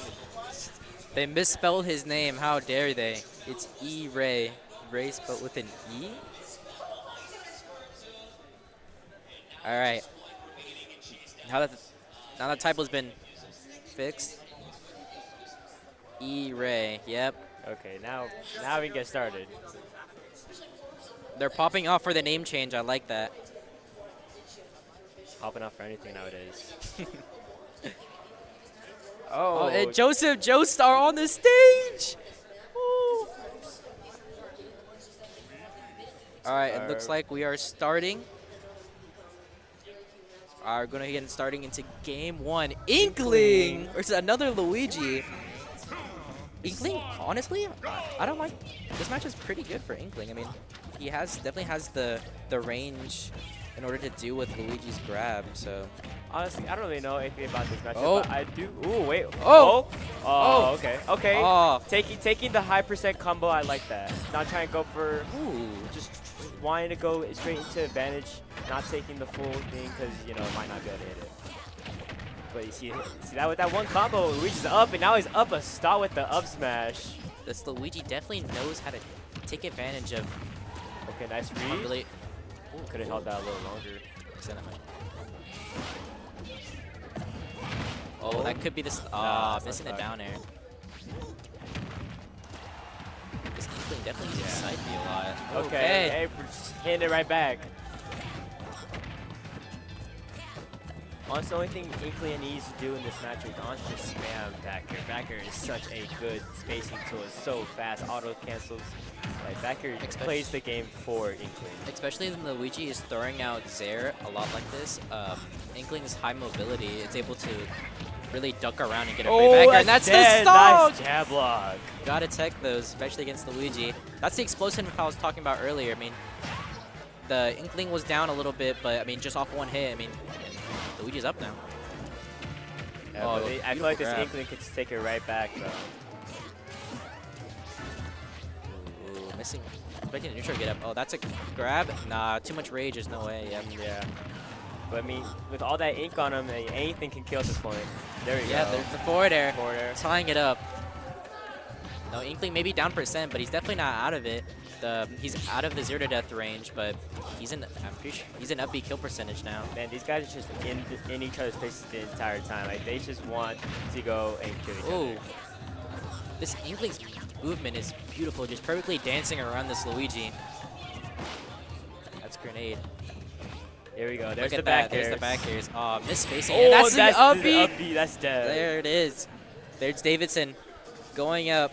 They misspelled his name. How dare they? It's E-Ray. Ray spelled with an E? Alright. Now that typo's been fixed. E-Ray. Yep. Okay, now we can get started. They're popping off for the name change. I like that. Popping off for anything nowadays. Oh, and Joseph Joestar on the stage. Ooh. All right, it looks like we are starting. We're going to get starting into game one. Inkling versus another Luigi. Inkling, honestly, I don't like. This match is pretty good for Inkling. I mean, he definitely has the range in order to deal with Luigi's grab. So honestly, I don't really know anything about this matchup, Oh. but I do. Ooh, wait. Oh. Oh. Okay. Okay. Oh. Taking the high percent combo, I like that. Not trying to go for Ooh. just wanting to go straight into advantage, not taking the full thing because you know might not be able to hit it. But you see that with that one combo, Luigi's up, and now he's up a star with the up smash. This Luigi definitely knows how to take advantage of Okay, nice read. Really, Could have held that a little longer. Oh, that could be this. Missing it down air. This Inkling definitely uses side B a lot. Okay, hey, we're just hitting it right back. Honestly, the only thing Inkling needs to do in this match is honestly just spam back air. Back air is such a good spacing tool. It's so fast, auto cancels. Like back air plays the game for Inkling. Especially when Luigi is throwing out Zair a lot like this. Inkling's high mobility, it's able to really duck around and get a free back air, and that's the stock! Nice jab block. Gotta tech those, especially against Luigi. That's the explosive I was talking about earlier. I mean, the Inkling was down a little bit, but I mean, just off one hit, I mean, Luigi's up now. Yeah, I feel like this Inkling could take it right back, though. Ooh, missing. Expecting a neutral get up. Oh, that's a grab? Nah, too much rage. There's no way. Yep. Yeah. But I mean, with all that ink on him, anything can kill at this point. There we go. Yeah, there's the forward air. Forward air. Tying it up. No, Inkling may be down %, but he's definitely not out of it. He's out of the 0 to death range, but he's in. I'm pretty sure he's an up B kill percentage now. Man, these guys are just in each other's faces the entire time. Like they just want to go and kill each other. This Inkling's movement is beautiful, just perfectly dancing around this Luigi. That's grenade. Here we go. There's Look the at back that. airs. There's the back airs. Oh, missed spacing. Oh, And that's the up up B. B. That's dead. There it is. There's Davidson going up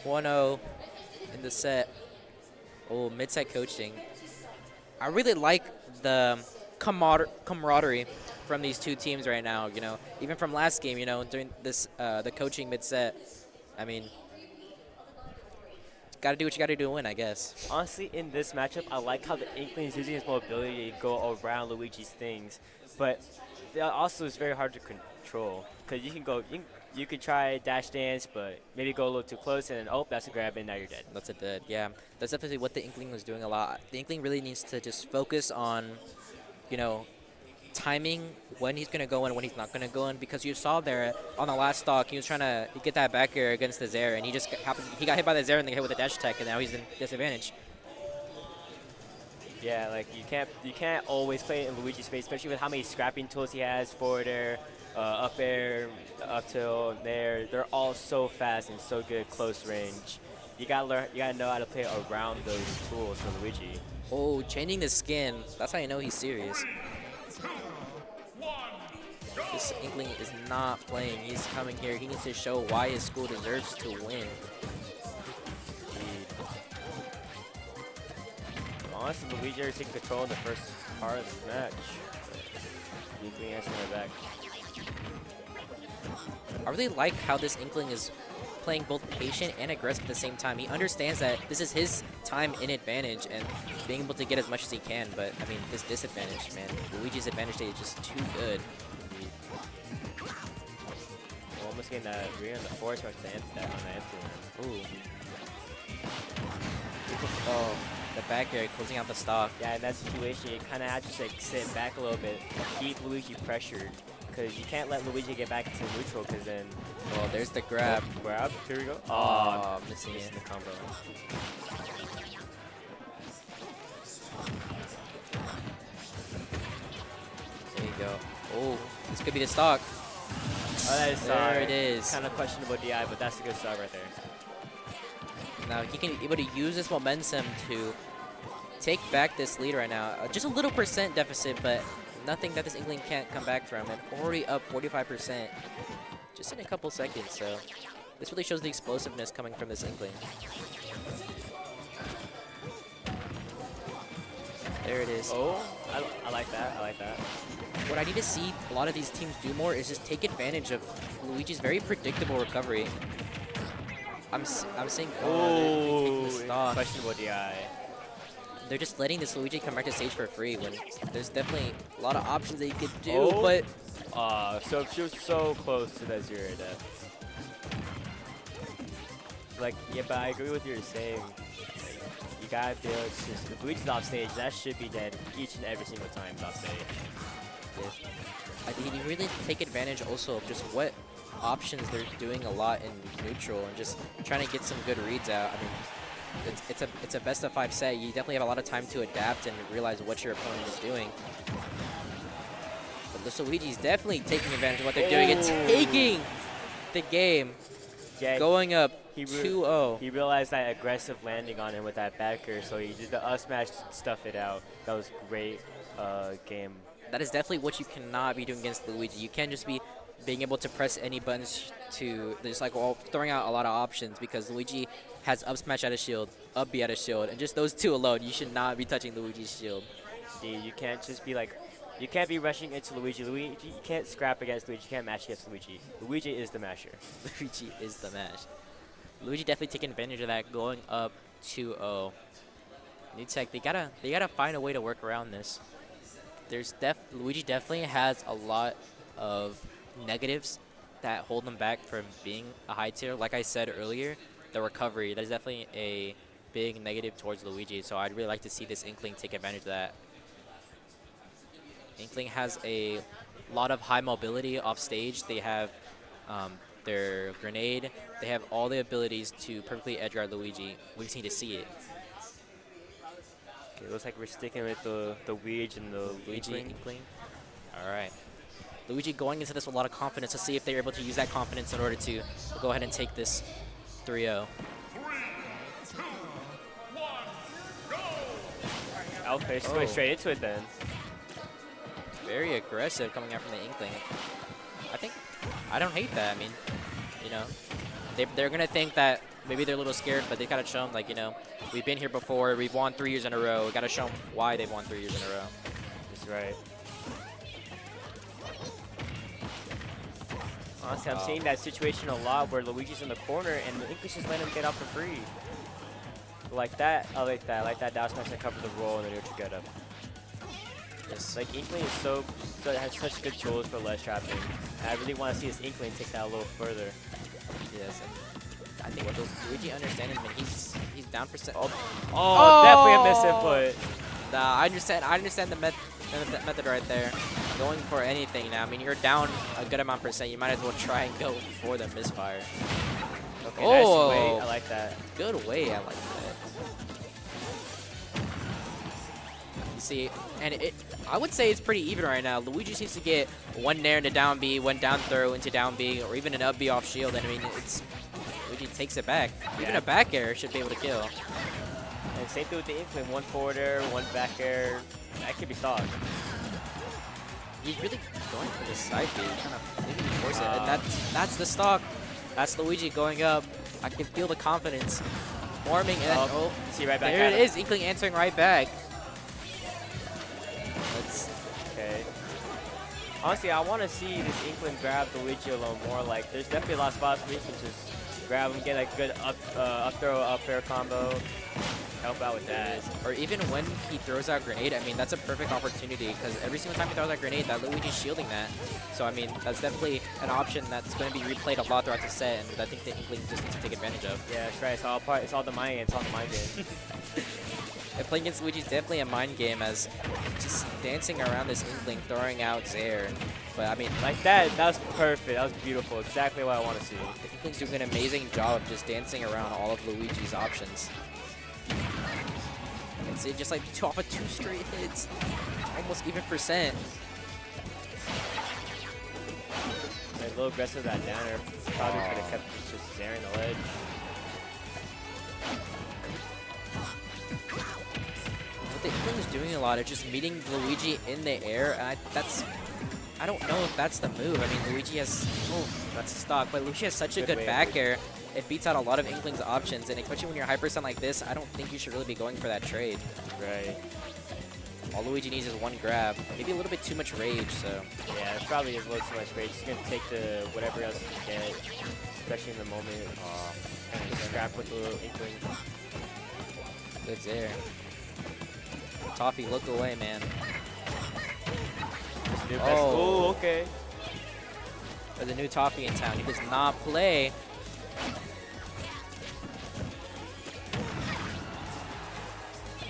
1-0 in the set. Oh, mid-set coaching. I really like the camaraderie from these two teams right now. You know, even from last game. You know, during this the coaching mid-set. I mean, gotta do what you gotta do to win, I guess. Honestly, in this matchup, I like how the Inkling is using his mobility to go around Luigi's things, but also it's very hard to control because you can try dash dance, but maybe go a little too close and then oh, that's a grab and now you're dead. That's a dead. Yeah, that's definitely what the Inkling was doing a lot. The Inkling really needs to just focus on, you know, timing when he's gonna go in, when he's not gonna go in, because you saw there on the last stock he was trying to get that back air against the Zair, and he got hit by the Zair and then hit with a dash attack, and now he's in disadvantage. Yeah, like you can't always play in Luigi's space, especially with how many scrapping tools he has. Forward air, up air, up tilt, there. They're all so fast and so good at close range. You gotta learn. You gotta know how to play around those tools for Luigi. Oh, changing the skin. That's how you know he's serious. This Inkling is not playing. He's coming here. He needs to show why his school deserves to win. Honestly, Luigi already taking control in the first part of this match. Inkling has my back. I really like how this Inkling is playing both patient and aggressive at the same time. He understands that this is his time in advantage and being able to get as much as he can, but I mean, this disadvantage, man. Luigi's advantage state is just too good. We're almost getting that rear on the forward smash on the empty. Ooh. Oh, the back air closing out the stock. Yeah, in that situation, you kind of have to just like sit back a little bit, keep Luigi pressured, because you can't let Luigi get back into neutral, because then. Oh, there's the grab. Grab. Here we go. Oh, missing the combo. There you go. Oh, this could be the stock. Oh, that is there it is. Kind of questionable DI, but that's a good start right there. Now he can be able to use this momentum to take back this lead right now. Just a little % deficit, but nothing that this Inkling can't come back from. And already up 45% just in a couple seconds. So this really shows the explosiveness coming from this Inkling. There it is. Oh, I like that. I like that. What I need to see a lot of these teams do more is just take advantage of Luigi's very predictable recovery. I'm seeing Oh, the stock. questionable DI. They're just letting this Luigi come back to stage for free when there's definitely a lot of options that you could do, Oh. but So she was so close to that 0 death. Like, yeah, but I agree with what you're saying. Like, you gotta feel it's just if Luigi's off stage, that should be dead each and every single time he's off stage. I think you really take advantage also of just what options they're doing a lot in neutral and just trying to get some good reads out. I mean, it's a best of 5 set. You definitely have a lot of time to adapt and realize what your opponent is doing. But this Luigi's definitely taking advantage of what they're doing and taking the game, Yeah, going up he 2-0. He realized that aggressive landing on him with that backer, so he did the up smash, stuff it out. That was great game. That is definitely what you cannot be doing against Luigi. You can't just be being able to press any buttons to just like throwing out a lot of options, because Luigi has up smash at a shield, up B at a shield, and just those two alone, you should not be touching Luigi's shield. You can't just be like, you can't be rushing into Luigi. You can't scrap against Luigi. You can't match against Luigi. Luigi is the masher. Luigi is the mash. Luigi definitely taking advantage of that, going up 2-0. NECC, they gotta find a way to work around this. Luigi definitely has a lot of negatives that hold them back from being a high tier. Like I said earlier, the recovery, that is definitely a big negative towards Luigi, so I'd really like to see this Inkling take advantage of that. Inkling has a lot of high mobility off stage. They have their grenade. They have all the abilities to perfectly edge guard Luigi. We just need to see it. Okay, looks like we're sticking with the Weege and the Luigi Inkling. Inkling. All right. Luigi going into this with a lot of confidence to see if they're able to use that confidence in order to go ahead and take this 3-0. Okay, just going straight into it then. Very aggressive coming out from the Inkling. I don't hate that. I mean, you know, they're going to think that maybe they're a little scared, but they got to show them, like, you know, we've been here before. We've won 3 years in a row. We got to show them why they've won 3 years in a row. That's right. Honestly, I'm seeing that situation a lot where Luigi's in the corner and the Inkling just letting him get out for free. Like that, I like that. I like that down smash to cover the roll and the neutral get up. Yes. Like Inkling is has such good tools for ledge trapping. And I really want to see this Inkling take that a little further. Yes. And I think what Luigi understands, I mean, he's down for set. Oh, definitely a misinput. Nah, I understand the method right there. Going for anything now. I mean, you're down a good amount percent. You might as well try and go for the misfire. Okay, nice weight. I like that. Good way. I like that. You see, and I would say it's pretty even right now. Luigi seems to get one nair into down B, one down throw into down B, or even an up B off shield. And I mean, Luigi takes it back. Yeah. Even a back air should be able to kill. And same thing with the Inkling. One forward air, one back air. That could be stock. He's really going for the side B, trying to maybe force it. And that's the stock. That's Luigi going up. I can feel the confidence forming. And see right back. There it is. Inkling answering right back. Okay. Honestly, I want to see this Inkling grab Luigi a little more. Like, there's definitely a lot of spots where you can just grab him, get a good up throw, up fair combo. Help out with that. Or even when he throws out grenade, I mean, that's a perfect opportunity, because every single time he throws out grenade, that Luigi's shielding that. So, I mean, that's definitely an option that's going to be replayed a lot throughout the set, and I think the Inkling just needs to take advantage of. Yeah, that's right. It's all the mind game. It's all the mind game. And playing against Luigi is definitely a mind game, as just dancing around this Inkling, throwing out Zair. But, I mean, like that was perfect. That was beautiful. Exactly what I want to see. The Inkling's doing an amazing job of just dancing around all of Luigi's options. And see, just like off of 2 straight hits, almost even percent. A little aggressive that downer. Probably could have kept just Zair in the ledge. What the Inkling is doing a lot is just meeting Luigi in the air, and I don't know if that's the move. I mean, Luigi has, that's a stock, but Luigi has such a good back air. It beats out a lot of Inkling's options, and especially when you're hyperstun like this, I don't think you should really be going for that trade. Right. All Luigi needs is one grab, maybe a little bit too much rage, so. Yeah, it probably is a little too much rage. He's going to take the whatever else he can get, especially in the moment. Kind of scrap with the little Inkling. Good there. Toffee, look away, man. Oh, okay. There's a new Toffee in town. He does not play.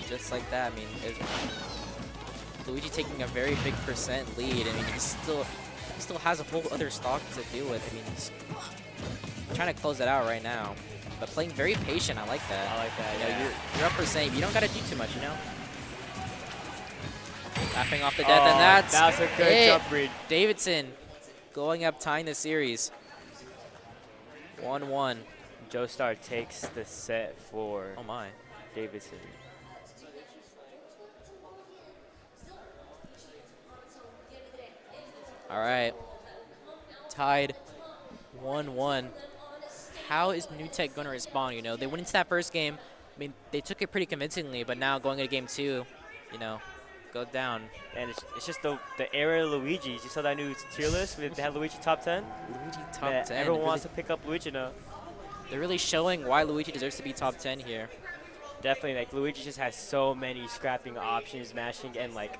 Just like that, I mean, Luigi taking a very big percent lead. I mean, he still has a whole other stock to deal with. I mean, he's trying to close it out right now. but playing very patient. I like that. I like that. You know, Yeah. you're up for save. You don't gotta do too much, you know. Lapping off the death, and that's that was a good it. jump read. Davidson going up, tying the series. 1-1. Joestar takes the set for Oh my. Davidson. All right. Tied 1-1. How is NECC going to respond? You know, they went into that first game. I mean, they took it pretty convincingly, but now going into game 2, you know, go down. And it's just the era of Luigi's. You saw that new tier list? They had Luigi top 10? Luigi top Yeah, 10. everyone Really- wants to pick up Luigi now. They're really showing why Luigi deserves to be top 10 here. Definitely, like, Luigi just has so many scrapping options, mashing, and, like,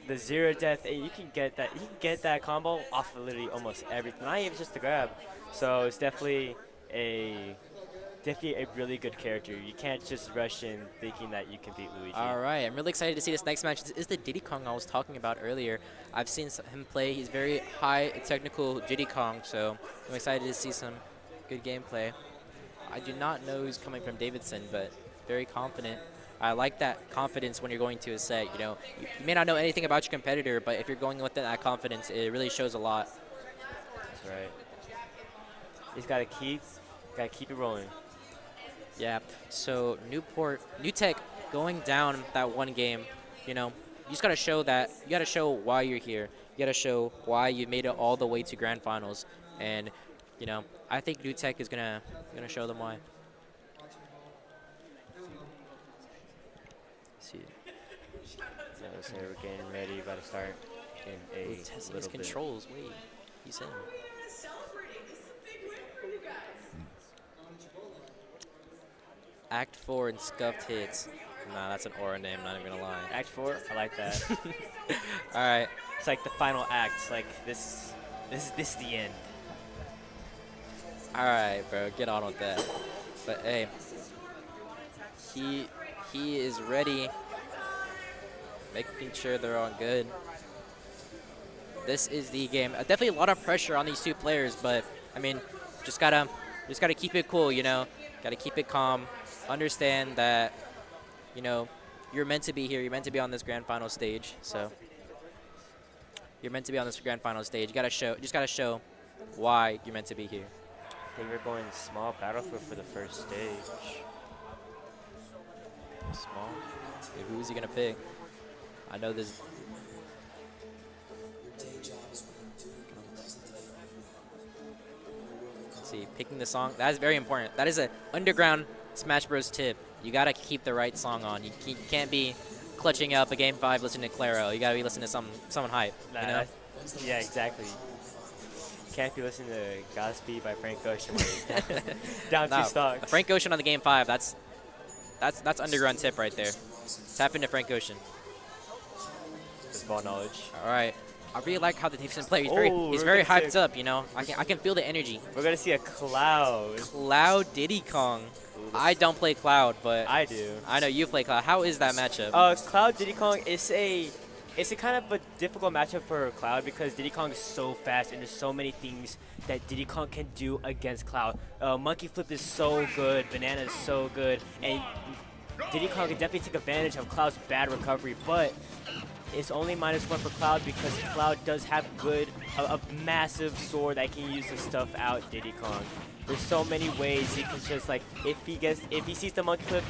the zero death, you can get that combo off of literally almost everything. Not even just the grab. So it's definitely a really good character. You can't just rush in thinking that you can beat Luigi. All right, I'm really excited to see this next match. This is the Diddy Kong I was talking about earlier. I've seen him play. He's very high technical Diddy Kong, so I'm excited to see some good gameplay. I do not know who's coming from Davidson, but very confident. I like that confidence when you're going to a set. You know, you may not know anything about your competitor, but if you're going with that confidence, it really shows a lot. That's right. He's got to keep it rolling. Yeah. So NECC going down that one game. You know, you just gotta show that. You gotta show why you're here. You gotta show why you made it all the way to grand finals. And you know, I think NECC is gonna show them why. See. So we're getting ready, about to start in a Testing his little bit. controls. Wait, he's in. Act 4 and scuffed hits. Nah, that's an aura name, not even gonna lie. Act 4, I like that. Alright. It's like the final act. It's like this is the end. Alright, bro, get on with that. But hey, he is ready, making sure they're all good. This is the game. Definitely a lot of pressure on these two players, but I mean, just gotta keep it cool, you know. Gotta keep it calm. Understand that, you know, you're meant to be here. You're meant to be on this grand final stage. So you're meant to be on this grand final stage. You just gotta show why you're meant to be here. I think we're going small battlefield for the first stage. Small. Okay, who is he gonna pick? I know this. Let's see, picking the song. That is very important. That is an underground Smash Bros. Tip. You gotta keep the right song on. You can't be clutching up a game 5 listening to Claro. You gotta be listening to someone hype. Nah, You know? yeah, exactly. Can't be listening to Godspeed by Frank Ocean. Down No, 2 stocks. Frank Ocean on the game 5. That's underground tip right there. Tap into Frank Ocean. Just ball knowledge. All right. I really like how the Davidson player. He's Oh, very we're gonna hyped see up. You know, I can feel the energy. We're gonna see a Cloud. Cloud Diddy Kong. I don't play Cloud, but I do. I know you play Cloud. How is that matchup? Cloud Diddy Kong is it's a kind of a difficult matchup for Cloud because Diddy Kong is so fast and there's so many things that Diddy Kong can do against Cloud. Monkey Flip is so good, Banana is so good, and Diddy Kong can definitely take advantage of Cloud's bad recovery, but it's only -1 for Cloud because Cloud does have a massive sword that can use to stuff out Diddy Kong. There's so many ways he can just, like, if he sees the monkey flip,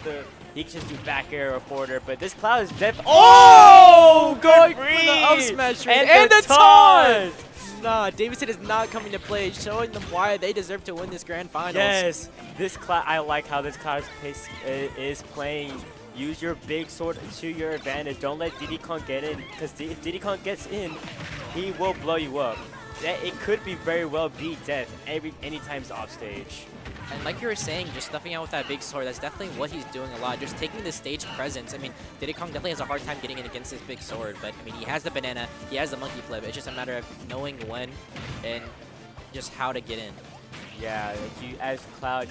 he can just do back air or forward air, but this Cloud is Oh, good for read! the up smash read. And the taunt! Nah, Davidson is not coming to play, showing them why they deserve to win this grand finals. Yes, this Cloud, I like how this Cloud is playing. Use your big sword to your advantage. Don't let Diddy Kong get in, because if Diddy Kong gets in, he will blow you up. It could be very well be death anytime he's off stage. And like you were saying, just stuffing out with that big sword, that's definitely what he's doing a lot. Just taking the stage presence. I mean, Diddy Kong definitely has a hard time getting in against this big sword, but I mean, he has the banana, he has the monkey flip. It's just a matter of knowing when and just how to get in. Yeah, like as Cloud,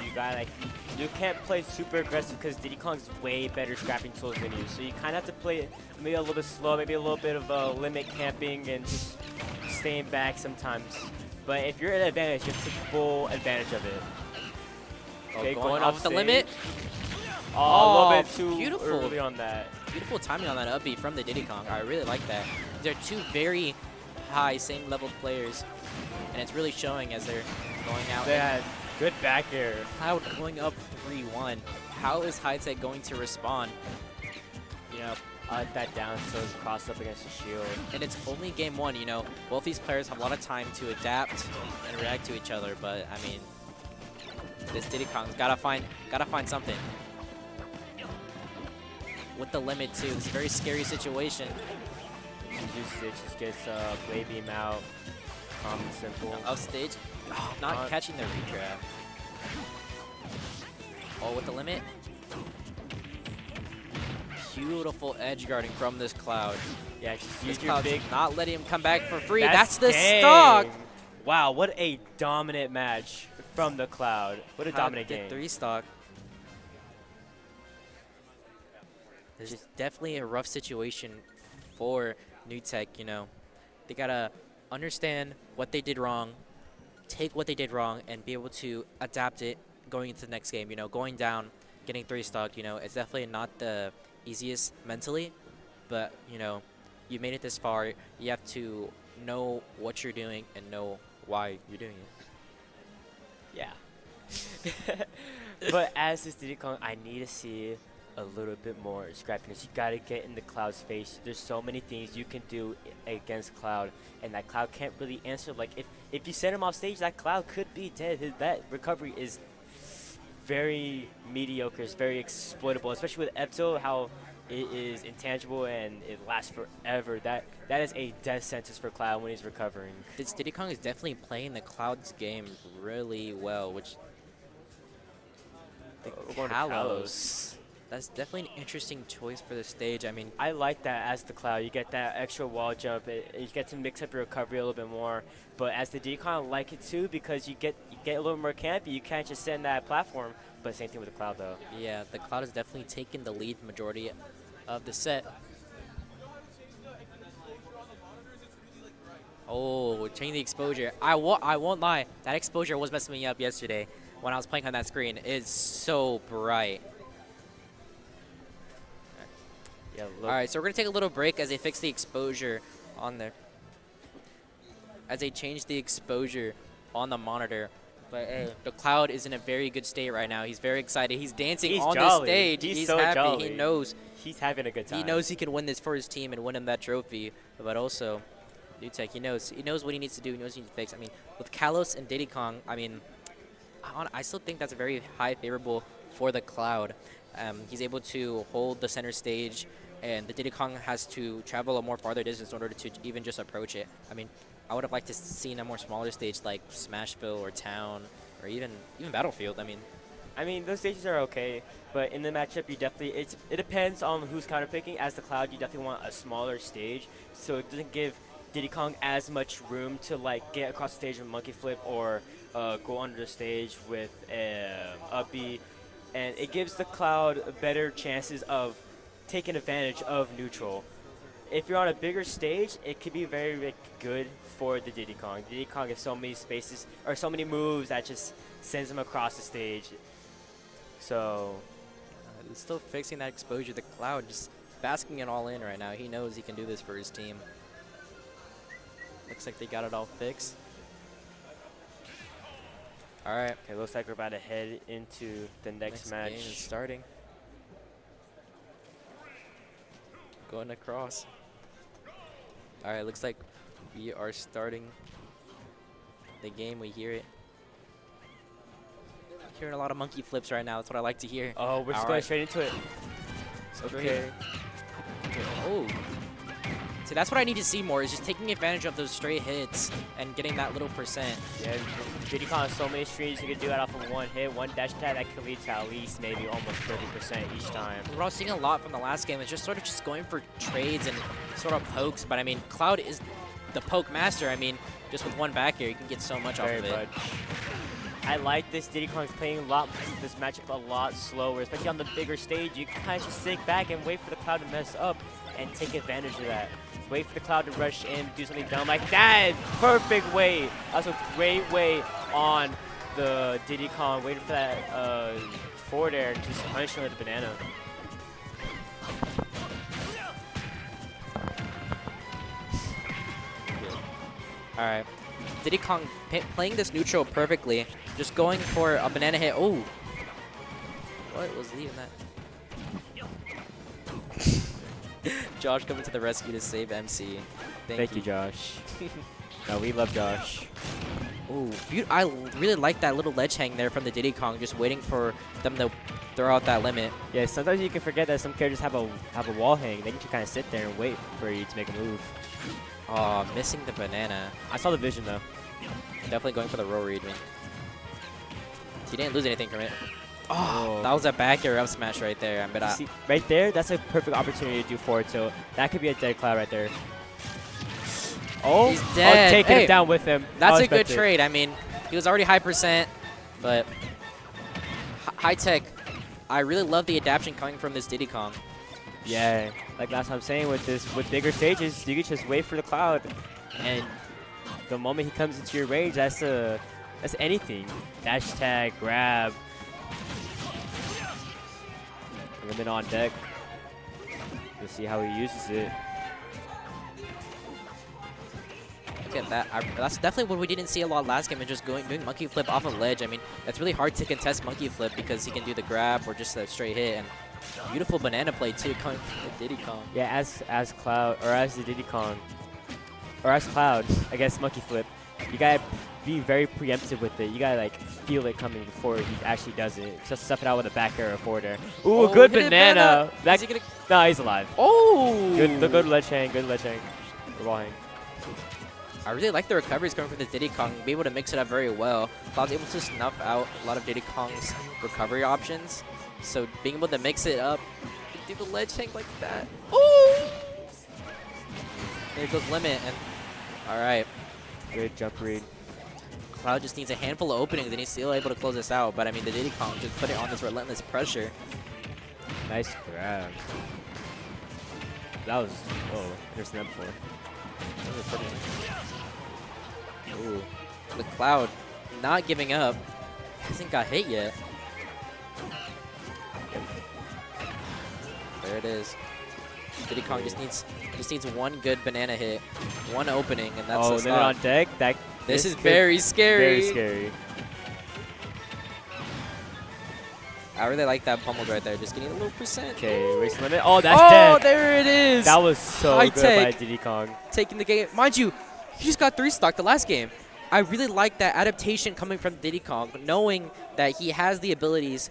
you can't play super aggressive because Diddy Kong's way better scrapping tools than you. So you kind of have to play maybe a little bit slow, maybe a little bit of limit camping and just staying back sometimes. But if you're at an advantage, you have to take full advantage of it. Okay, going off the stage. limit. Oh, a little bit Oh, too beautiful. early on that. Beautiful timing on that up B from the Diddy Kong. I really like that. They're two very high, same level players, and it's really showing as they're going out. They had good back air. Cloud going up 3-1. How is High-Tech going to respond? You know, That down so it's crossed up against the shield. and it's only game one. You know, both these players have a lot of time to adapt and react to each other. But I mean, this Diddy Kong's gotta find something. With the limit too, it's a very scary situation. Just gets Blade Beam out. Simple. Off stage, not catching the regrab. Oh, with the limit. Beautiful edge guarding from this Cloud. Yeah, just This use your Cloud's big. not letting him come back for free. That's the game. stock. Wow, what a dominant match from the Cloud. What a dominant game. 3 stock. This is definitely a rough situation for NECC, you know. They gotta understand what they did wrong, take what they did wrong, and be able to adapt it going into the next game. You know, going down, getting 3 stock, you know, it's definitely not the easiest mentally, but, you know, you made it this far. You have to know what you're doing and know why you're doing it. Yeah. But as this Diddy Kong, I need to see a little bit more scrappiness. You gotta get in the Cloud's face. There's so many things you can do against Cloud, and that Cloud can't really answer. Like if you send him off stage, that Cloud could be dead. That recovery is very mediocre. It's very exploitable, especially with Epto, how it is intangible and it lasts forever. That is a death sentence for Cloud when he's recovering. This Diddy Kong is definitely playing the Cloud's game really well, which We're going to Kalos. That's definitely an interesting choice for the stage. I mean, I like that as the Cloud. You get that extra wall jump. You get to mix up your recovery a little bit more. But as the Decon, I like it too because you get a little more campy. You can't just sit in that platform. But same thing with the Cloud though. yeah, the Cloud has definitely taken the lead majority of the set. Oh, changing the exposure. I won't lie. That exposure was messing me up yesterday when I was playing on that screen. It's so bright. Yeah. All right, so we're gonna take a little break as they fix the exposure on there. As they change the exposure on the monitor. But hey, the Cloud is in a very good state right now. He's very excited. He's dancing on jolly. the stage. He's He's so happy. jolly. He knows. He's having a good time. He knows he can win this for his team and win him that trophy. But also, NECC, he knows what he needs to do. He knows what he needs to fix. I mean, with Kalos and Diddy Kong, I mean, I still think that's a very high favorable for the Cloud. He's able to hold the center stage, and the Diddy Kong has to travel a more farther distance in order to even just approach it. I mean, I would have liked to seen a more smaller stage like Smashville or Town or even Battlefield. I mean, those stages are okay, but in the matchup, you definitely it depends on who's counterpicking. As the Cloud, you definitely want a smaller stage, so it doesn't give Diddy Kong as much room to like get across the stage with monkey flip or go under the stage with up B, and it gives the Cloud better chances of taking advantage of neutral. If you're on a bigger stage, it could be very, very good for the Diddy Kong. Diddy Kong has so many spaces or so many moves that just sends him across the stage. So Still fixing that exposure. The Cloud just basking it all in right now. He knows he can do this for his team. Looks like they got it all fixed. All right. okay, looks like we're about to head into the next match. Game is starting. Going across. All right, looks like we are starting the game. We hear it. Hearing a lot of monkey flips right now. That's what I like to hear. Oh, we're just going straight into it. Okay. Oh. See, that's what I need to see more, is just taking advantage of those straight hits and getting that little percent. Yeah, Diddy Kong has so many streams you can do that off of one hit, one dash attack that could lead to at least maybe almost 30% each time. We're all seeing a lot from the last game. It's just sort of just going for trades and sort of pokes. But I mean, Cloud is the poke master. I mean, just with one back here, you can get so much off of it. I like this. Diddy Kong's playing this matchup a lot slower, especially on the bigger stage. You can kind of just sit back and wait for the Cloud to mess up and take advantage of that. Wait for the Cloud to rush in, do something dumb like that. Perfect way. That's a great way on the Diddy Kong, waiting for that forward air, and just punishing with the banana. All right. Diddy Kong playing this neutral perfectly, just going for a banana hit. Oh, what was leaving that? Josh coming to the rescue to save MC. Thank you, Josh. No, we love Josh. Ooh, I really like that little ledge hang there from the Diddy Kong, just waiting for them to throw out that limit. Yeah, sometimes you can forget that some characters have a wall hang. Then you can kind of sit there and wait for you to make a move. Oh, missing the banana. I saw the vision though. Definitely going for the roll read. He didn't lose anything from it. Oh, That was a back air up smash right there. But see, right there, that's a perfect opportunity to do forward tilt. That could be a dead cloud right there. Oh, he's dead. Taking Hey, it down with him. that's I a good respect it. trade. I mean, he was already high percent, but high tech. I really love the adaptation coming from this Diddy Kong. Yeah, like that's what I'm saying with bigger stages, you can just wait for the cloud, and the moment he comes into your range, that's anything. Dash tag, grab, limit on deck. We'll see how he uses it. Look at that. That's definitely what we didn't see a lot last game, and just doing monkey flip off a ledge. I mean, it's really hard to contest monkey flip because he can do the grab or just a straight hit. And beautiful banana play too, coming from the Diddy Kong. Yeah, as Cloud, or as the Diddy Kong, or as Cloud, I guess monkey flip, you gotta be very preemptive with it. You gotta like feel it coming before he actually does it. Just stuff it out with a back air or forward air. Ooh, Oh, good hit it, banana. Is he gonna... No, he's alive. Oh! Good ledge hang, good ledge hang. Good wall hang. I really like the recoveries coming from the Diddy Kong. Be able to mix it up very well. Cloud's able to snuff out a lot of Diddy Kong's recovery options. So being able to mix it up, do the ledge hang like that. Oh! There goes limit. And all right, Good jump read. Cloud just needs a handful of openings, and he's still able to close this out. But I mean, the Diddy Kong just put it on this relentless pressure. Nice grab. That was, oh, there's that before. That was pretty. Ooh, the Cloud not giving up. Hasn't got hit yet. There it is. Diddy Kong just needs one good banana hit, one opening, and that's oh, the limit on stop. deck. This is could- very scary. Very scary. I really like that pummeled right there, just getting a little percent. Okay, race limit. Oh, that's Oh, dead. there it is. That was so High good by tech. Diddy Kong. Taking the game. Mind you, he just got 3-stock the last game. I really like that adaptation coming from Diddy Kong, knowing that he has the abilities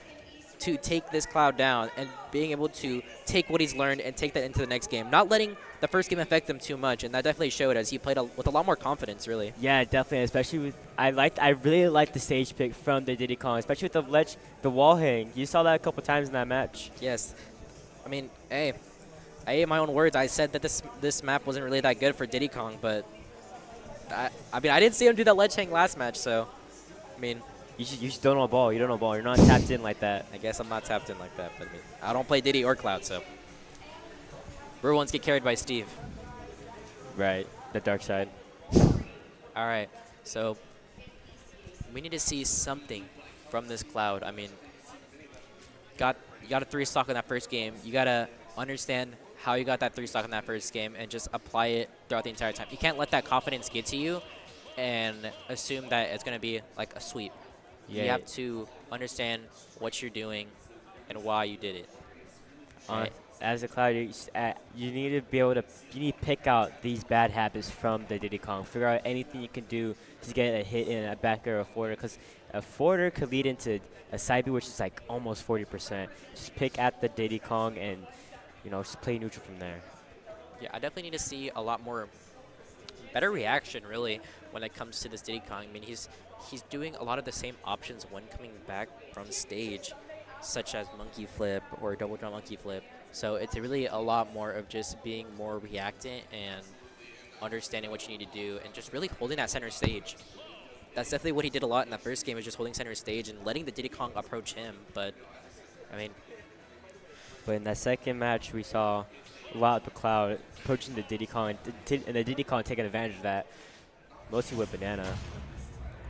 to take this Cloud down and being able to take what he's learned and take that into the next game. Not letting the first game affect him too much, and that definitely showed as he played with a lot more confidence, really. Yeah, definitely. Especially with I really liked the stage pick from the Diddy Kong, especially with the wall hang. You saw that a couple times in that match. Yes. I mean, hey, I ate my own words. I said that this map wasn't really that good for Diddy Kong, but I mean, I didn't see him do that ledge hang last match, so I mean, You just don't know ball. You don't know ball. You're not tapped in like that. I guess I'm not tapped in like that, but I mean, I don't play Diddy or Cloud, so. Real ones get carried by Steve. Right. The dark side. All right, so we need to see something from this Cloud. I mean, you got a 3-stock in that first game. You got to understand how you got that 3-stock in that first game and just apply it throughout the entire time. You can't let that confidence get to you and assume that it's going to be like a sweep. Yeah. You have to understand what you're doing and why you did it. Right? As a Cloud, you need to be able to pick out these bad habits from the Diddy Kong. Figure out anything you can do to get a hit in a back air or a forwarder, because a forwarder could lead into a side B, which is like almost 40%. Just pick at the Diddy Kong and just play neutral from there. Yeah, I definitely need to see a lot more better reaction, really, when it comes to this Diddy Kong. I mean, he's doing a lot of the same options when coming back from stage, such as monkey flip or double jump monkey flip. So it's really a lot more of just being more reactant and understanding what you need to do and just really holding that center stage. That's definitely what he did a lot in that first game, is just holding center stage and letting the Diddy Kong approach him. But, I mean... But in that second match, we saw a lot of the Cloud approaching the Diddy Kong, and the Diddy Kong taking advantage of that, mostly with banana.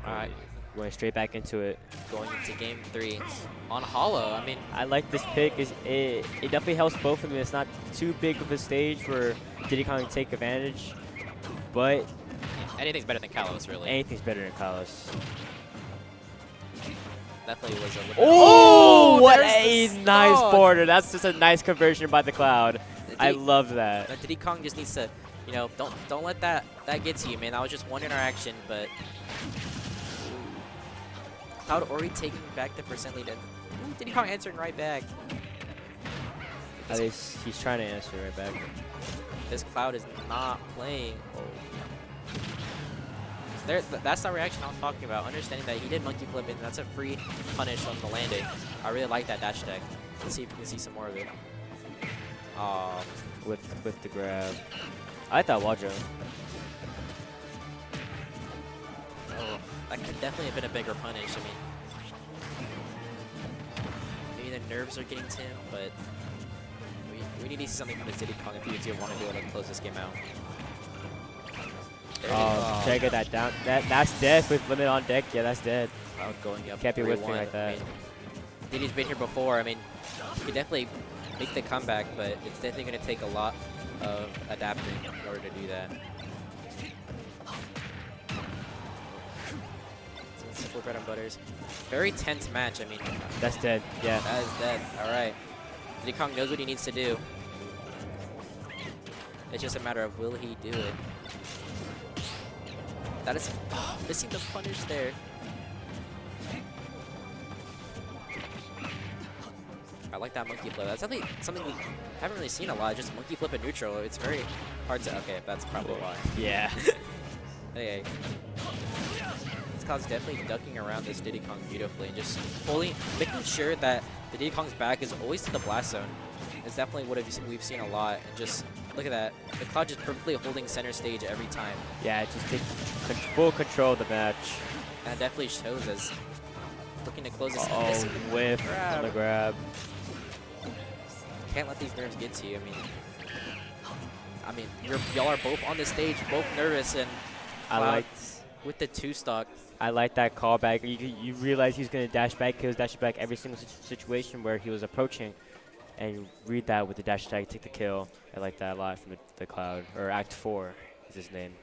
All right. Going straight back into it. Going into game 3 on Hollow. I mean, I like this pick. It definitely helps both of them. It's not too big of a stage for Diddy Kong to take advantage, but anything's better than Kalos, really. anything's better than Kalos. Definitely was a little Oh, what there's a the nice stock. border. That's just a nice conversion by the Cloud. I love that. Diddy Kong just needs to, you know, don't let that get to you, man. That was just one interaction, but Cloud already taking back the percent lead. And Diddy Kong answering right back. At least he's trying to answer right back. This Cloud is not playing. That's the reaction I was talking about. Understanding that he did monkey flip and that's a free punish on the landing. I really like that dash attack. Let's see if we can see some more of it. With the grab. I like that wall jump. Oh, that could definitely have been a bigger punish. I mean, maybe the nerves are getting to him, but we need to see something from this Diddy Kong if you do want to be able to close this game out. Check it that down. That's dead with limit on deck. Yeah, that's dead. Cloud going up. Can't be 3-1. whiffing like that. I mean, Diddy's been here before. I mean, he could definitely make the comeback, but it's definitely going to take a lot of adapting in order to do that. Simple bread and butters. Very tense match. I mean, That's dead. Yeah. that is dead. All right. Diddy Kong knows what he needs to do. It's just a matter of will he do it. That is missing the punish there. I like that monkey flip. That's definitely something we haven't really seen a lot. Just monkey flip and neutral. It's very hard to. Okay, that's probably why. Yeah. Okay. This Cloud's definitely ducking around this Diddy Kong beautifully and just fully making sure that the Diddy Kong's back is always to the blast zone. It's definitely what we've seen a lot. And just look at that. The Cloud just perfectly holding center stage every time. Yeah, just take full control of the match. And it definitely shows as looking to close this. Oh, missing the whiff on the grab. Can't let these nerves get to you. I mean, y'all are both on the stage, both nervous, and Cloud with the 2-stock. I like that callback. You realize he's going to dash back. He was dashing back every single situation where he was approaching. And you read that with the dash attack, take the kill. I like that a lot from the Cloud. Or Act 4 is his name.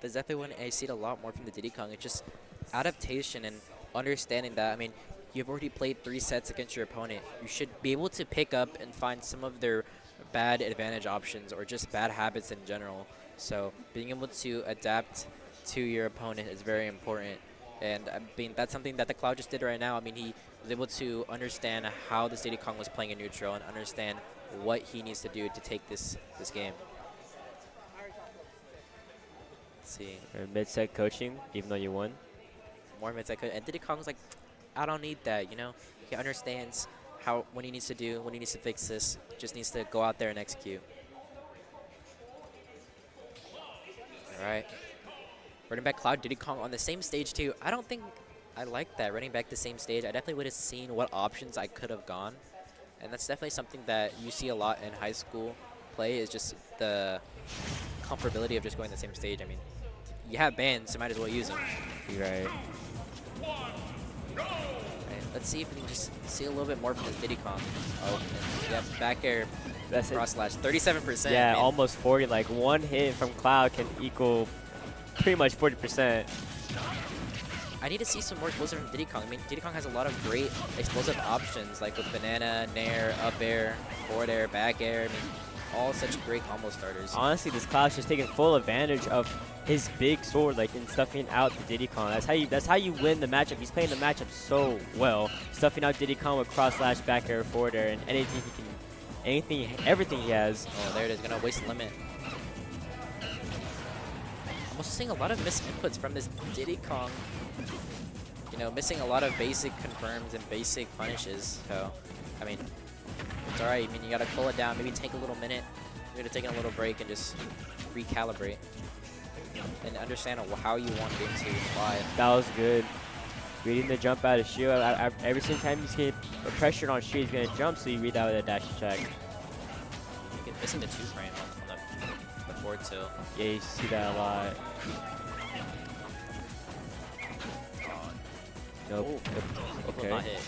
That's definitely when I see it a lot more from the Diddy Kong. It's just adaptation and understanding that, I mean, you've already played 3 sets against your opponent. You should be able to pick up and find some of their bad advantage options or just bad habits in general. So being able to adapt to your opponent is very important. And I mean, that's something that the Cloud just did right now. I mean, he was able to understand how this Diddy Kong was playing in neutral and understand what he needs to do to take this game. Let's see. Mid-set coaching, even though you won. More mid-set coaching. And Diddy Kong's like, I don't need that, you know? He understands what he needs to do, when he needs to fix this. Just needs to go out there and execute. All right. Running back Cloud, Diddy Kong on the same stage too. I don't think I like that, running back the same stage. I definitely would have seen what options I could have gone. And that's definitely something that you see a lot in high school play is just the comfortability of just going the same stage. I mean, you have bans, so might as well use them. You're right. Right, let's see if we can just see a little bit more from this Diddy Kong. Oh, yeah, back air, That's it. cross slash, 37%. Yeah, man. almost 40. Like one hit from Cloud can equal pretty much 40%. I need to see some more explosive from Diddy Kong. I mean, Diddy Kong has a lot of great explosive options, like with banana, nair, up air, forward air, back air. I mean, all such great combo starters. Honestly, this Cloud's just taking full advantage of his big sword, like in stuffing out the Diddy Kong. That's how you win the matchup. He's playing the matchup so well, stuffing out Diddy Kong with cross slash, back air, forward air, and everything he has. Oh, there it is, gonna waste limit. I'm also seeing a lot of missed inputs from this Diddy Kong. You know, missing a lot of basic confirms and basic punishes. So, I mean, it's alright. I mean, you gotta pull it down, maybe take a little minute. You gotta take a little break and just recalibrate and understand how you want game to fly. That was good. Reading the jump out of shield. Every single time he's getting pressured on shield, he's gonna jump, so you read that with a dash attack. Missing the 2-frame on the forward tilt. Yeah, you see that a lot. Nope. Will Okay. not hit.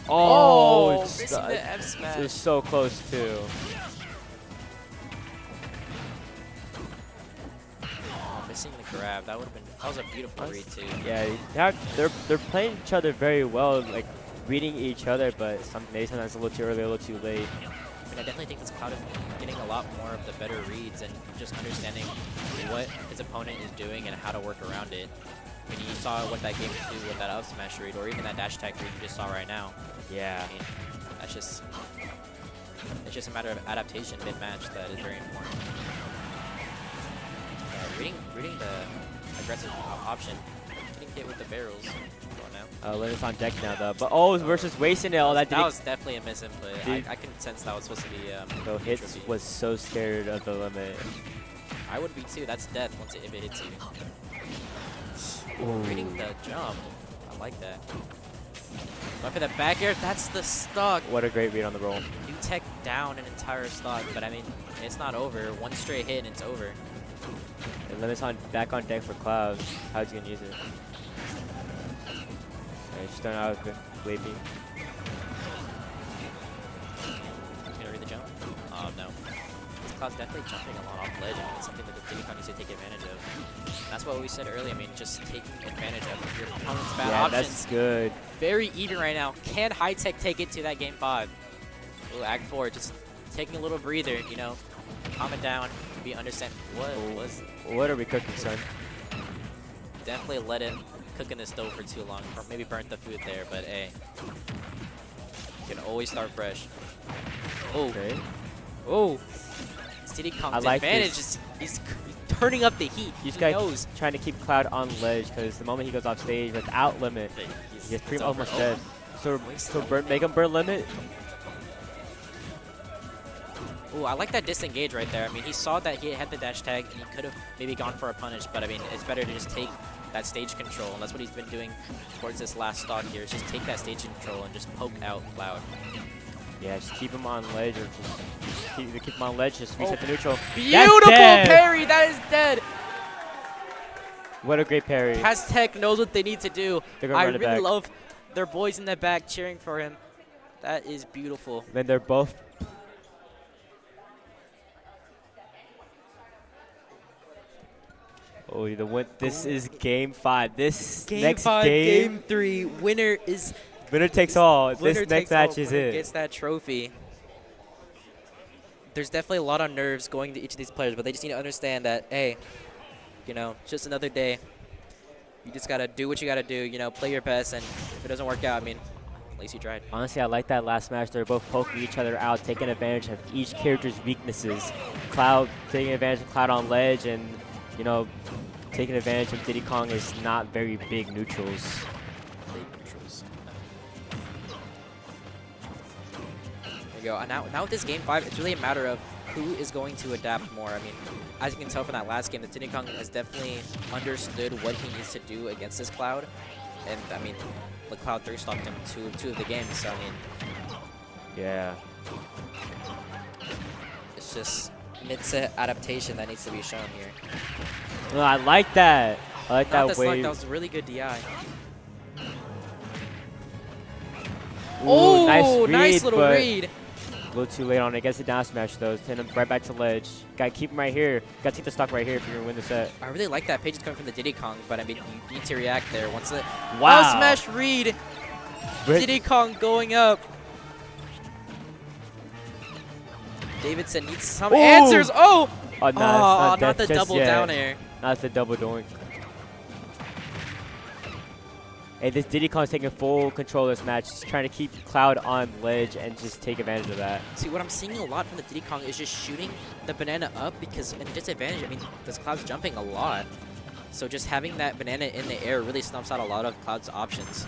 Oh, missing the F smash. it's so close too. Oh, missing the grab. That was a beautiful read too. Yeah, they're playing each other very well, like reading each other, but maybe sometimes a little too early, a little too late. I mean, I definitely think this Cloud is getting a lot more of the better reads and just understanding what his opponent is doing and how to work around it. I mean, you saw what that game could do with that up smash read, or even that dash attack read you just saw right now. Yeah. I mean, it's just a matter of adaptation mid-match that is very important. Reading the aggressive option, getting hit with the barrels. Limits on deck now though, but versus wasting it all that. That was definitely a miss input. I can sense that was supposed to be. So Hits was so scared of the limit. I would be too. That's death if it hits you. Ooh. Reading the jump, I like that. But for the back air, that's the stock. What a great read on the roll. You tech down an entire stock, but I mean, it's not over. One straight hit and it's over. And Limits back on deck for Cloud. How's he gonna use it? Just starting out with Wavy. He's gonna read the jump. Oh no. This Cloud's definitely jumping a lot off ledge. I mean, it's something that the Diddy needs to take advantage of. That's what we said earlier. I mean, just taking advantage of your opponent's bad options. That's good. Very even right now. Can High Tech take it to that game 5? Ooh, Act 4, just taking a little breather, you know, calm it down, understand what are we cooking, son? Definitely let it cook in the stove for too long, or maybe burnt the food there, but hey, you can always start fresh. Oh, okay. Oh, Diddy Kong's advantage is he's turning up the heat. He's trying to keep Cloud on ledge because the moment he goes off stage without limit, he's pretty almost dead. So make him burn limit. Ooh, I like that disengage right there. I mean, he saw that he had the dash tag, and he could have maybe gone for a punish, but I mean, it's better to just take that stage control, and that's what he's been doing towards this last stock here, is just take that stage control and just poke out Cloud. Yeah, just keep him on ledge, or just keep him on ledge, just reset the neutral. Beautiful parry! That is dead! What a great parry. Aztec knows what they need to do. I run it really back. love their boys in the back cheering for him. That is beautiful. Then they're both... Oh, this is game 5. This next game 3. Winner takes all. Winner This next match is it. Gets that trophy. There's definitely a lot of nerves going to each of these players, but they just need to understand that, hey, you know, just another day. You just gotta do what you gotta do. You know, play your best, and if it doesn't work out, I mean, at least you tried. Honestly, I like that last match. They're both poking each other out, taking advantage of each character's weaknesses. Cloud taking advantage of Cloud on ledge, and you know, taking advantage of Diddy Kong is not very big neutrals. There you go. And now with this game 5, it's really a matter of who is going to adapt more. I mean, as you can tell from that last game, the Diddy Kong has definitely understood what he needs to do against this Cloud. And I mean, the Cloud 3-stocked him two of the games, so I mean, yeah. It's just mid-set adaptation that needs to be shown here. Well, I like that. I like that wave. That was a really good DI. Ooh, oh, nice little read. A little too late on it. Gets a down smash though. Send him right back to ledge. Gotta keep him right here. Gotta take the stock right here if you're gonna win the set. I really like that page is coming from the Diddy Kong, but I mean, you need to react there. Once the smash read, Diddy Kong going up. Davidson needs some answers. Oh! Oh, no, not the double down air. Not the double doink. Hey, this Diddy Kong's taking full control of this match. He's trying to keep Cloud on ledge and just take advantage of that. See, what I'm seeing a lot from the Diddy Kong is just shooting the banana up because, and disadvantage, I mean, this Cloud's jumping a lot. So just having that banana in the air really snuffs out a lot of Cloud's options.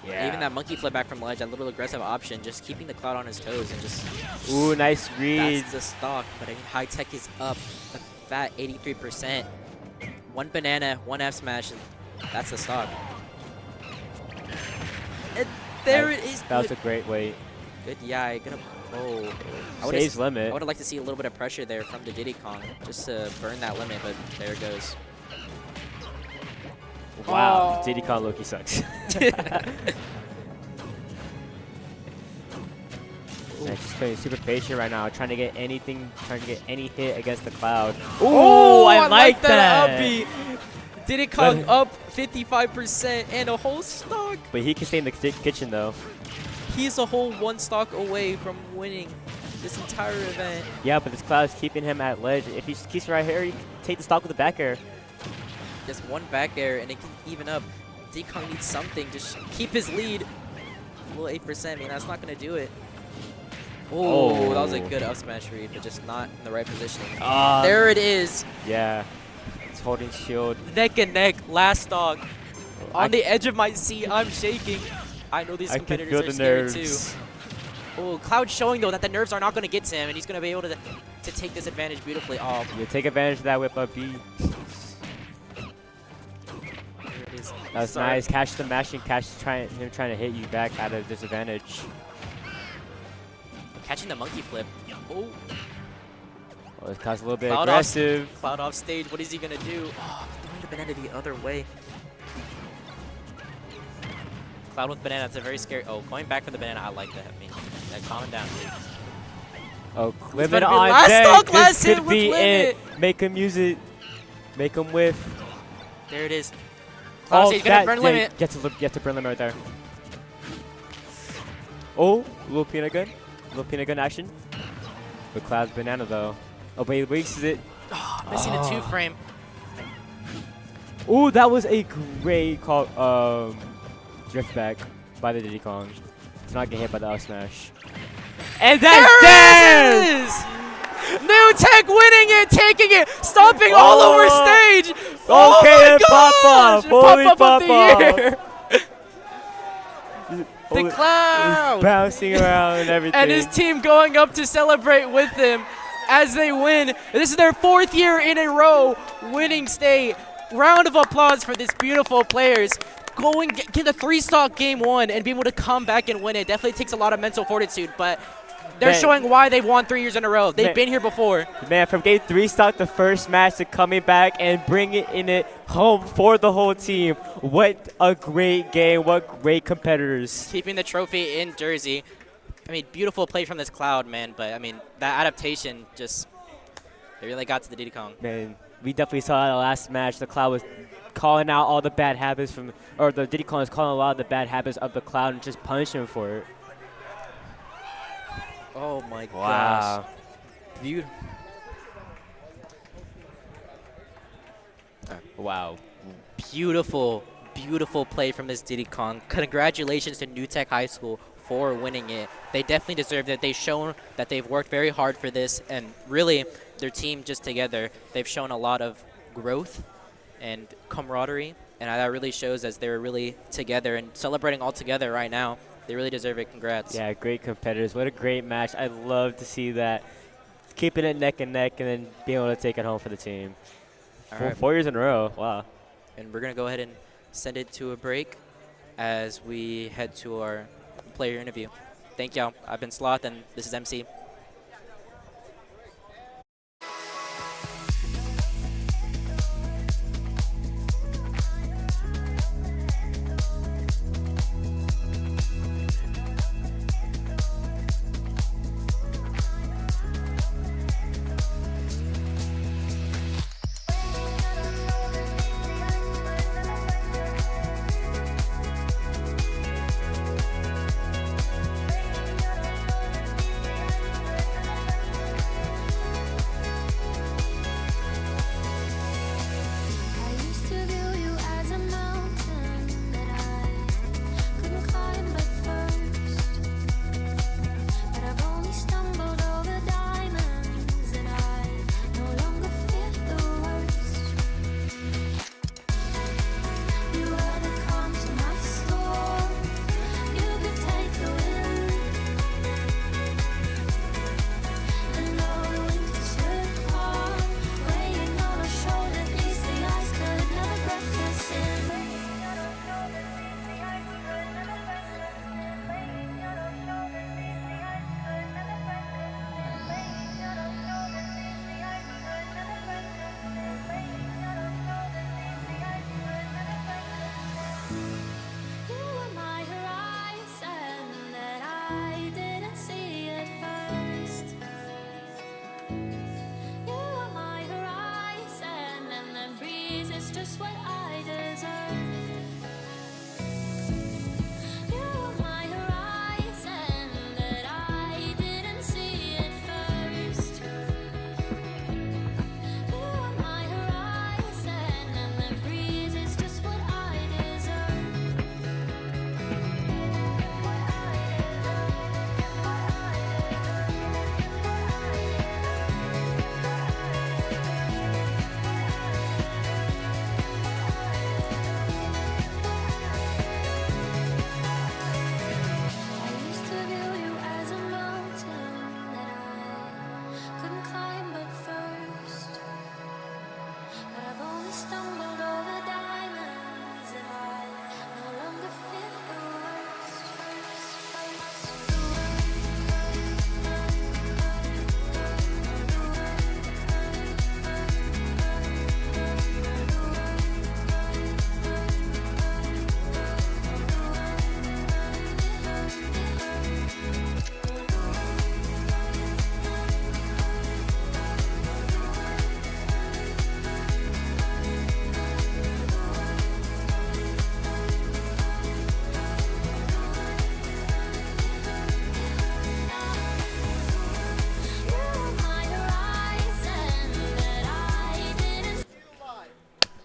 Yeah. Even that monkey flip back from ledge, that little aggressive option, just keeping the Cloud on his toes and just... Ooh, nice read. That's the stock, but I mean, High Tech is up a fat 83%. One banana, one F smash, and that's the stock. And there it is. That was a great weight. Good, yeah, gonna... Oh. Saves limit. I would have liked to see a little bit of pressure there from the Diddy Kong, just to burn that limit, but there it goes. Wow, Oh. Diddy Kong Loki sucks. Man, she's playing super patient right now, trying to get any hit against the Cloud. Oh, I like that. upbeat. Diddy Kong up 55% and a whole stock. But he can stay in the kitchen though. He's a whole 1 stock away from winning this entire event. Yeah, but this Cloud is keeping him at ledge. If he just keeps right here, he can take the stock with the back air. Just 1 back air and it can even up. Diddy Kong needs something to keep his lead. Well, 8%, man, that's not going to do it. Oh, that was a good up smash read, but just not in the right position. There it is. Yeah, it's holding shield. Neck and neck, last stock. On the edge of my seat, I'm shaking. I know these I can competitors feel are the scared nerves. too. Oh, Cloud showing though that the nerves are not going to get to him, and he's going to be able to take this advantage beautifully. Oh, You take advantage of that whip up B. there it is. That's Sorry. nice. Catch the mashing. Catch trying to hit you back out of disadvantage. Catching the monkey flip. Oh, Oh, this Cloud's a little bit Cloud aggressive. Cloud off stage. What is he going to do? Oh, throwing the banana the other way. Cloud with banana. That's a very scary. Oh, going back for the banana. I like that. I mean, calm down, dude. Oh, about limit to be on last deck. stock, last This hit could with be limit. it. Make him use it. Make him whiff. There it is. Cloud he's going to burn limit. Get to burn limit right there. Oh, little peanut gun. Little peanut gun action. But Cloud's banana though. Oh, but he wastes it. Missing a 2-frame. Ooh, that was a great call. Drift back by the Diddy Kong to not get hit by the up smash. And that's There it is! New Tech winning it, taking it, stomping all over stage. Oh Okay, my then Papa, gosh! holy Pop up of the Papa. year. The Cloud Bouncing around and everything. and his team going up to celebrate with him as they win. This is their 4th year in a row winning state. Round of applause for these beautiful players. Get a 3-stock game 1 and be able to come back and win it. Definitely takes a lot of mental fortitude, but they're Man. showing why they've won 3 years in a row. They've Man. been here before. Man, from game 3 stock the first match to coming back and bringing it home for the whole team. What a great game. What great competitors. Keeping the trophy in Jersey. I mean, beautiful play from this Cloud, man. But, I mean, that adaptation just, they really got to the Diddy Kong. Man, we definitely saw that last match. The Cloud was calling out all the bad habits or the Diddy Kong was calling a lot of the bad habits of the Cloud and just punishing him for it. Oh, my Wow. gosh. Beautiful. Wow. Beautiful, beautiful play from this Diddy Kong. Congratulations to New Tech High School for winning it. They definitely deserve it. They've shown that they've worked very hard for this, and really, their team just together, they've shown a lot of growth and camaraderie, and that really shows as they're really together and celebrating all together right now. They really deserve it. Congrats. Yeah, great competitors. What a great match. I'd love to see that. Keeping it neck and neck and then being able to take it home for the team. All Four, right. 4 years in a row. Wow. And we're going to go ahead and send it to a break as we head to our player interview. Thank y'all. I've been Sloth, and this is MC.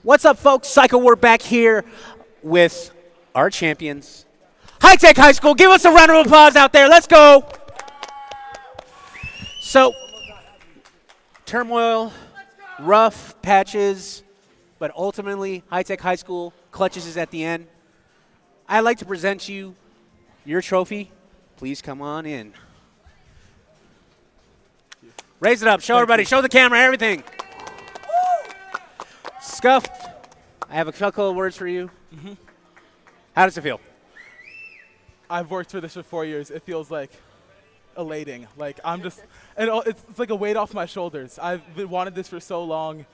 What's up, folks? Psycho, we're back here with our champions, High Tech High School. Give us a round of applause out there. Let's go. So, turmoil, rough patches, but ultimately, High Tech High School clutches is at the end. I'd like to present you your trophy. Please come on in. Raise it up. Show everybody. Show the camera. Everything. Scuffed, I have a couple of words for you. How does it feel? I've worked for this for 4 years. It feels like elating. Like I'm just, and it's like a weight off my shoulders. Wanted this for so long.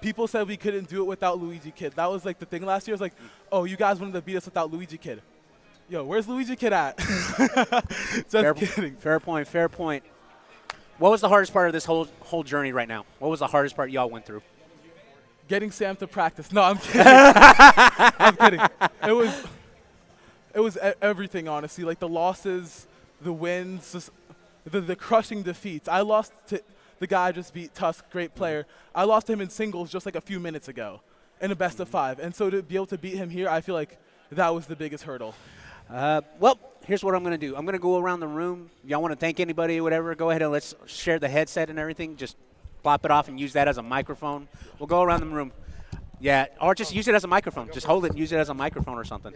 People said we couldn't do it without Luigi Kid. That was like the thing last year. It was like, oh, you guys wanted to beat us without Luigi Kid. Yo, where's Luigi Kid at? Just kidding. Fair point. Fair point. What was the hardest part of this whole journey right now? What was the hardest part y'all went through? Getting Sam to practice. No, I'm kidding. I'm kidding. It was everything, honestly. Like the losses, the wins, just the crushing defeats. I lost to the guy I just beat, Tusk, great player. I lost to him in singles just like a few minutes ago in a best of 5. And so to be able to beat him here, I feel like that was the biggest hurdle. Well, here's what I'm going to do. I'm going to go around the room. Y'all want to thank anybody or whatever, go ahead and let's share the headset and everything. Just plop it off and use that as a microphone. We'll go around the room. Yeah, or just use it as a microphone. Just hold it and use it as a microphone or something.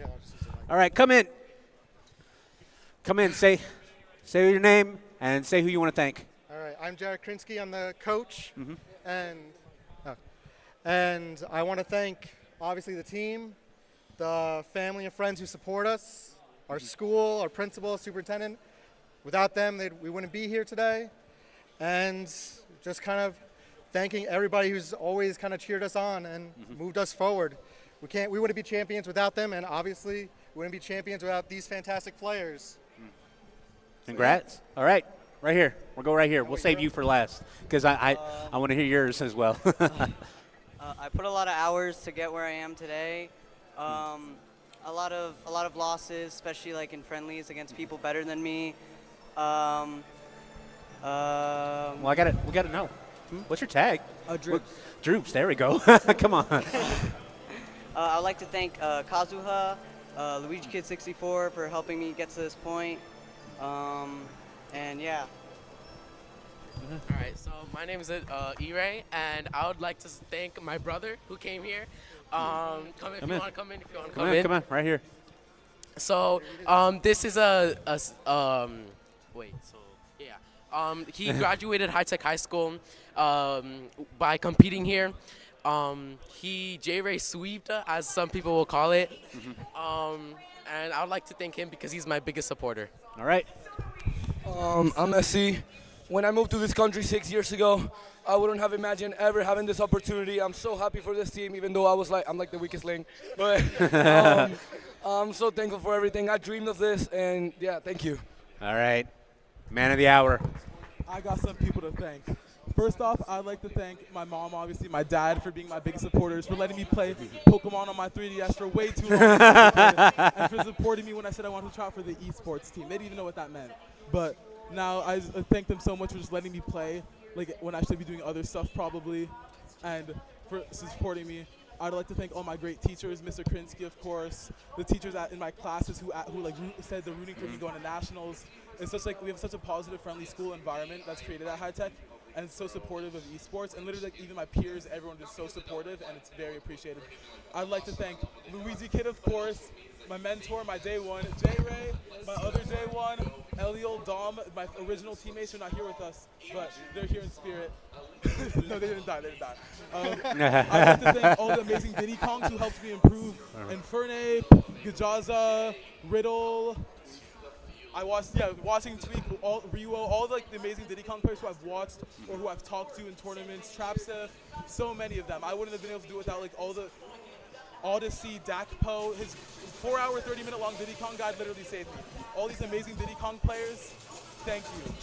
All right, come in. Come in, say your name and say who you want to thank. All right, I'm Jared Krinsky. I'm the coach. And I want to thank, obviously, the team, the family and friends who support us, our school, our principal, superintendent. Without them, we wouldn't be here today. And just kind of thanking everybody who's always kind of cheered us on and moved us forward. We wouldn't be champions without them, and obviously we wouldn't be champions without these fantastic players. Congrats. All right, right here. We'll go right here. We'll save you for last because I want to hear yours as well. I put a lot of hours to get where I am today. A lot of losses, especially like in friendlies against people better than me. Well, we gotta know. What's your tag? Droops. Droops. There we go. Come on. I'd like to thank Kazuha, Luigi Kid 64 for helping me get to this point. And yeah. All right, so my name is E-Ray, and I would like to thank my brother who came here. Come in if you want to come in. If you want to come in. Come on, right here. So this is he graduated High Tech High School by competing here. He J-Ray sweeped, as some people will call it. And I would like to thank him because he's my biggest supporter. All right. I'm SC. When I moved to this country 6 years ago, I wouldn't have imagined ever having this opportunity. I'm so happy for this team, even though I'm like the weakest link. But I'm so thankful for everything. I dreamed of this, and yeah, thank you. All right. Man of the hour. I got some people to thank. First off, I'd like to thank my mom, obviously, my dad for being my biggest supporters, for letting me play Pokemon on my 3DS for way too long, and for supporting me when I said I wanted to try out for the esports team. They didn't even know what that meant. But now I thank them so much for just letting me play, like when I should be doing other stuff probably, and for supporting me. I'd like to thank all my great teachers, Mr. Krinsky, of course, the teachers in my classes who like said they're rooting for me going to nationals. It's such like we have such a positive, friendly school environment that's created at High Tech, and it's so supportive of esports. And literally, like even my peers, everyone is so supportive, and it's very appreciated. I'd like to thank Luigi Kid, of course, my mentor, my day one, J-Ray, my other day one, Eliel, Dom, my original teammates are not here with us, but they're here in spirit. No, they didn't die. I'd like to thank all the amazing Diddy Kongs who helped me improve. Infernape, Gajaza, Riddle. Watching Tweak, Ryuo, all like the amazing Diddy Kong players who I've watched or who I've talked to in tournaments, Trapsif, so many of them. I wouldn't have been able to do it without like all the Odyssey, Dakpo, his 4 hour, 30-minute long Diddy Kong guide literally saved me. All these amazing Diddy Kong players, thank you.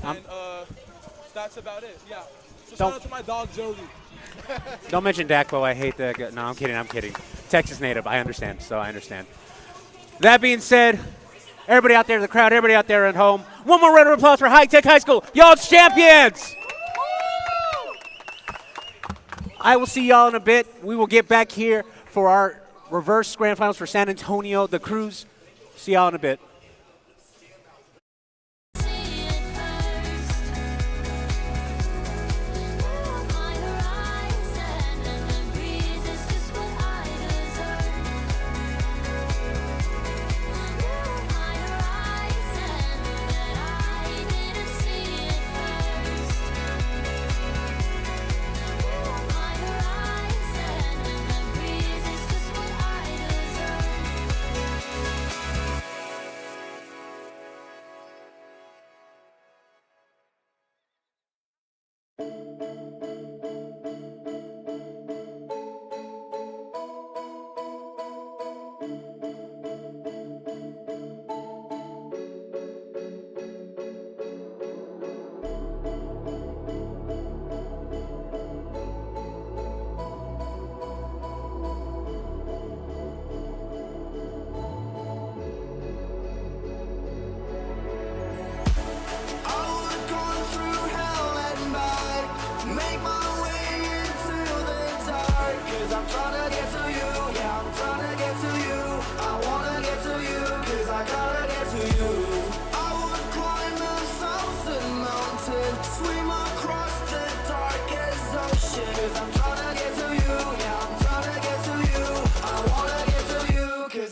And that's about it, yeah. So shout out to my dog, Jolie. Don't mention Dakpo. I hate that. No, I'm kidding. Texas native. I understand. That being said, everybody out there in the crowd, everybody out there at home, one more round of applause for High Tech High School. Y'all's champions! I will see y'all in a bit. We will get back here for our reverse grand finals for San Antonio, the Cruise. See y'all in a bit.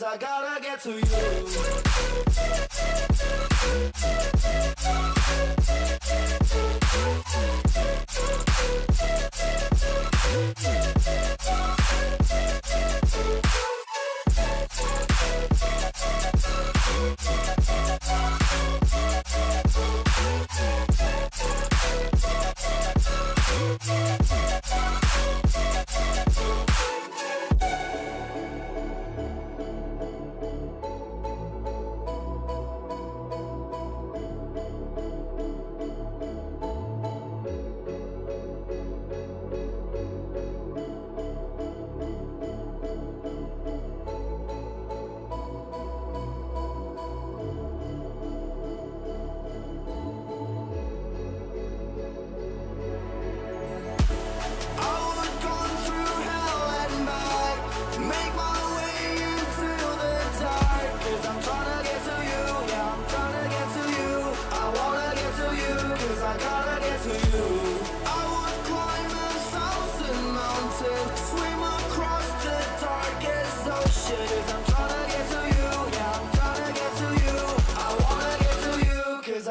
I gotta get to you.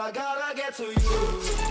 I gotta get to you.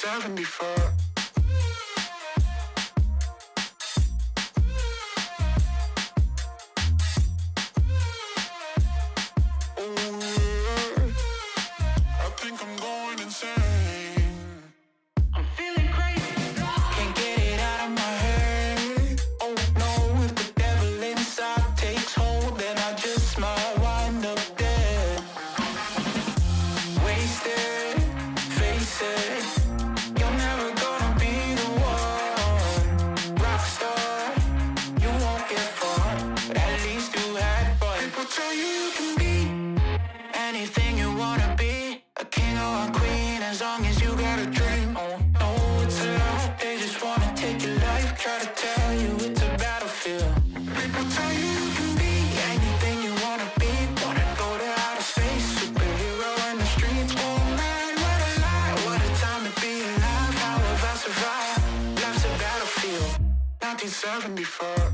1974. I think I'm going insane. I'm feeling crazy. Can't get it out of my head. Oh no, if the devil inside takes hold, then I just might wind up dead. Wasted, face it. You're never gonna be the one. Rockstar, you won't get far. But at least you had fun. People tell you you can be anything you wanna be, a king or a queen, as long as you got a dream. Oh no, it's a lie. They just wanna take your life, try to tell you it's a battlefield. People tell you you can be anything you wanna be, wanna go to outer space, superhero in the streets. Oh man, what a lie, what a time to be alive. How have I survived? Life's a battlefield. 1974.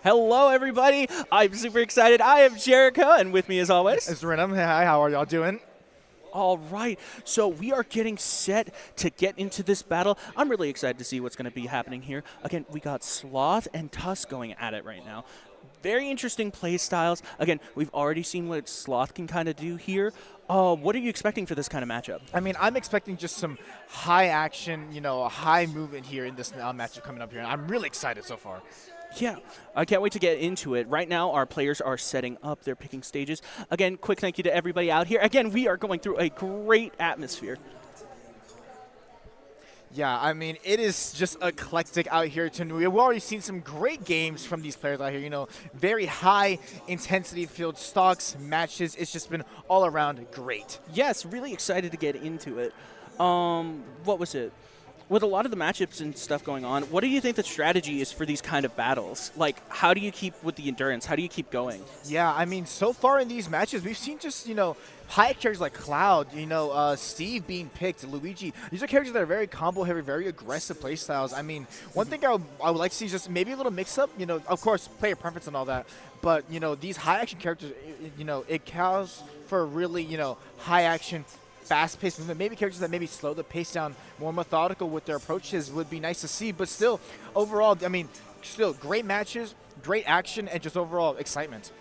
Hello, everybody. I'm super excited. I am Jericho, and with me, as always, It's Renum. Hi, how are y'all doing? All right, so we are getting set to get into this battle. I'm really excited to see what's going to be happening here. Again, we got Sloth and Tusk going at it right now. Very interesting play styles. Again, we've already seen what Sloth can kind of do here. What are you expecting for this kind of matchup? I mean, I'm expecting just some high action, a high movement here in this matchup coming up here. I'm really excited so far. Yeah, I can't wait to get into it. Right now, our players are setting up. They're picking stages. Again, quick thank you to everybody out here. Again, we are going through a great atmosphere. Yeah, I mean, it is just eclectic out here. We've already seen some great games from these players out here. Very high intensity field stocks, matches. It's just been all around great. Yes, really excited to get into it. What was it? With a lot of the matchups and stuff going on, what do you think the strategy is for these kind of battles? Like, how do you keep with the endurance? How do you keep going? Yeah, I mean, so far in these matches, we've seen just, high characters like Cloud, Steve being picked, Luigi. These are characters that are very combo heavy, very aggressive play styles. I mean, one thing I would like to see is just maybe a little mix up, of course, player preference and all that. But, these high action characters, it calls for really, high action, fast-paced movement. Maybe characters that maybe slow the pace down, more methodical with their approaches would be nice to see. But still, overall, I mean, still great matches, great action, and just overall excitement.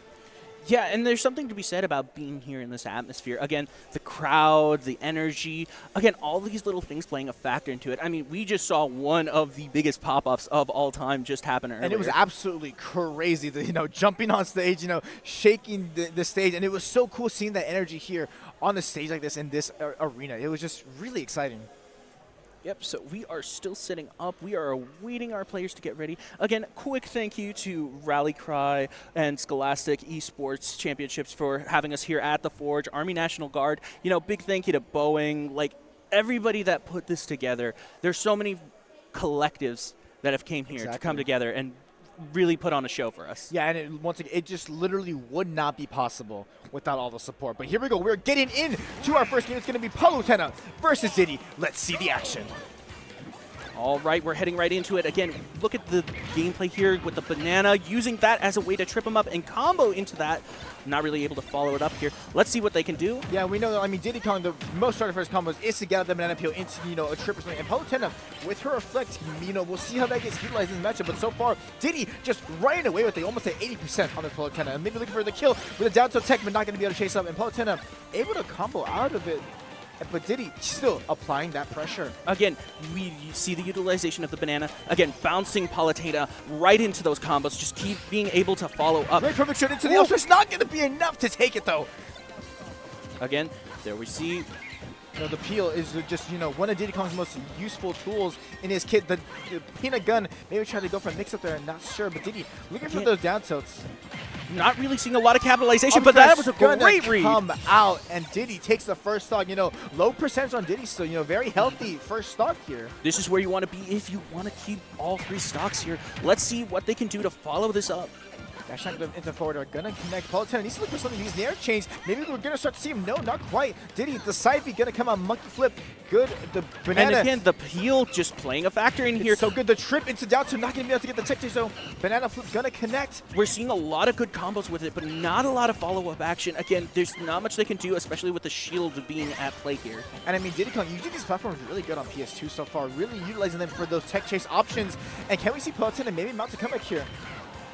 Yeah, and there's something to be said about being here in this atmosphere. Again, the crowd, the energy, again, all these little things playing a factor into it. I mean, we just saw one of the biggest pop-ups of all time just happen earlier. And it was absolutely crazy, jumping on stage, shaking the stage. And it was so cool seeing that energy here on the stage like this in this arena. It was just really exciting. Yep, so we are still setting up. We are awaiting our players to get ready. Again, quick thank you to Rally Cry and Scholastic Esports Championships for having us here at the Forge, Army National Guard. Big thank you to Boeing, like everybody that put this together. There's so many collectives that have came here to come together and really put on a show for us. Yeah, and once again, it just literally would not be possible without all the support. But here we go. We're getting into our first game. It's going to be Palutena versus Diddy. Let's see the action. All right, we're heading right into it. Again, look at the gameplay here with the banana, using that as a way to trip him up and combo into that. Not really able to follow it up here. Let's see what they can do. Yeah, we know, Diddy Kong, the most started for his combos is to get out the banana peel into, a triple swing. And Palutena, with her reflect, we'll see how that gets utilized in the matchup. But so far, Diddy just running away with it, almost at 80% on this Palutena. And maybe looking for the kill with a down tilt tech, but not going to be able to chase up. And Palutena able to combo out of it. But Diddy still applying that pressure. Again, we see the utilization of the banana. Again, bouncing Palutena right into those combos. Just keep being able to follow up. Great perfect shot into the up. It's not going to be enough to take it, though. Again, there we see. The peel is just, one of Diddy Kong's most useful tools in his kit. The peanut gun, maybe try to go for a mix up there, not sure. But Diddy looking for those down tilts. Not really seeing a lot of capitalization, but that was a great read. Come out, and Diddy takes the first stock. Low percentage on Diddy still, very healthy first stock here. This is where you want to be if you want to keep all three stocks here. Let's see what they can do to follow this up. Dash into forward are going to connect. Palutena needs to look for something. These nair chains. Maybe we're going to start to see him. No, not quite. Diddy, the side B going to come out. Monkey flip. Good. The banana. And again, the peel just playing a factor in here. So good. The trip into down two. Not going to be able to get the tech though. Banana flip going to connect. We're seeing a lot of good combos with it, but not a lot of follow-up action. Again, there's not much they can do, especially with the shield being at play here. And Diddy Kong using these platforms really good on PS2 so far. Really utilizing them for those tech chase options. And can we see Palutena maybe mount to comeback here?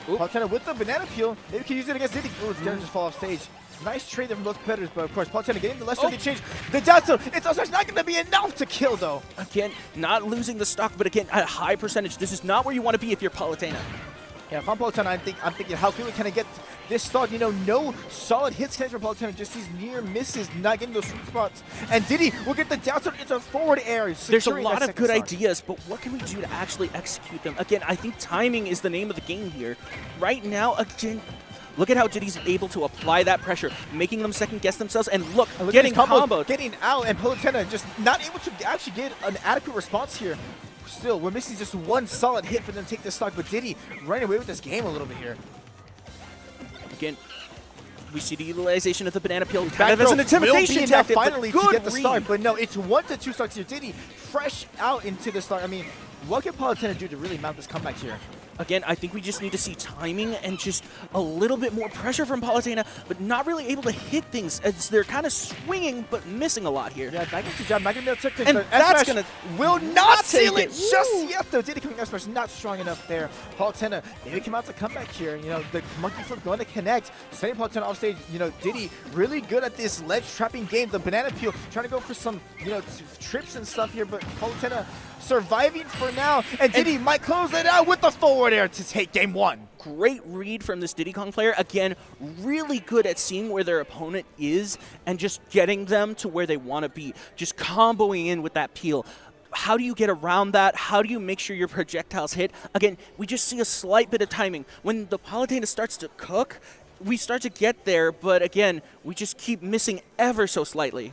Palutena with the banana peel. Maybe we can use it against Diddy. Oh, it's going to just fall off stage. Nice trade from both competitors, but of course, Palutena getting the lesser of the change. The down tilt. It's also not going to be enough to kill, though. Again, not losing the stock, but again, at a high percentage. This is not where you want to be if you're Palutena. Yeah, if I'm Palutena, I'm thinking, how quickly can I get this stock? No solid hits connected from Palutena, just these near misses, not getting those sweet spots. And Diddy will get the down tilt into forward air. There's a lot of good ideas, but what can we do to actually execute them? Again, I think timing is the name of the game here. Right now, again, look at how Diddy's able to apply that pressure, making them second-guess themselves, and look getting comboed. Getting out, and Palutena just not able to actually get an adequate response here. Still, we're missing just one solid hit for them to take this stock, but Diddy running away with this game a little bit here. Again, we see the utilization of the banana peel kind of as an intimidation tactic, finally but to get the start, but no, it's 1 to 2 stocks here. Diddy fresh out into the start. I mean, what can Palutena do to really mount this comeback here? Again, I think we just need to see timing and just a little bit more pressure from Palutena, but not really able to hit things as they're kind of swinging but missing a lot here. Yeah, back into job. Not going to be able to take And the that's S-Smash gonna will not seal take it it. just Woo! yet, though. Diddy coming S-Smash not strong enough there. Palutena maybe come out to come back here. You know, the monkey flip going to connect. Sending Palutena off stage. You know, Diddy really good at this ledge trapping game. The banana peel trying to go for some, you know, trips and stuff here, but Palutena surviving for now. And Diddy might close it out with the forward air to take game one. Great read from this Diddy Kong player. Again, really good at seeing where their opponent is and just getting them to where they want to be. Just comboing in with that peel. How do you get around that? How do you make sure your projectiles hit? Again, we just see a slight bit of timing. When the Palutena starts to cook, we start to get there, but again, we just keep missing ever so slightly.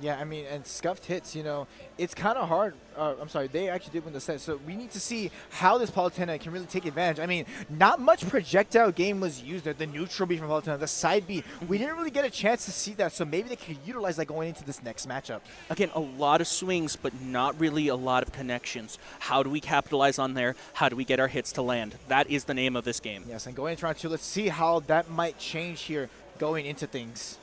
Yeah, I mean, and scuffed hits, you know, it's kind of hard. I'm sorry, they actually did win the set. So we need to see how this Palutena can really take advantage. I mean, not much projectile game was used there. The neutral B from Palutena, the side B. We didn't really get a chance to see that. So maybe they could utilize that going into this next matchup. Again, a lot of swings, but not really a lot of connections. How do we capitalize on there? How do we get our hits to land? That is the name of this game. Yes, and going into round two, let's see how that might change here going into things.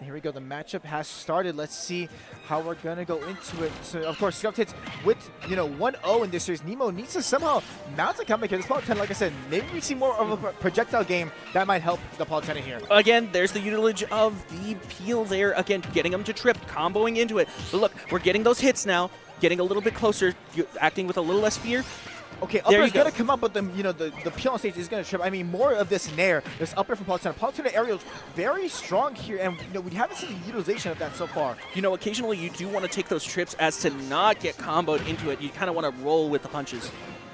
Here we go. The matchup has started. Let's see how we're going to go into it. So, of course, scuffed hits with, you know, 1-0 in this series. Nemo needs to somehow mount a comeback here. This Palutena, like I said, maybe we see more of a projectile game that might help the Palutena here. Again, there's the utilage of the peel there. Again, getting them to trip, comboing into it. But look, we're getting those hits now, getting a little bit closer, acting with a little less fear. Okay, upper is going to come up, but the peel on stage is going to trip. I mean, more of this nair, this upper from Palutena. Palutena aerial is very strong here, and you know, we haven't seen the utilization of that so far. You know, occasionally you do want to take those trips as to not get comboed into it. You kind of want to roll with the punches.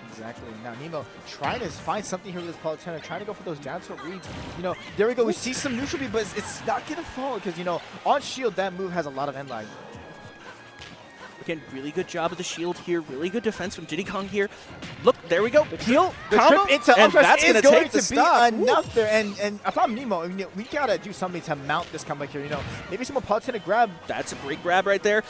Exactly. Now Nemo trying to find something here with this Palutena, trying to go for those down tilt reads. You know, there we go. We see some neutral B, but it's not going to fall because, you know, on shield, that move has a lot of end lag. Again, really good job of the shield here. Really good defense from Diddy Kong here. Look, there we go. Peel, the combo, trip into and that's is going going to take to the be stock. enough there. And if I'm Nemo, I mean, we got to do something to mount this comeback here. You know, maybe some more Palutena grab. That's a great grab right there.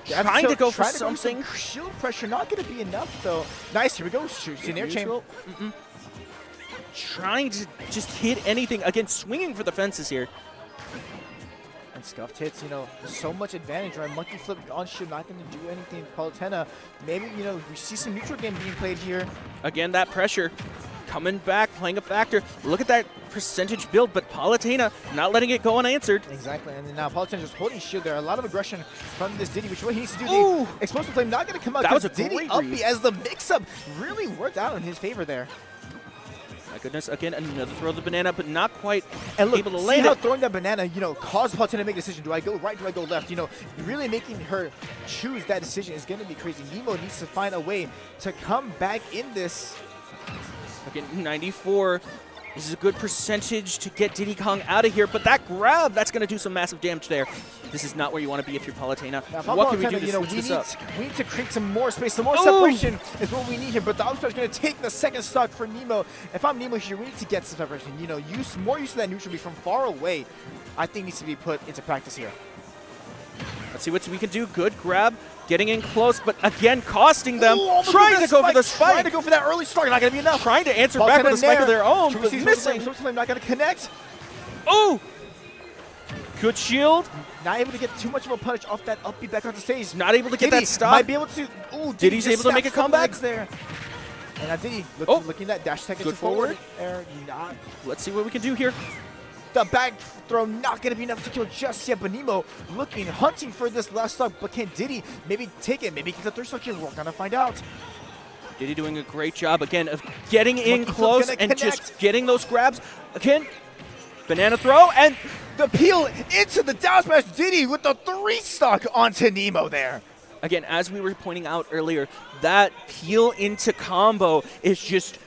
Trying to go for something. Shield pressure, not going to be enough, though. Nice, here we go. Scenario chain. Trying to just hit anything. Again, swinging for the fences here. And scuffed hits, you know, so much advantage, right? Monkey flip on shield, not going to do anything. Palutena, maybe, you know, we see some neutral game being played here. Again, that pressure coming back, playing a factor. Look at that percentage build, but Palutena not letting it go unanswered. Exactly, and then now Palutena just holding shield there. A lot of aggression from this Diddy, which what he needs to do. The explosive flame not going to come out. That was a Diddy great up read. as the mix-up really worked out in his favor there. My goodness, again, another throw of the banana, but not quite And look, able to see land how it. throwing that banana, you know, caused Palutena to make a decision. Do I go right? Do I go left? You know, really making her choose that decision is going to be crazy. Nemo needs to find a way to come back in this. Again, 94. This is a good percentage to get Diddy Kong out of here, but that grab, that's going to do some massive damage there. This is not where you want to be if you're Palutena. Now, What can we do to you know, switch this up? we need to create some more space. Some more separation is what we need here. But the upstart is going to take the second stock for Nemo. If I'm Nemo here, we need to get some separation. You know, more use of that neutral B from far away, I think needs to be put into practice here. Let's see what we can do. Good grab, getting in close, but again, costing them. Ooh, Trying to go for the spike. Trying to go for that early start. Not going to be enough. Trying to answer back with a spike of their own, but missing. Flame not going to connect. Oh! Good shield. Not able to get too much of a punish off that up B back onto stage. Not able to get Diddy that stop. might be able to. Ooh, Diddy's just able to make a snapped some comeback. legs there. And now Diddy looking that dash tech Good into forward. Air, not. Let's see what we can do here. The back throw not going to be enough to kill just yet. But Nemo looking, hunting for this last stock. But can Diddy maybe take it? Maybe get the third stock here. We're going to find out. Diddy doing a great job, again, of getting in Monkey flip close gonna and connect. just getting those grabs. Again, banana throw, and the peel into the down smash. Diddy with the 3 stock onto Nemo there. Again, as we were pointing out earlier, that peel into combo is just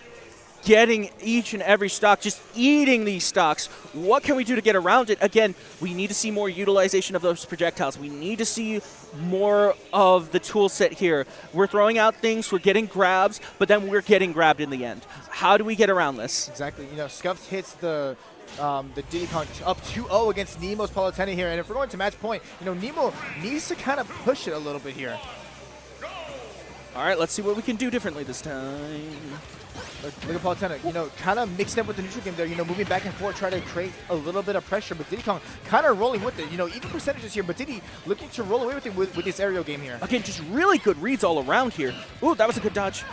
getting each and every stock, just eating these stocks. What can we do to get around it? Again, we need to see more utilization of those projectiles. We need to see more of the tool set here. We're throwing out things, we're getting grabs, but then we're getting grabbed in the end. How do we get around this? Exactly. You know, Scuffed hits the Diddy Kong up 2-0 against Nemo's Palutena here. And if we're going to match point, you know, Nemo needs to kind of push it a little bit here. All right, let's see what we can do differently this time. Look at Palutena, you know, kind of mixing up with the neutral game there, you know, moving back and forth, trying to create a little bit of pressure, but Diddy Kong kind of rolling with it, you know, even percentages here, but Diddy looking to roll away with it with this aerial game here. Again, just really good reads all around here. Ooh, that was a good dodge.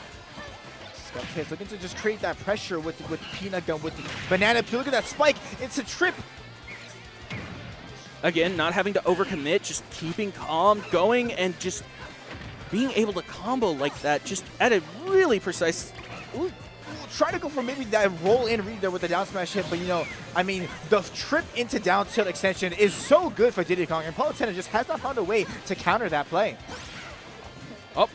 Scuffed looking to just create that pressure with Peanut Gun, with the banana peel. Look at that spike. It's a trip. Again, not having to overcommit, just keeping calm, going, and just being able to combo like that, just at a really precise. Ooh, try to go for maybe that roll in read there with the down smash hit, but you know, I mean, the trip into down tilt extension is so good for Diddy Kong, and Palutena just has not found a way to counter that play. Oh,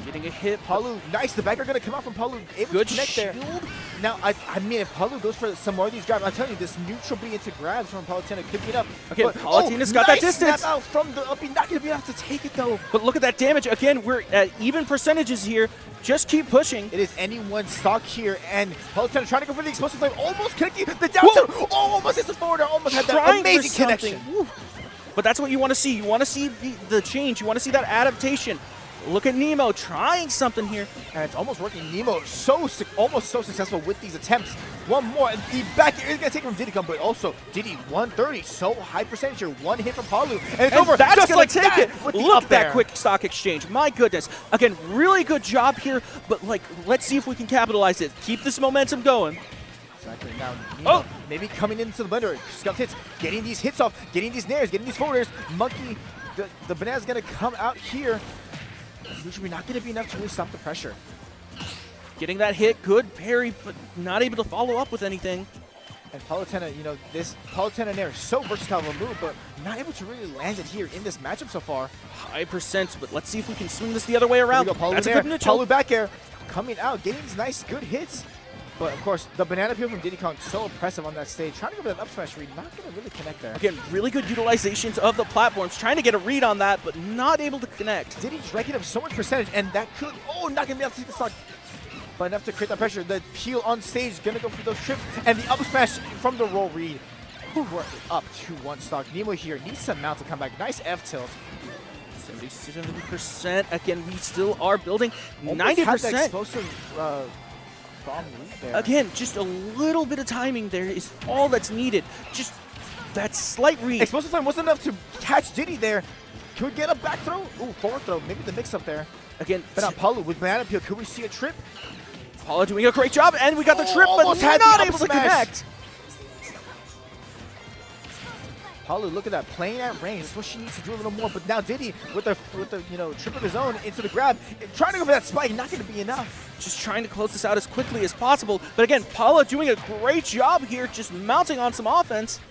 getting a hit. Palu, nice. The backer going to come out from Palu, able Good to connect shield. there. Now, I mean, if Palu goes for some more of these grabs, I'm telling you, this neutral B into grabs from Palutena could be enough. Again, Palutena's got nice that distance. Snap out from the uppy, not going to be enough to take it though. But look at that damage. Again, we're at even percentages here. Just keep pushing. It is anyone's stock here, and Palutena trying to go for the explosive flame, almost connecting the down tilt. Oh, almost hits the forward, almost had that Trying amazing for connection. Woo. But that's what you want to see. You want to see the change. You want to see that adaptation. Look at Nemo trying something here. And it's almost working. Nemo almost so successful with these attempts. One more, and the back air is going to take from Diddy Kong, but also Diddy 130, so high percentage here. One hit from Palu, and it's over. That's just going like to take it. with the Look up at that air. quick stock exchange. My goodness. Again, really good job here, but like, let's see if we can capitalize it. Keep this momentum going. Exactly. Now, Nemo maybe coming into the blender. Scuffed hits, getting these hits off, getting these nairs, getting these forwarders. Monkey, the banana's going to come out here. Usually not going to be enough to really stop the pressure. Getting that hit, good parry, but not able to follow up with anything. And Palutena, you know, this Palutena Nair is so versatile of a move, but not able to really land it here in this matchup so far. High percent, but let's see if we can swing this the other way around. Here we go, Palu That's Nair, a good neutral. Palu back air coming out, getting these nice, good hits. But of course, the banana peel from Diddy Kong so impressive on that stage. Trying to go for that up smash read, not going to really connect there. Again, really good utilizations of the platforms, trying to get a read on that, but not able to connect. Diddy's racking up so much percentage, and that could, not going to be able to take the stock. But enough to create that pressure. The peel on stage, going to go for those trips, and the up smash from the roll read. We're up to one stock. Nemo here needs some mount to come back. Nice F tilt. 70%. Again, we still are building. 90%. Explosive bomb lead there. Again, just a little bit of timing there is all that's needed. Just that slight read. Explosive flame wasn't enough to catch Diddy there. Could we get a back throw? Ooh, forward throw. Maybe the mix up there. Again, but not Palu with banana peel. Could we see a trip? Palu doing a great job, and we got the trip, but had not the able to smash. connect. Palu, look at that, playing at range. That's what she needs to do a little more. But now Diddy with the trip of his own into the grab, trying to go for that spike, not going to be enough. Just trying to close this out as quickly as possible. But again, Paula doing a great job here, just mounting on some offense.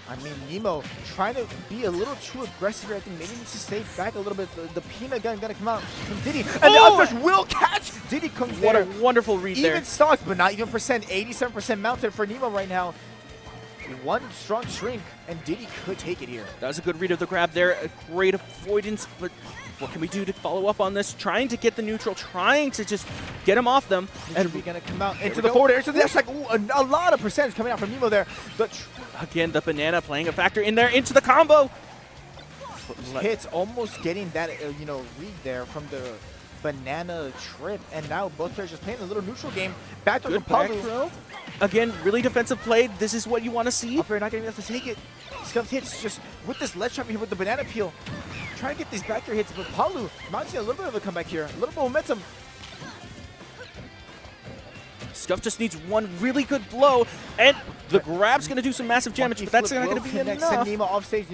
I mean, Nemo trying to be a little too aggressive here. I think maybe needs to stay back a little bit. The peanut gun going to come out from Diddy. And the up smash will catch. Diddy comes What there. a wonderful read there. Even stocks, but not even percent. 87% mounted for Nemo right now. One strong shrink, and Diddy could take it here. That was a good read of the grab there. A great avoidance, but what can we do to follow up on this? Trying to get the neutral, trying to just get him off them. And we're going to come out into the forward air. So that's like a lot of percentage coming out from Nemo there. Again, the banana playing a factor in there into the combo. Hits almost getting that, read there from the banana trip. And now both players just playing a little neutral game. Back to the Palu. Again, really defensive play. This is what you want to see. Up air not going to be able to take it. Scuffed hits just with this ledge trap here with the banana peel. Trying to get these back air hits, but Palu mounting a little bit of a comeback here. A little bit of momentum. Scuff just needs one really good blow, and the grab's going to do some massive damage, but that's not going to be enough. Send Nemo off stage.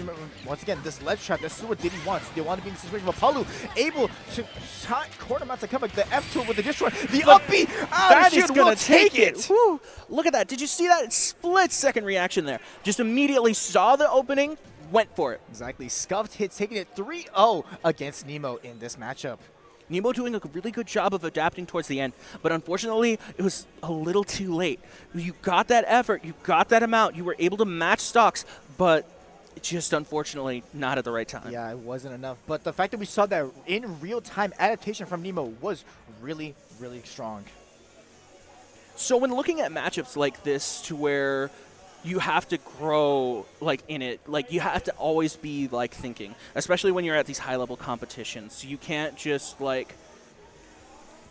Once again, this ledge trap, that's what Diddy wants. They want to be in the situation, but Palu able to corner mount to come back. The F tilt with the destroy. The up B, that is going to take it. Woo. Look at that. Did you see that split-second reaction there? Just immediately saw the opening, went for it. Exactly. Scuffed hits, taking it 3-0 against Nemo in this matchup. Nemo doing a really good job of adapting towards the end, but unfortunately, it was a little too late. You got that effort, you got that amount, you were able to match stocks, but just unfortunately not at the right time. Yeah, it wasn't enough. But the fact that we saw that in real-time adaptation from Nemo was really, really strong. So when looking at matchups like this to where you have to grow like in it. Like you have to always be like thinking, especially when you're at these high level competitions. You can't just like,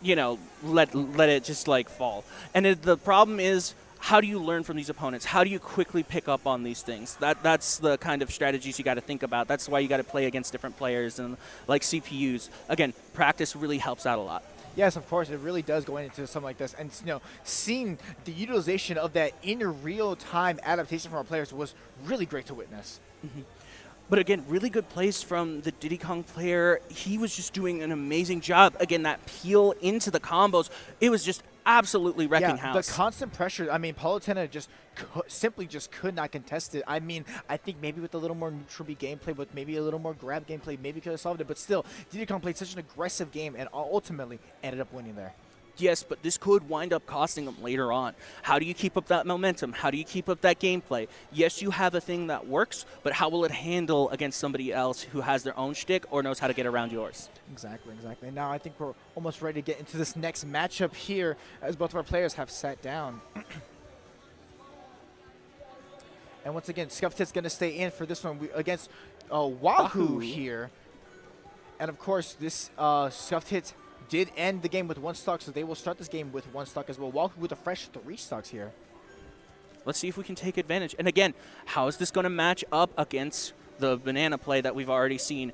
you know, let it just like fall. And the problem is, how do you learn from these opponents? How do you quickly pick up on these things? That's the kind of strategies you got to think about. That's why you got to play against different players and like CPUs. Again, practice really helps out a lot. Yes, of course, it really does going into something like this. And, you know, seeing the utilization of that in real-time adaptation from our players was really great to witness. But again, really good plays from the Diddy Kong player. He was just doing an amazing job. Again, that peel into the combos, it was just absolutely wrecking house. The constant pressure. I mean, Palutena just simply just could not contest it. I mean, I think maybe with a little more neutral B gameplay, with maybe a little more grab gameplay, maybe could have solved it. But still, Diddy Kong played such an aggressive game and ultimately ended up winning there. Yes, but this could wind up costing them later on. How do you keep up that momentum? How do you keep up that gameplay? Yes, you have a thing that works, but how will it handle against somebody else who has their own shtick or knows how to get around yours? Exactly. Now I think we're almost ready to get into this next matchup here as both of our players have sat down. And once again, Scuffed's going to stay in for this one against Wahoo here. And of course, this Scuffed did end the game with 1 stock, so they will start this game with 1 stock as well. Wahoo with a fresh 3 stocks here. Let's see if we can take advantage. And again, how is this going to match up against the banana play that we've already seen?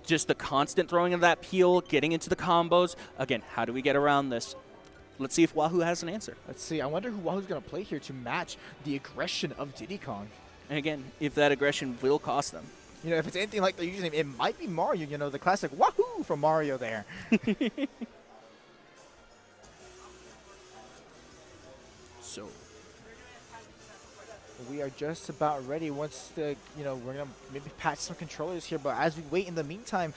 Just the constant throwing of that peel, getting into the combos. Again, how do we get around this? Let's see if Wahoo has an answer. Let's see. I wonder who Wahoo's going to play here to match the aggression of Diddy Kong. And again, if that aggression will cost them. You know, if it's anything like the username, it might be Mario, you know, the classic Wahoo from Mario there. So we are just about ready once the, you know, we're going to maybe patch some controllers here. But as we wait in the meantime,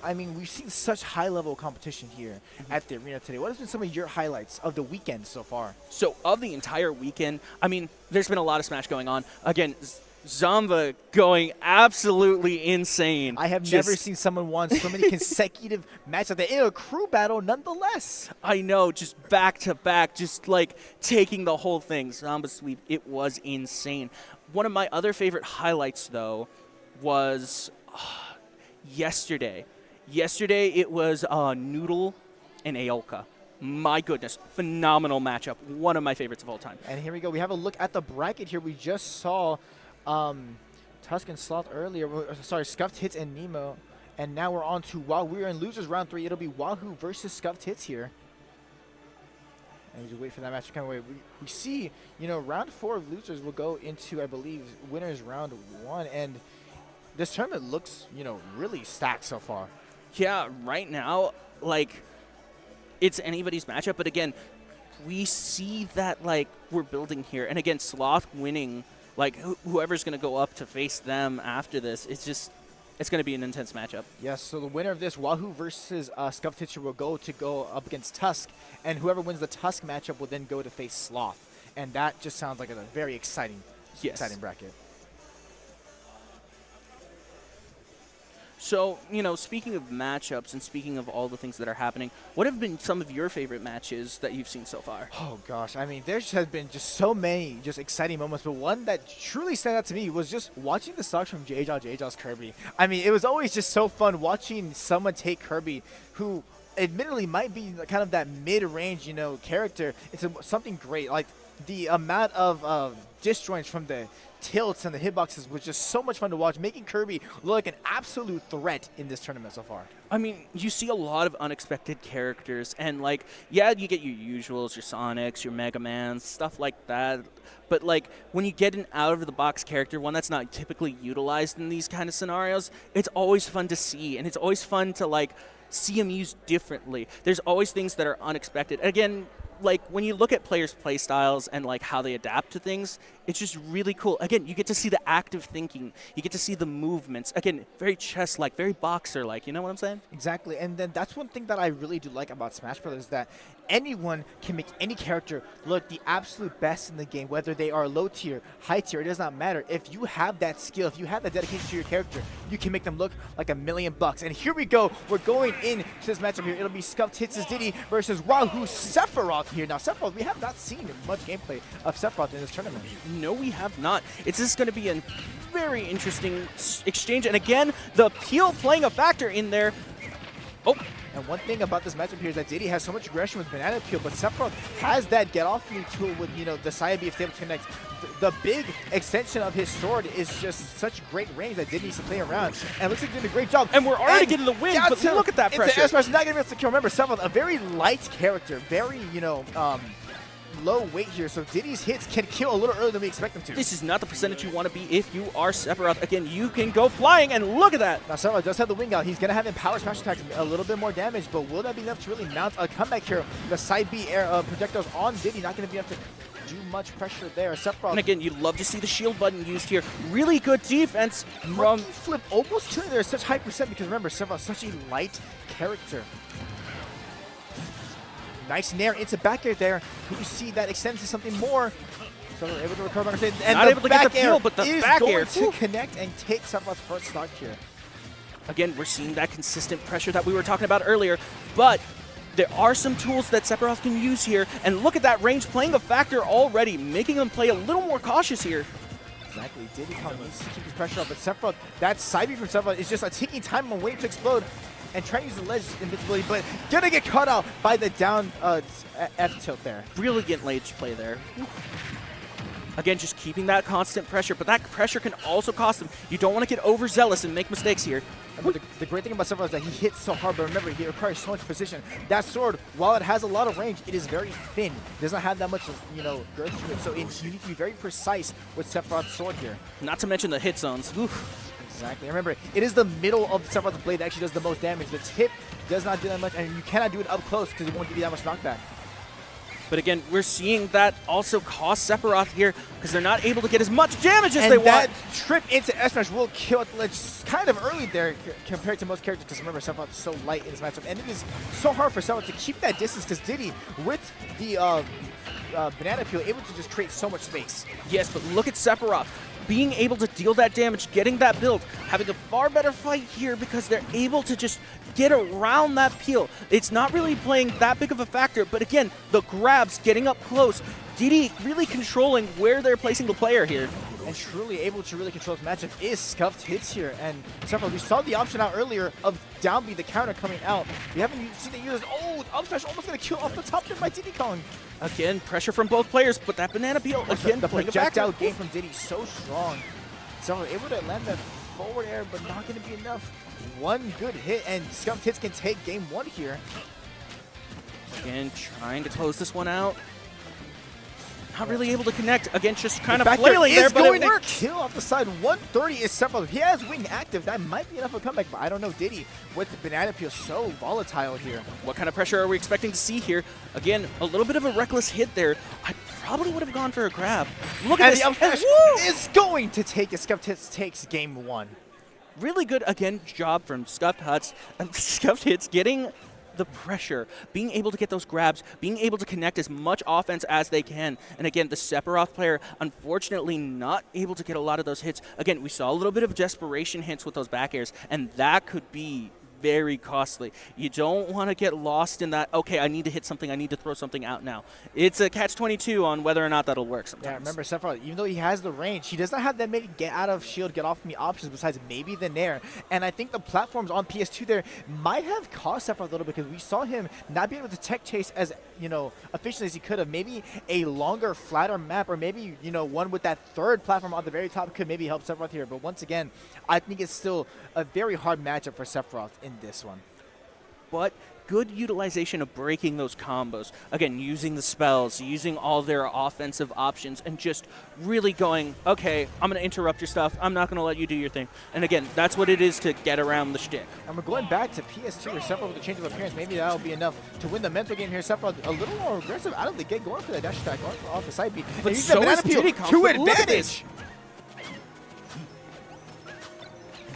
I mean, we've seen such high-level competition here at the arena today. What has been some of your highlights of the weekend so far? So of the entire weekend, I mean, there's been a lot of Smash going on. Again, Zamba going absolutely insane. I have never seen someone won so many consecutive matches like that in a crew battle nonetheless. I know, just back to back, just like taking the whole thing. Zamba sweep, it was insane. One of my other favorite highlights, though, was yesterday. Yesterday, it was Noodle and Aoka. My goodness, phenomenal matchup. One of my favorites of all time. And here we go. We have a look at the bracket here. We just saw Tusk and Sloth earlier. Sorry, Scuffed Hits and Nemo. And now we're on to, while we're in losers round 3, it'll be Wahoo versus Scuffed Hits here. And we just wait for that match to come away. We see, you know, round 4 of losers will go into, I believe, winners round 1. And this tournament looks, you know, really stacked so far. Yeah, right now, like, it's anybody's matchup. But again, we see that, like, we're building here. And again, Sloth winning, like, whoever's going to go up to face them after this, it's just, it's going to be an intense matchup. Yes, so the winner of this, Wahoo versus Scuffed Hitcher, will go up against Tusk. And whoever wins the Tusk matchup will then go to face Sloth. And that just sounds like a very exciting bracket. So, you know, speaking of matchups and speaking of all the things that are happening, what have been some of your favorite matches that you've seen so far? Oh, gosh. I mean, there has been just so many just exciting moments, but one that truly stood out to me was just watching the stocks from Jaw's Kirby. I mean, it was always just so fun watching someone take Kirby, who admittedly might be kind of that mid-range, you know, character. It's something great. Like, the amount of disjoints from the tilts and the hitboxes was just so much fun to watch, making Kirby look like an absolute threat in this tournament so far. I mean, you see a lot of unexpected characters, and, like, yeah, you get your usuals, your Sonics, your Mega Mans, stuff like that. But, like, when you get an out-of-the-box character, one that's not typically utilized in these kind of scenarios, it's always fun to see, and it's always fun to, like, see them used differently. There's always things that are unexpected. Again, like, when you look at players' play styles and, like, how they adapt to things, it's just really cool. Again, you get to see the active thinking. You get to see the movements. Again, very chess-like, very boxer-like. You know what I'm saying? Exactly. And then that's one thing that I really do like about Smash Bros. Is that anyone can make any character look the absolute best in the game, whether they are low tier, high tier, it does not matter. If you have that skill, if you have that dedication to your character, you can make them look like $1,000,000. And here we go. We're going into this matchup here. It'll be Scuffed Hits' Diddy versus Wahoo Sephiroth. here. Now, Sephiroth, we have not seen much gameplay of Sephiroth in this tournament. No, we have not. It's just going to be a very interesting exchange. And again, the peel playing a factor in there. Oh. And one thing about this matchup here is that Diddy has so much aggression with Banana Peel, but Sephiroth has that get-off move tool with, you know, the side B if able to connect. The big extension of his sword is just such great range that Diddy needs to play around. And it looks like he's doing a great job. And we're already getting the win, but look at that pressure. It's not going to be able to kill. Remember, Sephiroth, a very light character, very, you know, low weight here, so Diddy's hits can kill a little earlier than we expect them to. This is not the percentage you want to be if you are Sephiroth. Again, you can go flying, and look at that. Now, Sephiroth does have the wing out. He's going to have in power smash attacks a little bit more damage, but will that be enough to really mount a comeback here? The side B air projectiles on Diddy, not going to be able to do much pressure there. Sephiroth. And again, you'd love to see the shield button used here. Really good defense from... Flip almost killing there such high percent because remember, Sephiroth's such a light character. Nice nair into back air there. You see that extends to something more. So they're able to recover. And not able to get the peel, but the back air is going to connect and take Sephiroth's first stock here. Again, we're seeing that consistent pressure that we were talking about earlier, but there are some tools that Sephiroth can use here, and look at that range playing a factor already, making them play a little more cautious here. Exactly. Diddy needs to keep his pressure up, but Sephiroth, that side B from Sephiroth is just a ticking time and waiting to explode. And trying to use the ledge invincibility, but gonna get caught out by the down F tilt there. Brilliant ledge play there. Again, just keeping that constant pressure, but that pressure can also cost him. You don't want to get overzealous and make mistakes here. The great thing about Sephiroth is that he hits so hard, but remember, he requires so much precision. That sword, while it has a lot of range, it is very thin. It doesn't have that much, you know, girth to it, so you need to be very precise with Sephiroth's sword here. Not to mention the hit zones. Oof. Exactly. Remember, it is the middle of Sephiroth's blade that actually does the most damage. The tip does not do that much, and you cannot do it up close because it won't give you that much knockback. But again, we're seeing that also cost Sephiroth here because they're not able to get as much damage as they want. And that trip into S-Smash will kill at the ledge kind of early there compared to most characters because remember, Sephiroth is so light in this matchup. And it is so hard for Sephiroth to keep that distance because Diddy, with the Banana Peel, able to just create so much space. Yes, but look at Sephiroth. Being able to deal that damage, getting that build, having a far better fight here because they're able to just get around that peel. It's not really playing that big of a factor, but again, the grabs, getting up close, Diddy really controlling where they're placing the player here. And truly able to really control this matchup is Scuffed Hits here. And Sephiroth, we saw the option out earlier of down B, the counter coming out. We haven't seen it use. Oh, up smash almost going to kill off the top there by Diddy Kong. Again, pressure from both players, but that Banana Peel, again, the projectile game from Diddy so strong. So able to land that forward air, but not going to be enough. One good hit, and Scuffed Hits can take game one here. Again, trying to close this one out. Not really able to connect. Again, just kind of flailing there, but it works. Kill off the side. 130 is Sephiroth. If he has wing active, that might be enough of a comeback, but I don't know. Diddy with the Banana Peel so volatile here. What kind of pressure are we expecting to see here? Again, a little bit of a reckless hit there. I probably would have gone for a grab. Look at this. The is going to take it. Scuffed Hits takes game one. Really good, again, job from Scuffed Hits getting the pressure, being able to get those grabs, being able to connect as much offense as they can. And again, the Sephiroth player, unfortunately not able to get a lot of those hits. Again, we saw a little bit of desperation hints with those back airs, and that could be very costly. You don't want to get lost in that, okay, I need to hit something, I need to throw something out now. It's a catch-22 on whether or not that'll work sometimes. Yeah, remember, Sephiroth, even though he has the range, he does not have that many get out of shield, get off me options besides maybe the Nair. And I think the platforms on PS2 there might have cost Sephiroth a little because we saw him not be able to tech chase as, you know, efficiently as he could have. Maybe a longer, flatter map, or maybe, you know, one with that third platform on the very top could maybe help Sephiroth here. But once again, I think it's still a very hard matchup for Sephiroth in this one. But good utilization of breaking those combos. Again, using the spells, using all their offensive options, and just really going, okay, I'm going to interrupt your stuff. I'm not going to let you do your thing. And again, that's what it is to get around the shtick. And we're going back to PS2 where Sephiroth with the change of appearance. Maybe that'll be enough to win the mental game here. Sephiroth a little more aggressive out of the gate, going for that dash attack off the side beat. But so is Diddy Kong to advantage.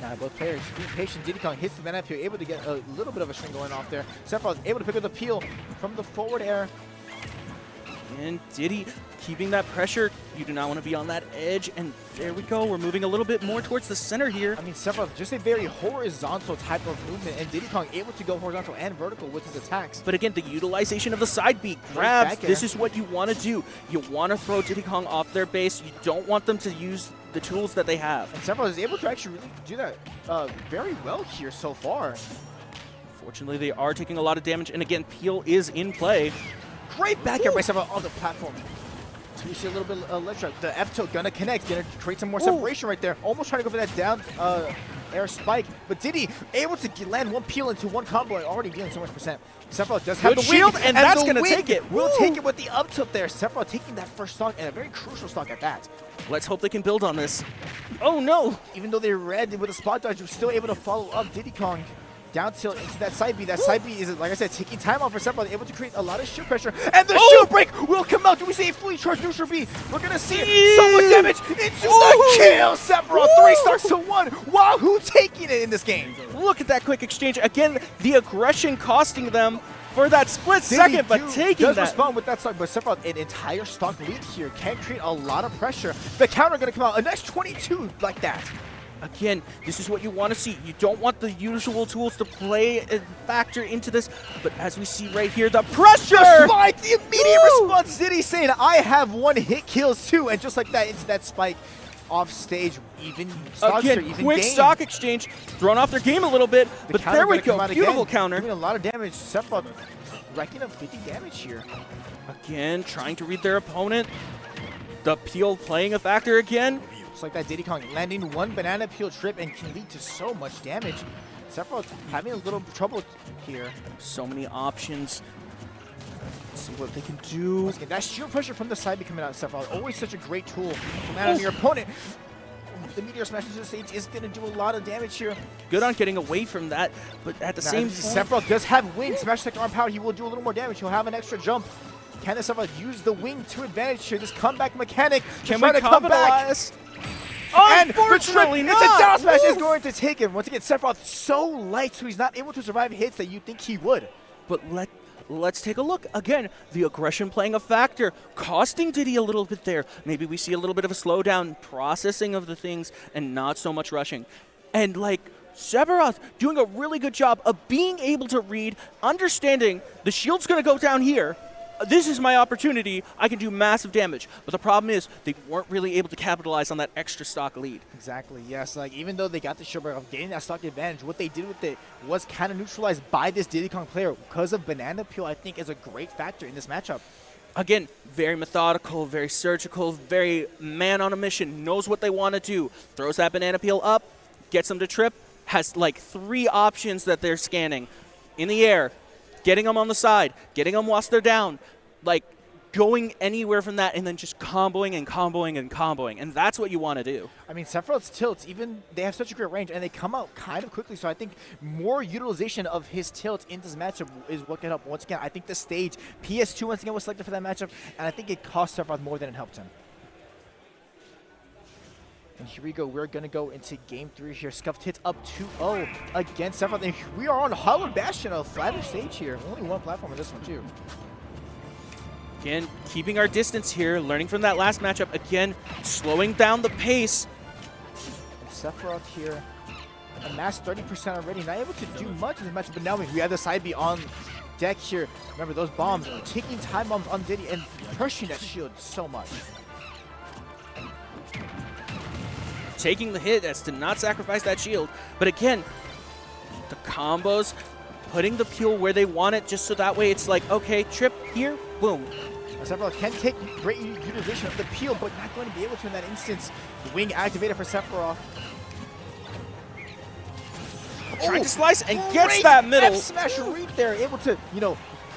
Now both players being patient. Diddy Kong hits the Banana Peel, able to get a little bit of a string going off there. Sephiroth able to pick up the peel from the forward air. And Diddy keeping that pressure. You do not want to be on that edge. And there we go. We're moving a little bit more towards the center here. I mean, Sephiroth, just a very horizontal type of movement, and Diddy Kong able to go horizontal and vertical with his attacks. But again, the utilization of the side beat grabs, this is what you want to do. You want to throw Diddy Kong off their base. You don't want them to use the tools that they have. And Sephiroth is able to actually really do that very well here so far. Fortunately, they are taking a lot of damage, and again, Peel is in play. Great back air by Sephiroth on the platform. So you see a little bit of ledge drop. The F-tilt gonna connect, gonna create some more separation right there. Almost trying to go for that down air spike, but Diddy able to land one Peel into one combo and already dealing so much percent. Sephiroth does have Good the shield, and that's gonna take it. We'll take it with the up tilt there. Sephiroth taking that first stock, and a very crucial stock at that. Let's hope they can build on this. Oh no! Even though they red with a spot dodge, you're still able to follow up Diddy Kong. Down tilt into that side B. That side B is, like I said, taking time off for Sephiroth, able to create a lot of shield pressure. And the shield break will come out. Do we see a fully charged neutral B? We're going to see it. So much damage into the kill. Sephiroth, 3 stocks to 1. Wahoo taking it in this game. Look at that quick exchange. Again, the aggression costing them for that split second, but taking does that. respond with that stock, but Sephiroth, an entire stock lead here, can create a lot of pressure. The counter going to come out. A next 22 like that. Again, this is what you want to see. You don't want the usual tools to play a factor into this, but as we see right here, the pressure! The spike, the immediate response, Diddy saying, I have 1 hit kills too, and just like that, into that spike, off stage, even stocks again, are even quick game. stock exchange, thrown off their game a little bit, but there we go, beautiful counter. Doing a lot of damage, Sephiroth racking up 50 damage here. Again, trying to read their opponent. The Peel playing a factor again. Just like that, Diddy Kong landing 1 banana peel trip and can lead to so much damage. Sephiroth having a little trouble here. So many options. Let's see what they can do. That shield pressure from the side be coming out of Sephiroth. Always such a great tool to land on your opponent. The meteor smash into the stage is going to do a lot of damage here. Good on getting away from that, but at the same time, Sephiroth does have wing. Smash Tech arm power. He will do a little more damage. He'll have an extra jump. Can the Sephiroth use the wing to advantage here? This comeback mechanic. Can we capitalize? Unfortunately not. It's a down smash is going to take him. Once again, Sephiroth so light, so he's not able to survive hits that you think he would. But let's take a look. Again, the aggression playing a factor, costing Diddy a little bit there. Maybe we see a little bit of a slowdown, processing of the things, and not so much rushing. And like Sephiroth doing a really good job of being able to read, understanding the shield's going to go down here. This is my opportunity. I can do massive damage. But the problem is they weren't really able to capitalize on that extra stock lead. Exactly, yes. Like, even though they got the shield break of getting that stock advantage, what they did with it was kind of neutralized by this Diddy Kong player. Because of Banana Peel, I think, is a great factor in this matchup. Again, very methodical, very surgical, very man on a mission, knows what they want to do. Throws that Banana Peel up, gets them to trip, has like 3 options that they're scanning. In the air, getting them on the side, getting them whilst they're down, like going anywhere from that, and then just comboing and comboing and comboing, and that's what you want to do. I mean, Sephiroth's tilts, even they have such a great range, and they come out kind of quickly, so I think more utilization of his tilts in this matchup is what can help. Once again, I think the stage, PS2 once again was selected for that matchup, and I think it cost Sephiroth more than it helped him. And here we go. We're going to go into Game 3 here. Scuffed hits up 2-0 against Sephiroth. And we are on Hollowed Bastion, a flatter stage here. Only 1 platform in this one, too. Again, keeping our distance here, learning from that last matchup. Again, slowing down the pace. And Sephiroth here, amassed 30% already. Not able to do much in this matchup, but now we have the side B on deck here. Remember, those bombs, taking time bombs on Diddy and pressuring that shield so much. Taking the hit as to not sacrifice that shield. But again, the combos, putting the Peel where they want it, just so that way it's like, okay, trip here, boom. Sephiroth can take great utilization of the Peel, but not going to be able to in that instance. Wing activated for Sephiroth. Trying to slice and gets that middle. F-smash right there, able to,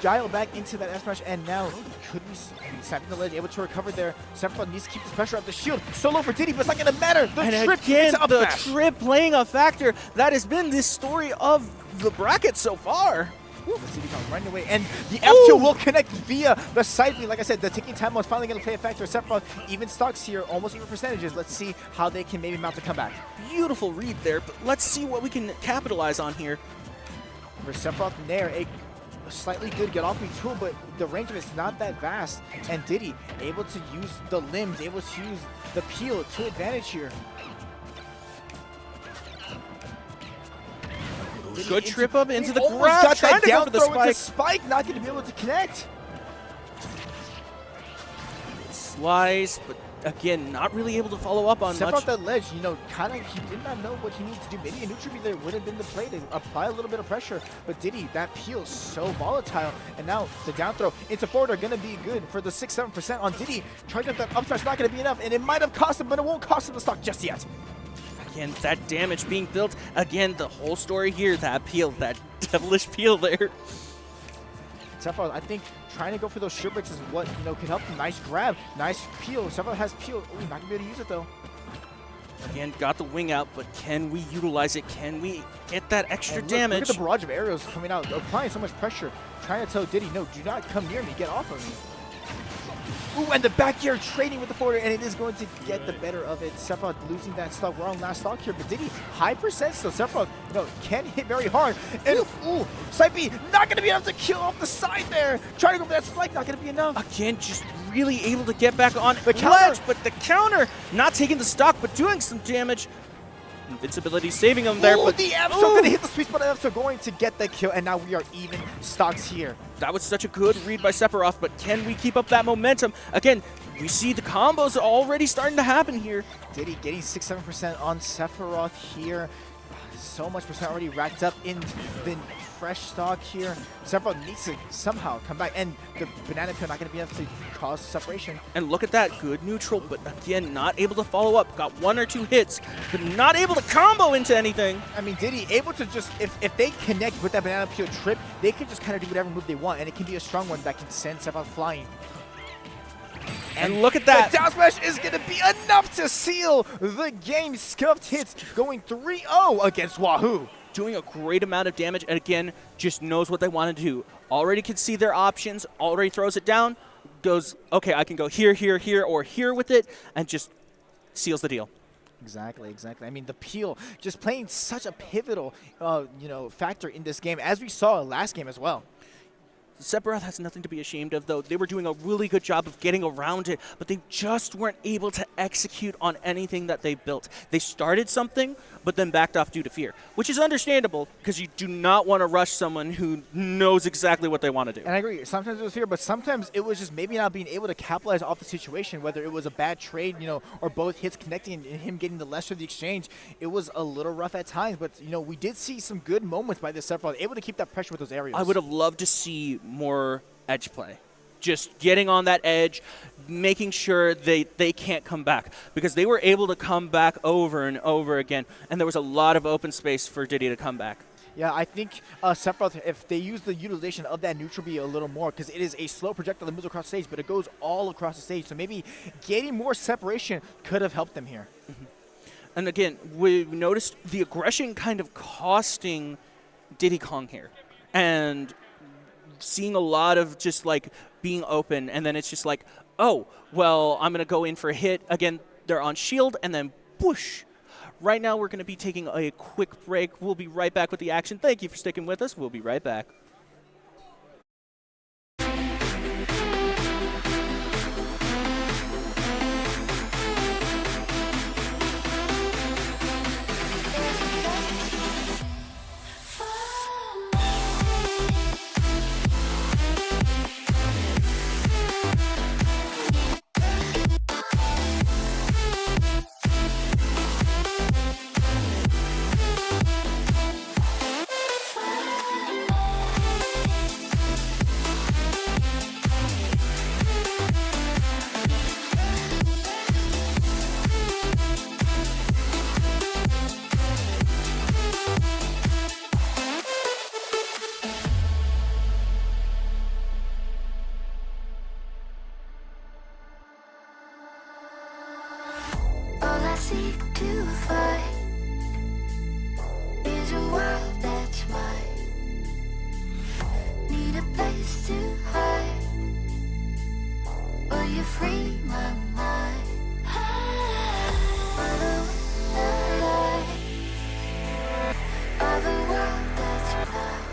dial back into that F-smash, and now could be snapping the ledge, able to recover there. Sephiroth needs to keep the pressure off the shield. So low for Diddy, but it's not going to matter. The and trip again, into up the smash. trip playing a factor. That has been this story of the bracket so far. Diddy Kong running away, and the F2 will connect via the side B. Like I said, the ticking time was finally going to play a factor. Sephiroth even stocks here, almost even percentages. Let's see how they can maybe mount the comeback. Beautiful read there, but let's see what we can capitalize on here. For Sephiroth Nair, a slightly good get off me tool, but the range of it's not that vast. And Diddy able to use the limbs, able to use the peel to advantage here. Good trip up into the almost grab, got trying that to go down for the throw into spike. spike, not going to be able to connect. Slice, but again, not really able to follow up on Step much. off that ledge, you know, kind of, he did not know what he needed to do. Maybe a neutral B there would have been the play to apply a little bit of pressure, but Diddy, that peel is so volatile, and now the down throw into forward are going to be good for the 6-7% on Diddy. Charging up that up smash not going to be enough, and it might have cost him, but it won't cost him the stock just yet. Again, that damage being built. Again, the whole story here, that peel, that devilish peel there. Sephiroth, I think trying to go for those shield breaks is what, you know, could help him. Nice grab, nice peel. Sephiroth has peel. Ooh, not going to be able to use it, though. Again, got the wing out, but can we utilize it? Can we get that extra damage? Look at the barrage of arrows coming out, applying so much pressure, trying to tell Diddy, no, do not come near me, get off of me. Ooh, and the back air trading with the forward, and it is going to get the better of it. Sephiroth losing that stock. We're on last stock here, but Diddy, high percent still. Sephiroth, you know, can hit very hard. And ooh, Side B, not going to be enough to kill off the side there. Trying to go for that spike, not going to be enough. Again, just really able to get back on The the counter. ledge, but the counter, not taking the stock, but doing some damage. Invincibility saving him there, Ooh, but the F going to hit the sweet spot enough to going to get the kill, and now we are even stocks here. that was such a good read by Sephiroth, but can we keep up that momentum? Again, we see the combos already starting to happen here. Diddy getting 6-7% on Sephiroth here. So much percent already racked up in the fresh stock here. Sephiroth needs to somehow come back, and the banana peel not going to be enough to cause separation. And look at that, good neutral, but again, not able to follow up. Got 1 or 2 hits, but not able to combo into anything. I mean, Diddy able to just, if they connect with that banana peel trip, they can just kind of do whatever move they want, and it can be a strong one that can send Sephiroth flying. And look at that. The down smash is going to be enough to seal the game. Scuffed hits going 3-0 against Wahoo. Doing a great amount of damage, and again, just knows what they want to do. Already can see their options, already throws it down, goes, okay, I can go here, here, here, or here with it, and just seals the deal. Exactly, exactly. I mean, the peel just playing such a pivotal, you know, factor in this game, as we saw last game as well. Sephiroth has nothing to be ashamed of, though. They were doing a really good job of getting around it, but they just weren't able to execute on anything that they built. They started something, but then backed off due to fear, which is understandable because you do not want to rush someone who knows exactly what they want to do. And I agree. Sometimes it was fear, but sometimes it was just maybe not being able to capitalize off the situation, whether it was a bad trade, you know, or both hits connecting and him getting the lesser of the exchange. It was a little rough at times, but, you know, we did see some good moments by this Sephiroth, able to keep that pressure with those areas. I would have loved to see more edge play. Just getting on that edge, making sure they can't come back, because they were able to come back over and over again, and there was a lot of open space for Diddy to come back. Yeah, I think Sephiroth, if they use the utilization of that neutral B a little more, because it is a slow projectile that moves across the stage, but it goes all across the stage, so maybe getting more separation could have helped them here. And again, we noticed the aggression kind of costing Diddy Kong here, and seeing a lot of just like being open, and then it's just like, oh, well, I'm going to go in for a hit. Again, they're on shield, and then whoosh. Right now, we're going to be taking a quick break. We'll be right back with the action. Thank you for sticking with us. We'll be right back. All I seek to find is a world that's mine. Need a place to hide. Will you free my mind? Follow the light of a world that's blind.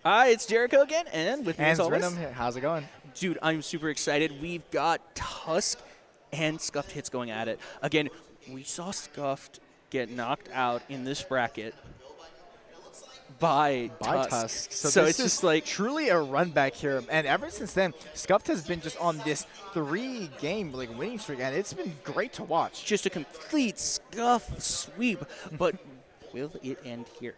Hi, it's Jericho again, and with me as always. How's it going? Dude, I'm super excited. We've got Tusk and Scuffed Hits going at it. Again, we saw Scuffed get knocked out in this bracket by Tusk. So it's just like truly a run back here. And ever since then, Scuffed has been just on this 3-game winning streak, and it's been great to watch. Just a complete Scuff sweep, but will it end here?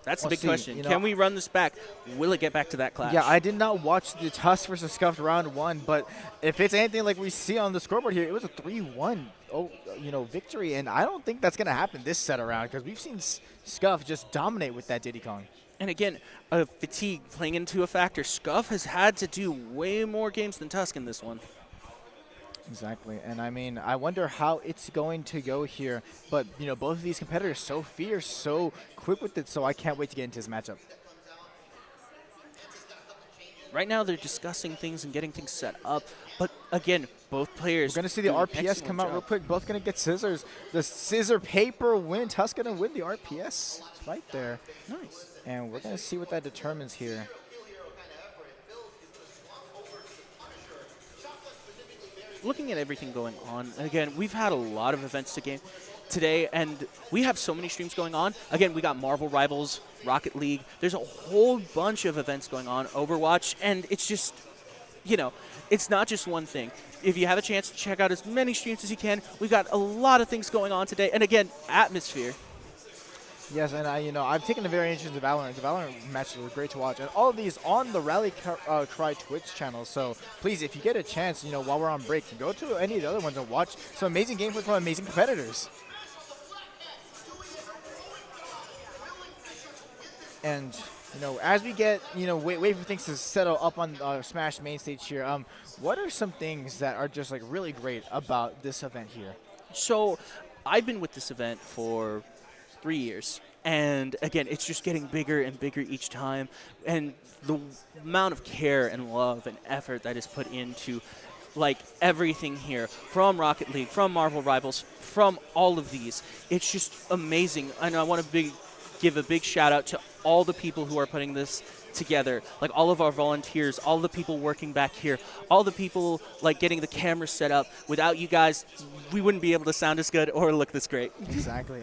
That's the big question. Can we run this back? Will it get back to that clash? Yeah, I did not watch the Tusk versus Scuffed round 1, but if it's anything like we see on the scoreboard here, it was a 3-1 victory, and I don't think that's going to happen this set around because we've seen Scuff just dominate with that Diddy Kong. And again, fatigue playing into a factor. Scuff has had to do way more games than Tusk in this one. Exactly, and I mean, I wonder how it's going to go here. But, both of these competitors so fierce, so quick with it, so I can't wait to get into this matchup. Right now, they're discussing things and getting things set up. But again, both players. We're going to see the RPS come out real quick. Both going to get scissors. The scissor paper win. Tusk going to win the RPS fight there. Nice. And we're going to see what that determines here. Looking at everything going on, again, we've had a lot of events today, and we have so many streams going on. Again, we got Marvel Rivals, Rocket League. There's a whole bunch of events going on, Overwatch, and it's just, it's not just one thing. If you have a chance to check out as many streams as you can, we've got a lot of things going on today. And again, atmosphere. Yes, and I've taken a very interest in Valorant. The Valorant matches were great to watch, and all of these on the Rally Cry Twitch channel. So please, if you get a chance, while we're on break, go to any of the other ones and watch some amazing gameplay from amazing competitors. And as we get wait for things to settle up on Smash main stage here, what are some things that are just really great about this event here? So I've been with this event for 3 years, and again, it's just getting bigger and bigger each time, and the amount of care and love and effort that is put into everything here, from Rocket League, from Marvel Rivals, from all of these, it's just amazing. And I want to give a big shout out to all the people who are putting this together, all of our volunteers, all the people working back here, all the people getting the camera set up. Without you guys, we wouldn't be able to sound as good or look this great. Exactly.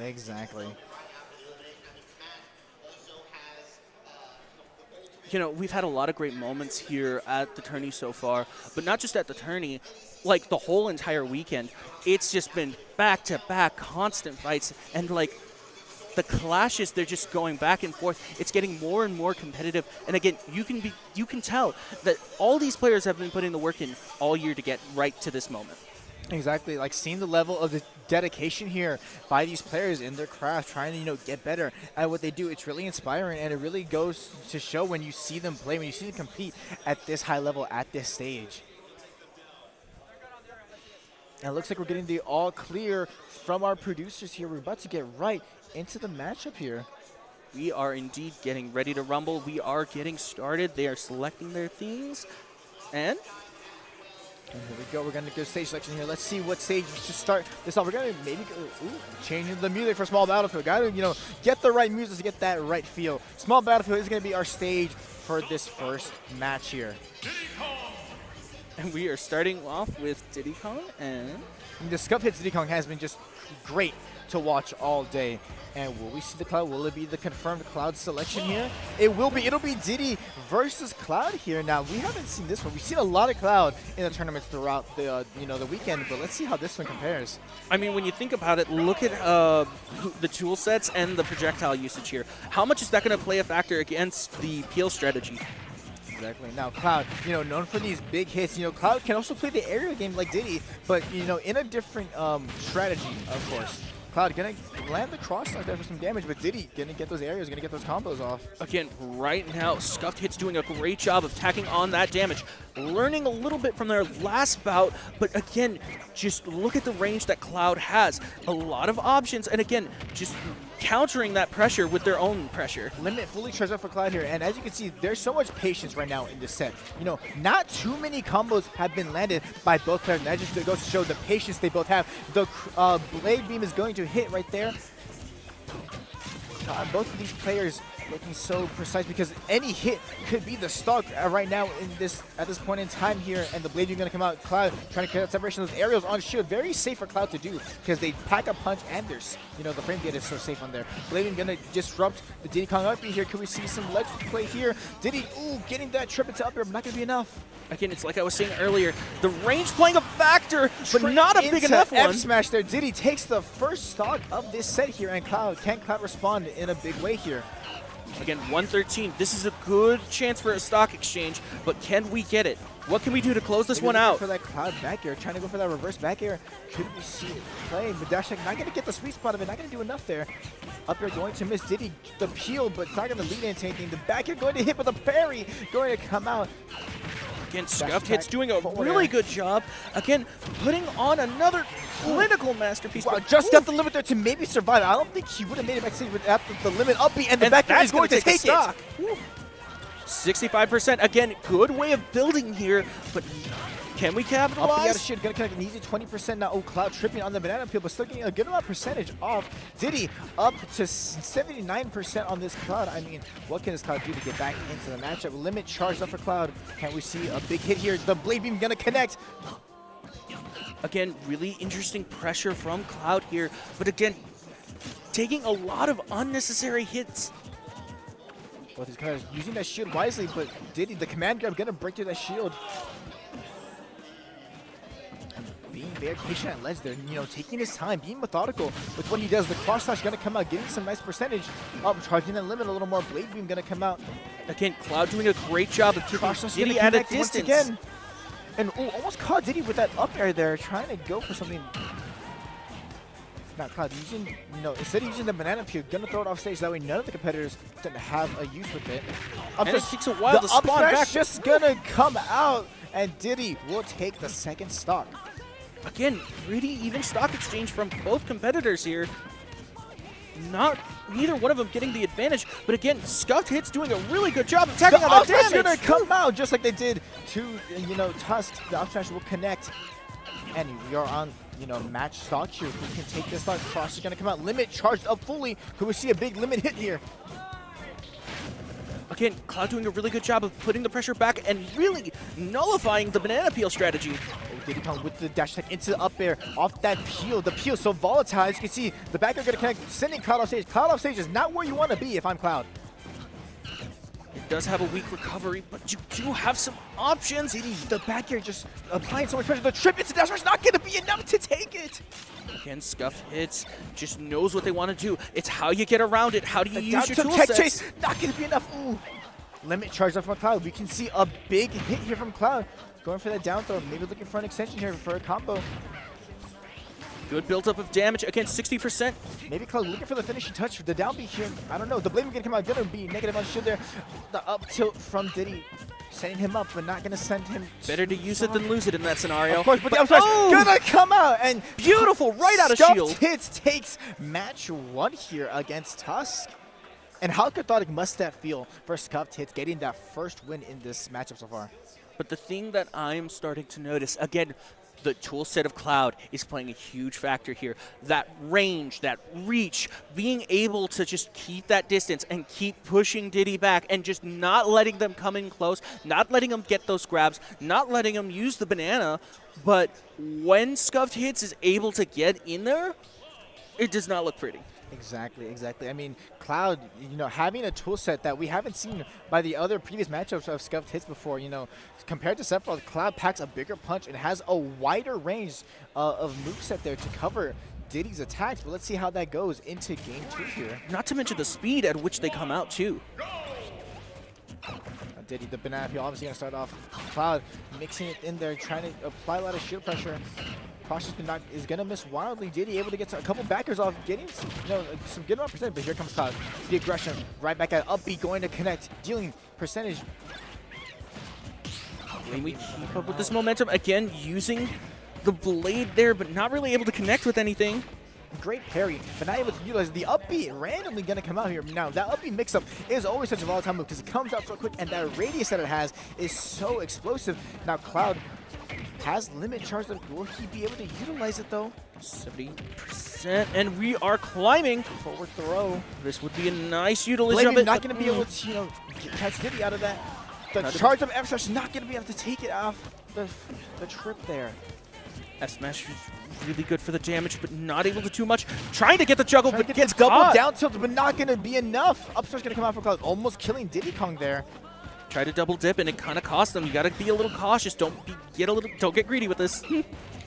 We've had a lot of great moments here at the tourney so far, but not just at the tourney, the whole entire weekend. It's just been back-to-back constant fights, and the clashes, they're just going back and forth. It's getting more and more competitive, and again, you can tell that all these players have been putting the work in all year to get right to this moment. Exactly, seeing the level of the dedication here by these players in their craft, trying to get better at what they do. It's really inspiring, and it really goes to show when you see them play, when you see them compete at this high level, at this stage. And it looks like we're getting the all clear from our producers here. We're about to get right into the matchup here. We are indeed getting ready to rumble. We are getting started. They are selecting their themes, and here we go. We're going to go stage selection here. Let's see what stage we should start this off. We're going to maybe go, changing the music for Small Battlefield. Got to, get the right music to get that right feel. Small Battlefield is going to be our stage for this first match here. And we are starting off with Diddy Kong, and the Scuff Hits Diddy Kong has been just great to watch all day. And will we see the Cloud? Will it be the confirmed Cloud selection here? It will be. It'll be Diddy versus Cloud here. Now, we haven't seen this one. We've seen a lot of Cloud in the tournaments throughout the the weekend, but let's see how this one compares. I mean, when you think about it, look at the tool sets and the projectile usage here. How much is that going to play a factor against the peel strategy? Exactly. Now, Cloud, known for these big hits. Cloud can also play the aerial game like Diddy, but, in a different strategy, of course. Cloud gonna land the cross there for some damage, but Diddy gonna get those areas, gonna get those combos off. Again, right now, Scuffed Hits doing a great job of tacking on that damage. Learning a little bit from their last bout, but again, just look at the range that Cloud has. A lot of options, and again, just countering that pressure with their own pressure. Limit fully charged up for Cloud here, and as you can see, there's so much patience right now in this set. Not too many combos have been landed by both players, and that just goes to show the patience they both have. The Blade Beam is going to hit right there. Both of these players, looking so precise because any hit could be the stock right now at this point in time here. And the Blade Beam going to come out. Cloud trying to create that separation of those aerials on shield. Very safe for Cloud to do because they pack a punch and there's, the frame gate is so safe on there. Blade Beam going to disrupt the Diddy Kong up here. Could we see some ledge play here? Diddy, getting that trip into up air, but not going to be enough. Again, it's like I was saying earlier, the range playing a factor, but not a big enough one. F-smash there. Diddy takes the first stock of this set here, and can Cloud respond in a big way here? Again, 113. This is a good chance for a stock exchange, but can we get it? What can we do to close this one out? For that Cloud back air, trying to go for that reverse back air. Could we see it play? But Dash not going to get the sweet spot of it, not going to do enough there. Up air going to miss Diddy the peel, but it's not going to lead into anything. The back air going to hit with a parry, going to come out. Again, Scuffed Hit's doing a really good job. Again, putting on another clinical masterpiece. Wow, just got the limit there to maybe survive. I don't think he would have made it back without the limit up B, and the back air is going to take it. 65%. Again, good way of building here, but can we capitalize? Up B out of shit, gonna connect an easy 20% now. Cloud tripping on the banana peel, but still getting a good amount of percentage off. Diddy up to 79% on this Cloud. I mean, what can this Cloud do to get back into the matchup? Limit charged up for Cloud. Can we see a big hit here? The Blade Beam gonna connect. Again, really interesting pressure from Cloud here, but again, taking a lot of unnecessary hits. Well, he's kind of using that shield wisely, but Diddy, the command grab, gonna break through that shield. Being very patient at ledge there, taking his time, being methodical with what he does. The cross slash gonna come out, getting some nice percentage. Charging that limit a little more. Blade Beam gonna come out. Again, Cloud doing a great job of keeping Diddy at a distance. Again. And almost caught Diddy with that up air there, trying to go for something. Not Cloud using, instead of using the banana peel, gonna throw it off stage. That way, none of the competitors gonna have a use with it. And it takes a while to spawn back. Just gonna come out, and Diddy will take the second stock. Again, pretty even stock exchange from both competitors here. Neither one of them getting the advantage, but again, Scuffed Hit's doing a really good job of tagging on that damage. The gonna come out just like they did to, Tusk. The up smash will connect, and we are on, match stock here. We can take this stock. Cross is gonna come out. Limit charged up fully. Could we see a big limit hit here? Again, Cloud doing a really good job of putting the pressure back and really nullifying the banana peel strategy. Diddy Kong with the dash attack into the up air off that peel. The peel so volatile. As you can see, the back air going to connect, sending Cloud off stage. Cloud off stage is not where you want to be if I'm Cloud. It does have a weak recovery, but you do have some options. Diddy, the back air just applying so much pressure. The trip into dash is not going to be enough to take it. Again, Scuffed Hits just knows what they want to do. It's how you get around it. How do you use your tool tech sets? Chase, not going to be enough. Ooh. Limit charge up from Cloud. We can see a big hit here from Cloud. Going for that down throw. Maybe looking for an extension here for a combo. Good build-up of damage. Again, 60%. Maybe Cloud looking for the finishing touch. The down B here. I don't know. The Blade going to come out. Going to be negative on shield there. The up tilt from Diddy. Setting him up, but not going to send him. Better to use it than lose it in that scenario. Of course, but the up smash gonna come out. And beautiful, right out of shield. Scuffed Hits takes match 1 here against Tusk. And how cathartic must that feel for Scuffed Hits getting that first win in this matchup so far? But the thing that I'm starting to notice, again, the tool set of Cloud is playing a huge factor here. That range, that reach, being able to just keep that distance and keep pushing Diddy back and just not letting them come in close, not letting them get those grabs, not letting them use the banana. But when Scuffed Hits is able to get in there, it does not look pretty. Exactly. I mean, Cloud, having a tool set that we haven't seen by the other previous matchups of Scuffed Hits before, compared to Sephiroth, Cloud packs a bigger punch and has a wider range of moveset there to cover Diddy's attacks. But let's see how that goes into game 2 here. Not to mention the speed at which they come out, too. Diddy, the banana peel, obviously going to start off. Cloud mixing it in there, trying to apply a lot of shield pressure. Cautious is going to miss wildly. Diddy able to get a couple backers off, getting some good amount of percentage, but here comes Cloud. The aggression, right back at up B, going to connect, dealing percentage. Can we keep up with this momentum? Again, using the blade there, but not really able to connect with anything. Great parry, but not able to utilize the up B. Randomly going to come out here. Now, that up B mix-up is always such a volatile move because it comes out so quick, and that radius that it has is so explosive. Now, Cloud has limit charge. Will he be able to utilize it, though? 70%, and we are climbing. Forward throw. This would be a nice utilization of Blade it. not going to be able to, catch Diddy out of that. The charge of F smash not going to be able to take it off the trip there. F smash is really good for the damage, but not able to too much. Trying to get the juggle, but gets double caught. down tilt, but not going to be enough. Upstart's going to come out for Cloud, almost killing Diddy Kong there. Try to double dip, and it kind of cost them. You got to be a little cautious. Don't get greedy with this.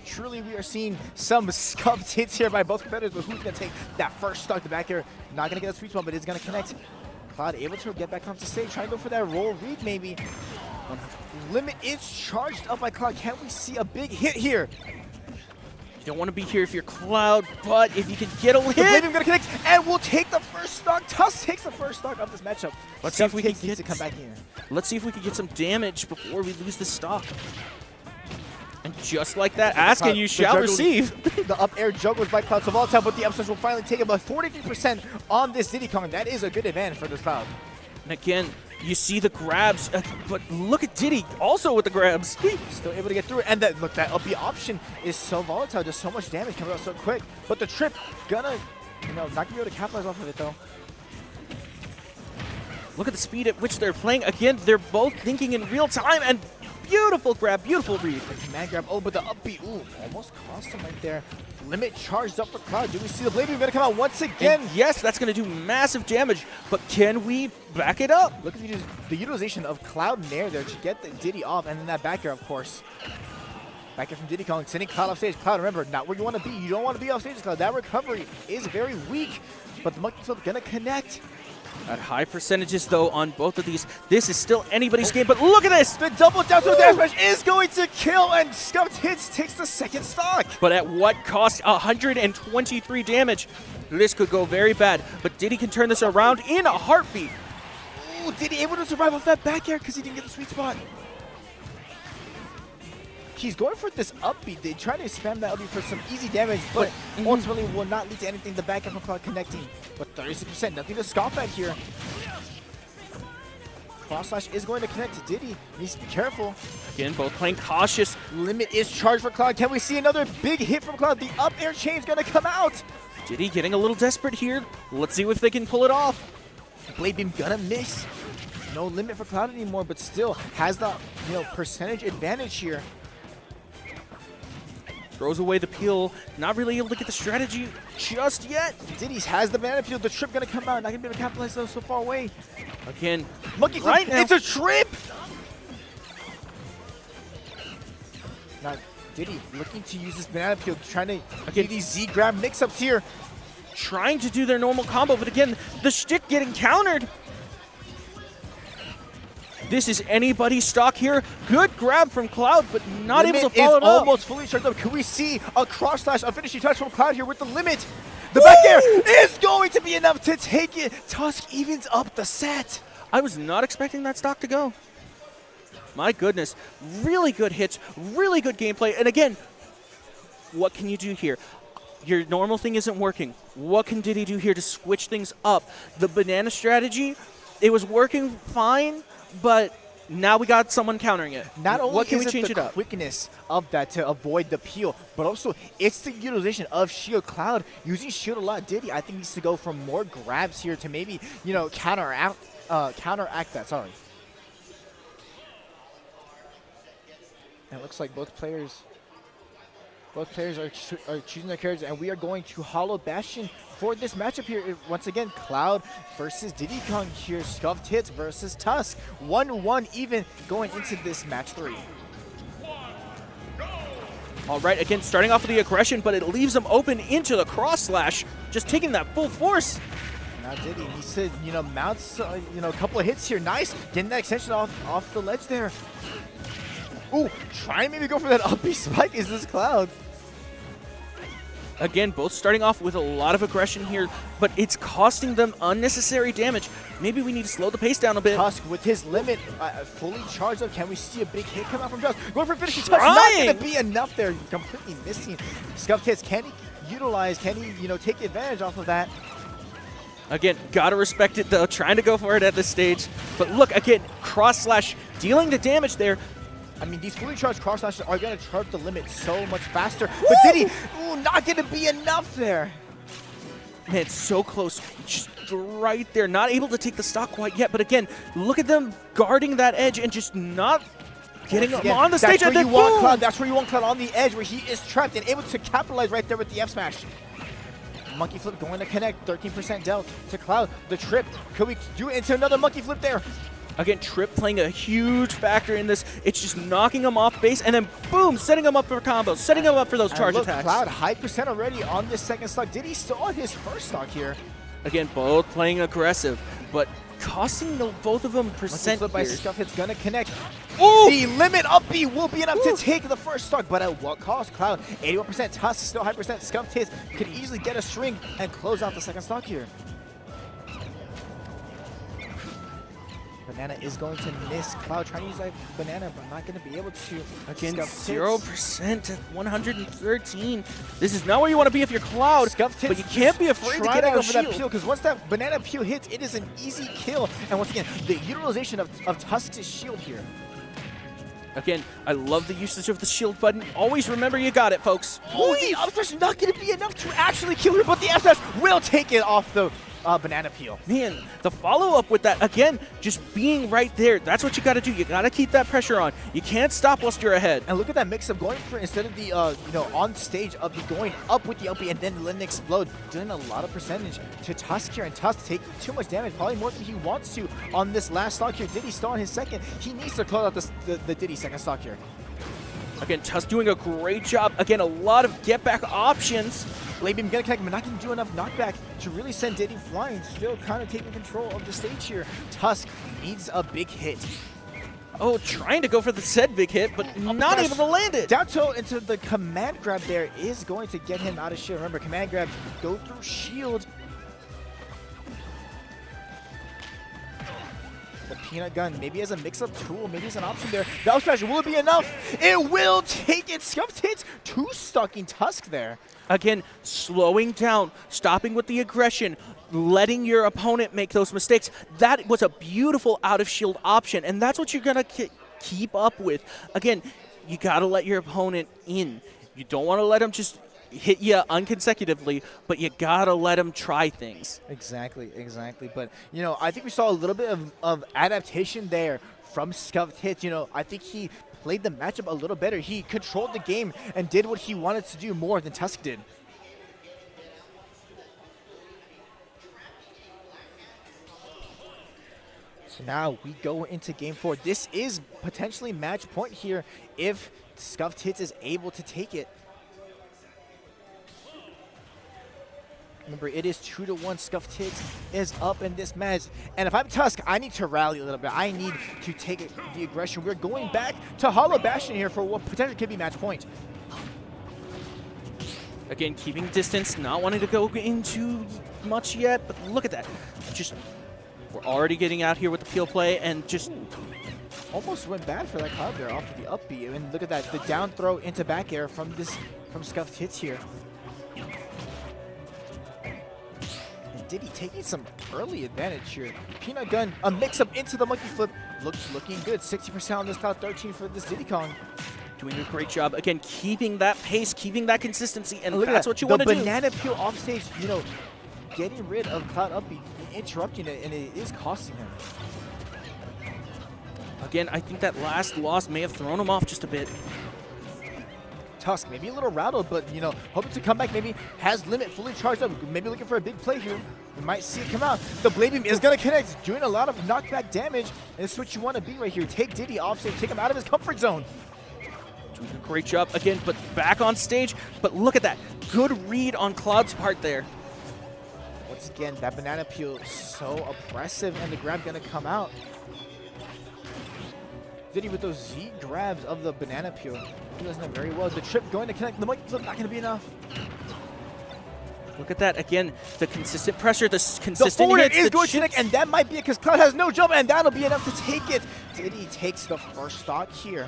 Truly, we are seeing some scuffed hits here by both competitors, but who's going to take that first stock? The back air, not going to get a sweet spot, but it's going to connect. Cloud able to get back onto stage, trying to go for that roll read maybe. Limit is charged up by Cloud. Can we see a big hit here? You don't want to be here if you're Cloud, but if you can get a hit. The Blade Beam going to connect, and we'll take the first stock. Tusk takes the first stock of this matchup. Let's see if we can get to come back here. Let's see if we can get some damage before we lose this stock. And just like that, ask and you shall receive. The up air juggled by Cloud, so volatile, but the upstage will finally take about 43% on this Diddy Kong. That is a good advantage for this Cloud. And again, you see the grabs, but look at Diddy also with the grabs. Still able to get through it, and that up B option is so volatile, just so much damage coming out so quick. But the trip gonna, not gonna be able to capitalize off of it though. Look at the speed at which they're playing. Again, they're both thinking in real time, and beautiful grab, beautiful read. Command grab, but the up B, almost cost him right there. Limit charged up for Cloud. Do we see the Blade Beam gonna come out once again? And yes, that's gonna do massive damage, but can we back it up? Look at the utilization of Cloud Nair there to get the Diddy off, and then that back air, of course. Back air from Diddy Kong, sending Cloud off stage. Cloud, remember, not where you want to be. You don't want to be off stage, Cloud. That recovery is very weak, but the monkey flip gonna connect. At high percentages, though, on both of these, this is still anybody's game, but look at this! The double down to the smash is going to kill, and Scuffed Hits takes the second stock. But at what cost? 123 damage. This could go very bad, but Diddy can turn this around in a heartbeat. Ooh, Diddy able to survive off that back air because he didn't get the sweet spot. He's going for this up B. They try to spam that up B for some easy damage, but ultimately will not lead to anything. The back air from Cloud connecting, but 36%, nothing to scoff at here. Cross slash is going to connect to Diddy. Needs to be careful. Again, both playing cautious. Limit is charged for Cloud. Can we see another big hit from Cloud? The up air chain is going to come out. Diddy getting a little desperate here. Let's see if they can pull it off. Blade Beam gonna miss. No limit for Cloud anymore, but still has the percentage advantage here. Throws away the peel. Not really able to get the strategy just yet. Diddy has the banana peel. The trip gonna come out. Not gonna be able to capitalize though, so far away. Again, monkey flip. Right now. It's a trip. Now Diddy looking to use this banana peel, trying to get these Z grab mix-ups here. Trying to do their normal combo, but again, the shtick getting countered. This is anybody's stock here. Good grab from Cloud, but not able to follow it up. Almost fully charged up. Can we see a cross slash, a finishing touch from Cloud here with the limit? The back air is going to be enough to take it. Tusk evens up the set. I was not expecting that stock to go. My goodness, really good hits, really good gameplay. And again, what can you do here? Your normal thing isn't working. What can Diddy do here to switch things up? The banana strategy, it was working fine, but now we got someone countering it. Not only what can is we change it it the up? quickness of that to avoid the peel, but also it's the utilization of shield. Cloud using shield a lot. Diddy, I think, needs to go for more grabs here to maybe, counteract that. Sorry. And it looks like both players are choosing their characters, and we are going to Hollow Bastion for this matchup here. Once again, Cloud versus Diddy Kong here. Scuffed Hits versus Tusk. 1-1 even going into this match 3. All right, again, starting off with the aggression, but it leaves them open into the cross slash, just taking that full force. Now Diddy needs to, mounts, a couple of hits here. Nice, getting that extension off the ledge there. Ooh, try and maybe go for that up B spike. Is this Cloud? Again, both starting off with a lot of aggression here, but it's costing them unnecessary damage. Maybe we need to slow the pace down a bit. Tusk with his limit fully charged up. Can we see a big hit come out from Tusk? Going for finishing touch. Not going to be enough there. Completely missing. Scuffed Hits. Can he utilize? Can he, take advantage off of that? Again, gotta respect it though, trying to go for it at this stage. But look, again, cross slash dealing the damage there. I mean, these fully charged cross slashes are going to charge the limit so much faster. But Diddy, not going to be enough there. Man, it's so close, just right there. Not able to take the stock quite yet, but again, look at them guarding that edge and just not getting him on the stage. That's where you want Cloud. That's where you want Cloud, on the edge where he is trapped and able to capitalize right there with the F smash. Monkey flip going to connect, 13% dealt to Cloud. The trip, could we do it into another monkey flip there? Again, Trip playing a huge factor in this. It's just knocking him off base and then boom, setting him up for combos, setting him up for those charge attacks. Cloud, high percent already on this second stock. Did he still on his first stock here? Again, both playing aggressive, but costing both of them percent flip by here. Scuff Hit's gonna connect. Ooh! The limit up B will be enough to take the first stock, but at what cost? Cloud, 81%, Tusk still high percent. Scuff Hits could easily get a string and close out the second stock here. Banana is going to miss. Cloud trying to use that banana, but not going to be able to. Again, 0% at 113. This is not where you want to be if you're Cloud, but you can't be afraid to get out of that peel, because once that banana peel hits, it is an easy kill. And once again, the utilization of Tusk's shield here. Again, I love the usage of the shield button. Always remember you got it, folks. The up smash not going to be enough to actually kill her, but the F smash will take it off the banana peel. Man, the follow-up with that, again, just being right there. That's what you got to do. You got to keep that pressure on. You can't stop whilst you're ahead. And look at that mix of going for, instead of the, on stage up, going up with the LP and then letting it explode, doing a lot of percentage to Tusk here. And Tusk taking too much damage, probably more than he wants to on this last stock here. Diddy still on his second. He needs to close out the Diddy second stock here. Again, Tusk doing a great job. Again, a lot of get-back options. Blade Beam gonna connect, but not gonna do enough knockback to really send Diddy flying. Still kind of taking control of the stage here. Tusk needs a big hit. Oh, trying to go for the said big hit, but not able to land it. Down tilt into the command grab there is going to get him out of shield. Remember, command grabs go through shield. The peanut gun, maybe as a mix-up tool, maybe as an option there. The up smash, will it be enough? It will take it. Scuffed hits, two stocking Tusk there. Again, slowing down, stopping with the aggression, letting your opponent make those mistakes. That was a beautiful out-of-shield option, and that's what you're going to keep up with. Again, you got to let your opponent in. You don't want to let them just hit you unconsecutively, but you got to let them try things. Exactly. But, I think we saw a little bit of adaptation there from Scuffed Hits. I think he played the matchup a little better. He controlled the game and did what he wanted to do more than Tusk did. So now we go into game 4. This is potentially match point here if Scuffed Hits is able to take it. Remember, it is 2-1. Scuffed Hits is up in this match. And if I'm Tusk, I need to rally a little bit. I need to take the aggression. We're going back to Hollow Bastion here for what potentially could be match point. Again, keeping distance, not wanting to go into much yet, but look at that. We're already getting out here with the peel play and just almost went bad for that Cloud there off of the up B. And look at that, the down throw into back air from Scuffed Hits here. Diddy taking some early advantage here. Peanut gun, a mix-up into the monkey flip. Looking good. 60% on this Cloud, 13 for this Diddy Kong. Doing a great job. Again, keeping that pace, keeping that consistency, and look that's at what you want to do. The banana peel off stage, getting rid of Cloud up B, interrupting it, and it is costing him. Again, I think that last loss may have thrown him off just a bit. Tusk, maybe a little rattled, but, hoping to come back, maybe has limit fully charged up, maybe looking for a big play here. We might see it come out. The Blade Beam is going to connect, doing a lot of knockback damage, and it's what you want to be right here. Take Diddy off stage, take him out of his comfort zone. Doing a great job again, but back on stage. But look at that. Good read on Cloud's part there. Once again, that banana peel so oppressive, and the grab going to come out. Diddy with those Z grabs of the banana peel. He does that very well. The trip going to connect. The monkey flip not going to be enough. Look at that. Again, the consistent pressure, the consistent forward hits. is going to connect, and that might be it because Cloud has no jump, and that'll be enough to take it. Diddy takes the first stock here.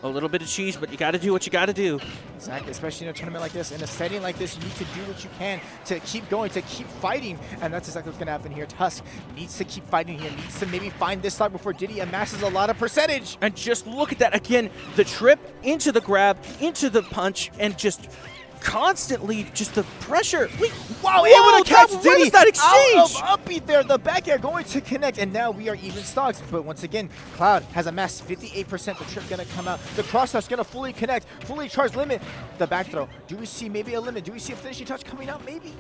A little bit of cheese, but you got to do what you got to do. Exactly, especially in a tournament like this. In a setting like this, you need to do what you can to keep going, to keep fighting, and that's exactly what's going to happen here. Tusk needs to keep fighting here, needs to maybe find this stock before Diddy amasses a lot of percentage. And just look at that. Again, the trip into the grab, into the punch, and just constantly just the pressure. Wow, Whoa, able to catch what Diddy is that exchange? out of upbeat there. The back air going to connect, and now we are even stocks. But once again, Cloud has amassed 58%. The trip going to come out. The cross touch going to fully connect, fully charge limit. The back throw. Do we see maybe a limit? Do we see a finishing touch coming out? Maybe.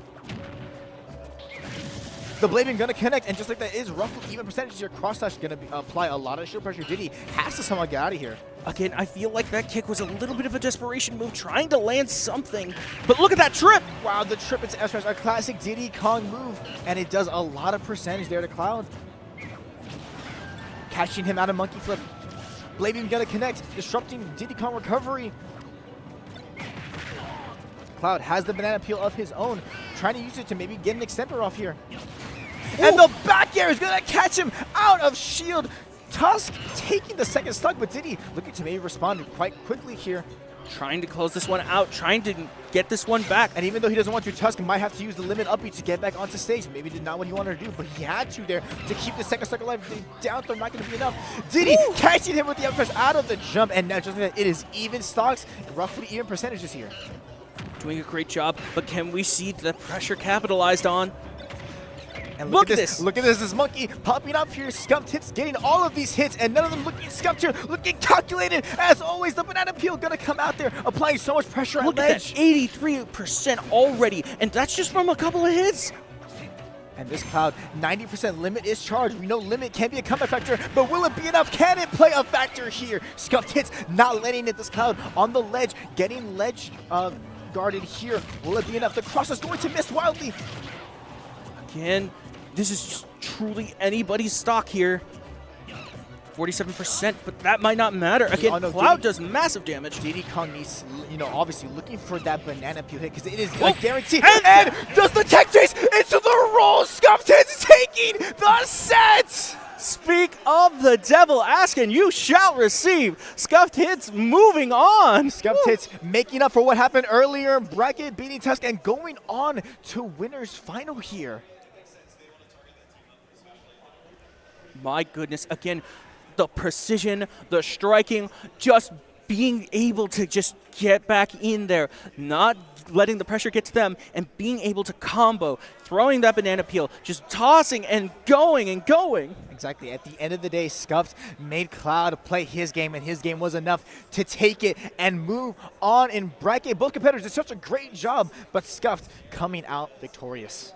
The blading going to connect, and just like that is roughly even percentages here. Cross touch going to apply a lot of shield pressure. Diddy has to somehow get out of here. Again, I feel like that kick was a little bit of a desperation move, trying to land something. But look at that trip! Wow, the trip into S-Rush, a classic Diddy Kong move, and it does a lot of percentage there to Cloud. Catching him out of monkey flip. Blading going to connect, disrupting Diddy Kong recovery. Cloud has the banana peel of his own, trying to use it to maybe get an extender off here. And the back air is going to catch him out of shield. Tusk taking the second stock, but Diddy looking to maybe respond quite quickly here. Trying to close this one out, trying to get this one back. And even though he doesn't want to, Tusk might have to use the limit upbeat to get back onto stage. Maybe did not what he wanted to do, but he had to there to keep the second stock alive. The down throw not going to be enough. Diddy catching him with the up press out of the jump, and now just like that, it is even stocks, roughly even percentages here. Doing a great job, but can we see the pressure capitalized on? And look at this. Look at this monkey popping up here. Scuffed hits, getting all of these hits, and none of them looking scuffed here, looking calculated. As always, the banana peel gonna come out there, applying so much pressure look at ledge. At that 83% already, and that's just from a couple of hits. And this Cloud, 90% limit is charged. We know limit can be a comeback factor, but will it be enough? Can it play a factor here? Scuffed hits, not letting it. This Cloud on the ledge, getting ledge guarded here. Will it be enough? The cross is going to miss wildly. Again, this is just truly anybody's stock here. 47%, but that might not matter. Again, Cloud does massive damage. Diddy Kong needs, obviously looking for that banana peel hit because it is a guarantee. And does the tech chase into the roll? Scuffed hits taking the set. Speak of the devil, ask and you shall receive. Scuffed hits moving on. Scuffed hits making up for what happened earlier. Bracket beating Tusk and going on to winner's final here. My goodness, again, the precision, the striking, just being able to just get back in there, not letting the pressure get to them, and being able to combo, throwing that banana peel, just tossing and going and going. Exactly. At the end of the day, Scuffed made Cloud play his game, and his game was enough to take it and move on in bracket. Both competitors did such a great job, but Scuffed coming out victorious.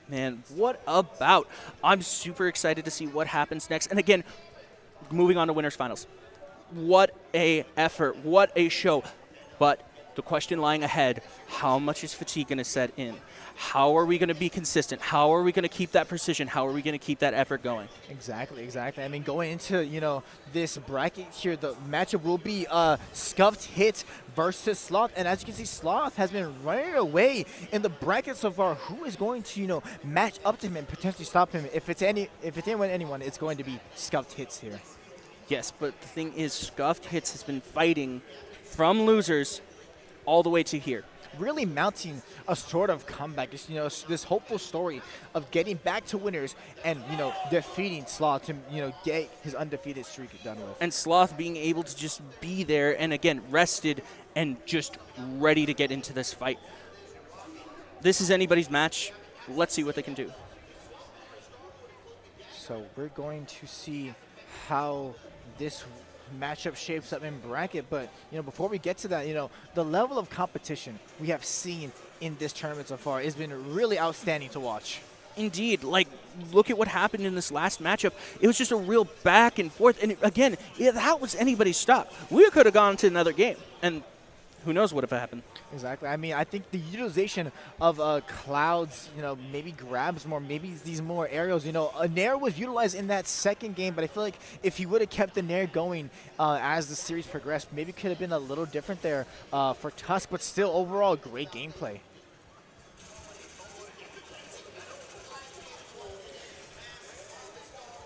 Man, what a bout. I'm super excited to see what happens next. And again, moving on to winners finals. What a effort, what a show. But the question lying ahead, how much is fatigue going to set in? How are we going to be consistent? How are we going to keep that precision? How are we going to keep that effort going? Exactly. I mean, going into, this bracket here, the matchup will be Scuffed Hits versus Sloth. And as you can see, Sloth has been running away in the bracket so far. Who is going to, match up to him and potentially stop him? If it's anyone, it's going to be Scuffed Hits here. Yes, but the thing is, Scuffed Hits has been fighting from losers all the way to here. Really mounting a sort of comeback, this hopeful story of getting back to winners and, defeating Sloth to, get his undefeated streak done with. And Sloth being able to just be there and, again, rested and just ready to get into this fight. This is anybody's match. Let's see what they can do. So we're going to see how this matchup shapes up in bracket, but before we get to that, the level of competition we have seen in this tournament so far has been really outstanding to watch. Indeed, look at what happened in this last matchup. It was just a real back and forth, and again, if that was anybody's stock, we could have gone to another game, and who knows what would have happened. Exactly. I mean, I think the utilization of Cloud's, maybe grabs more, maybe these more aerials. A Nair was utilized in that second game, but I feel like if he would have kept the Nair going as the series progressed, maybe it could have been a little different there for Tusk, but still overall great gameplay.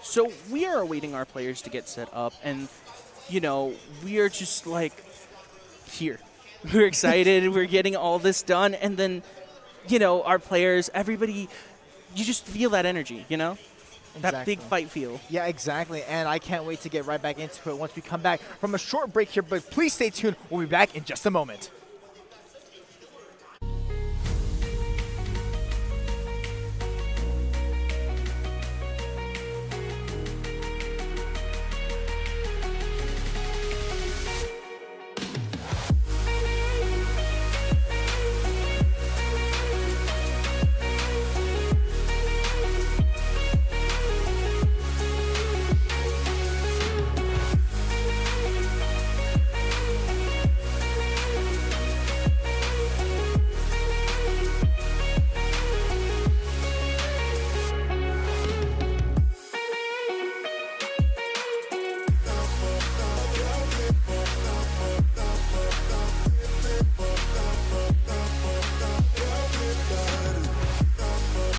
So we are awaiting our players to get set up, and you know, we are just like here. We're excited. We're getting all this done. And then, you know, our players, everybody, you just feel that energy, you know? That big fight feel. Yeah, exactly. And I can't wait to get right back into it once we come back from a short break here. But please stay tuned. We'll be back in just a moment.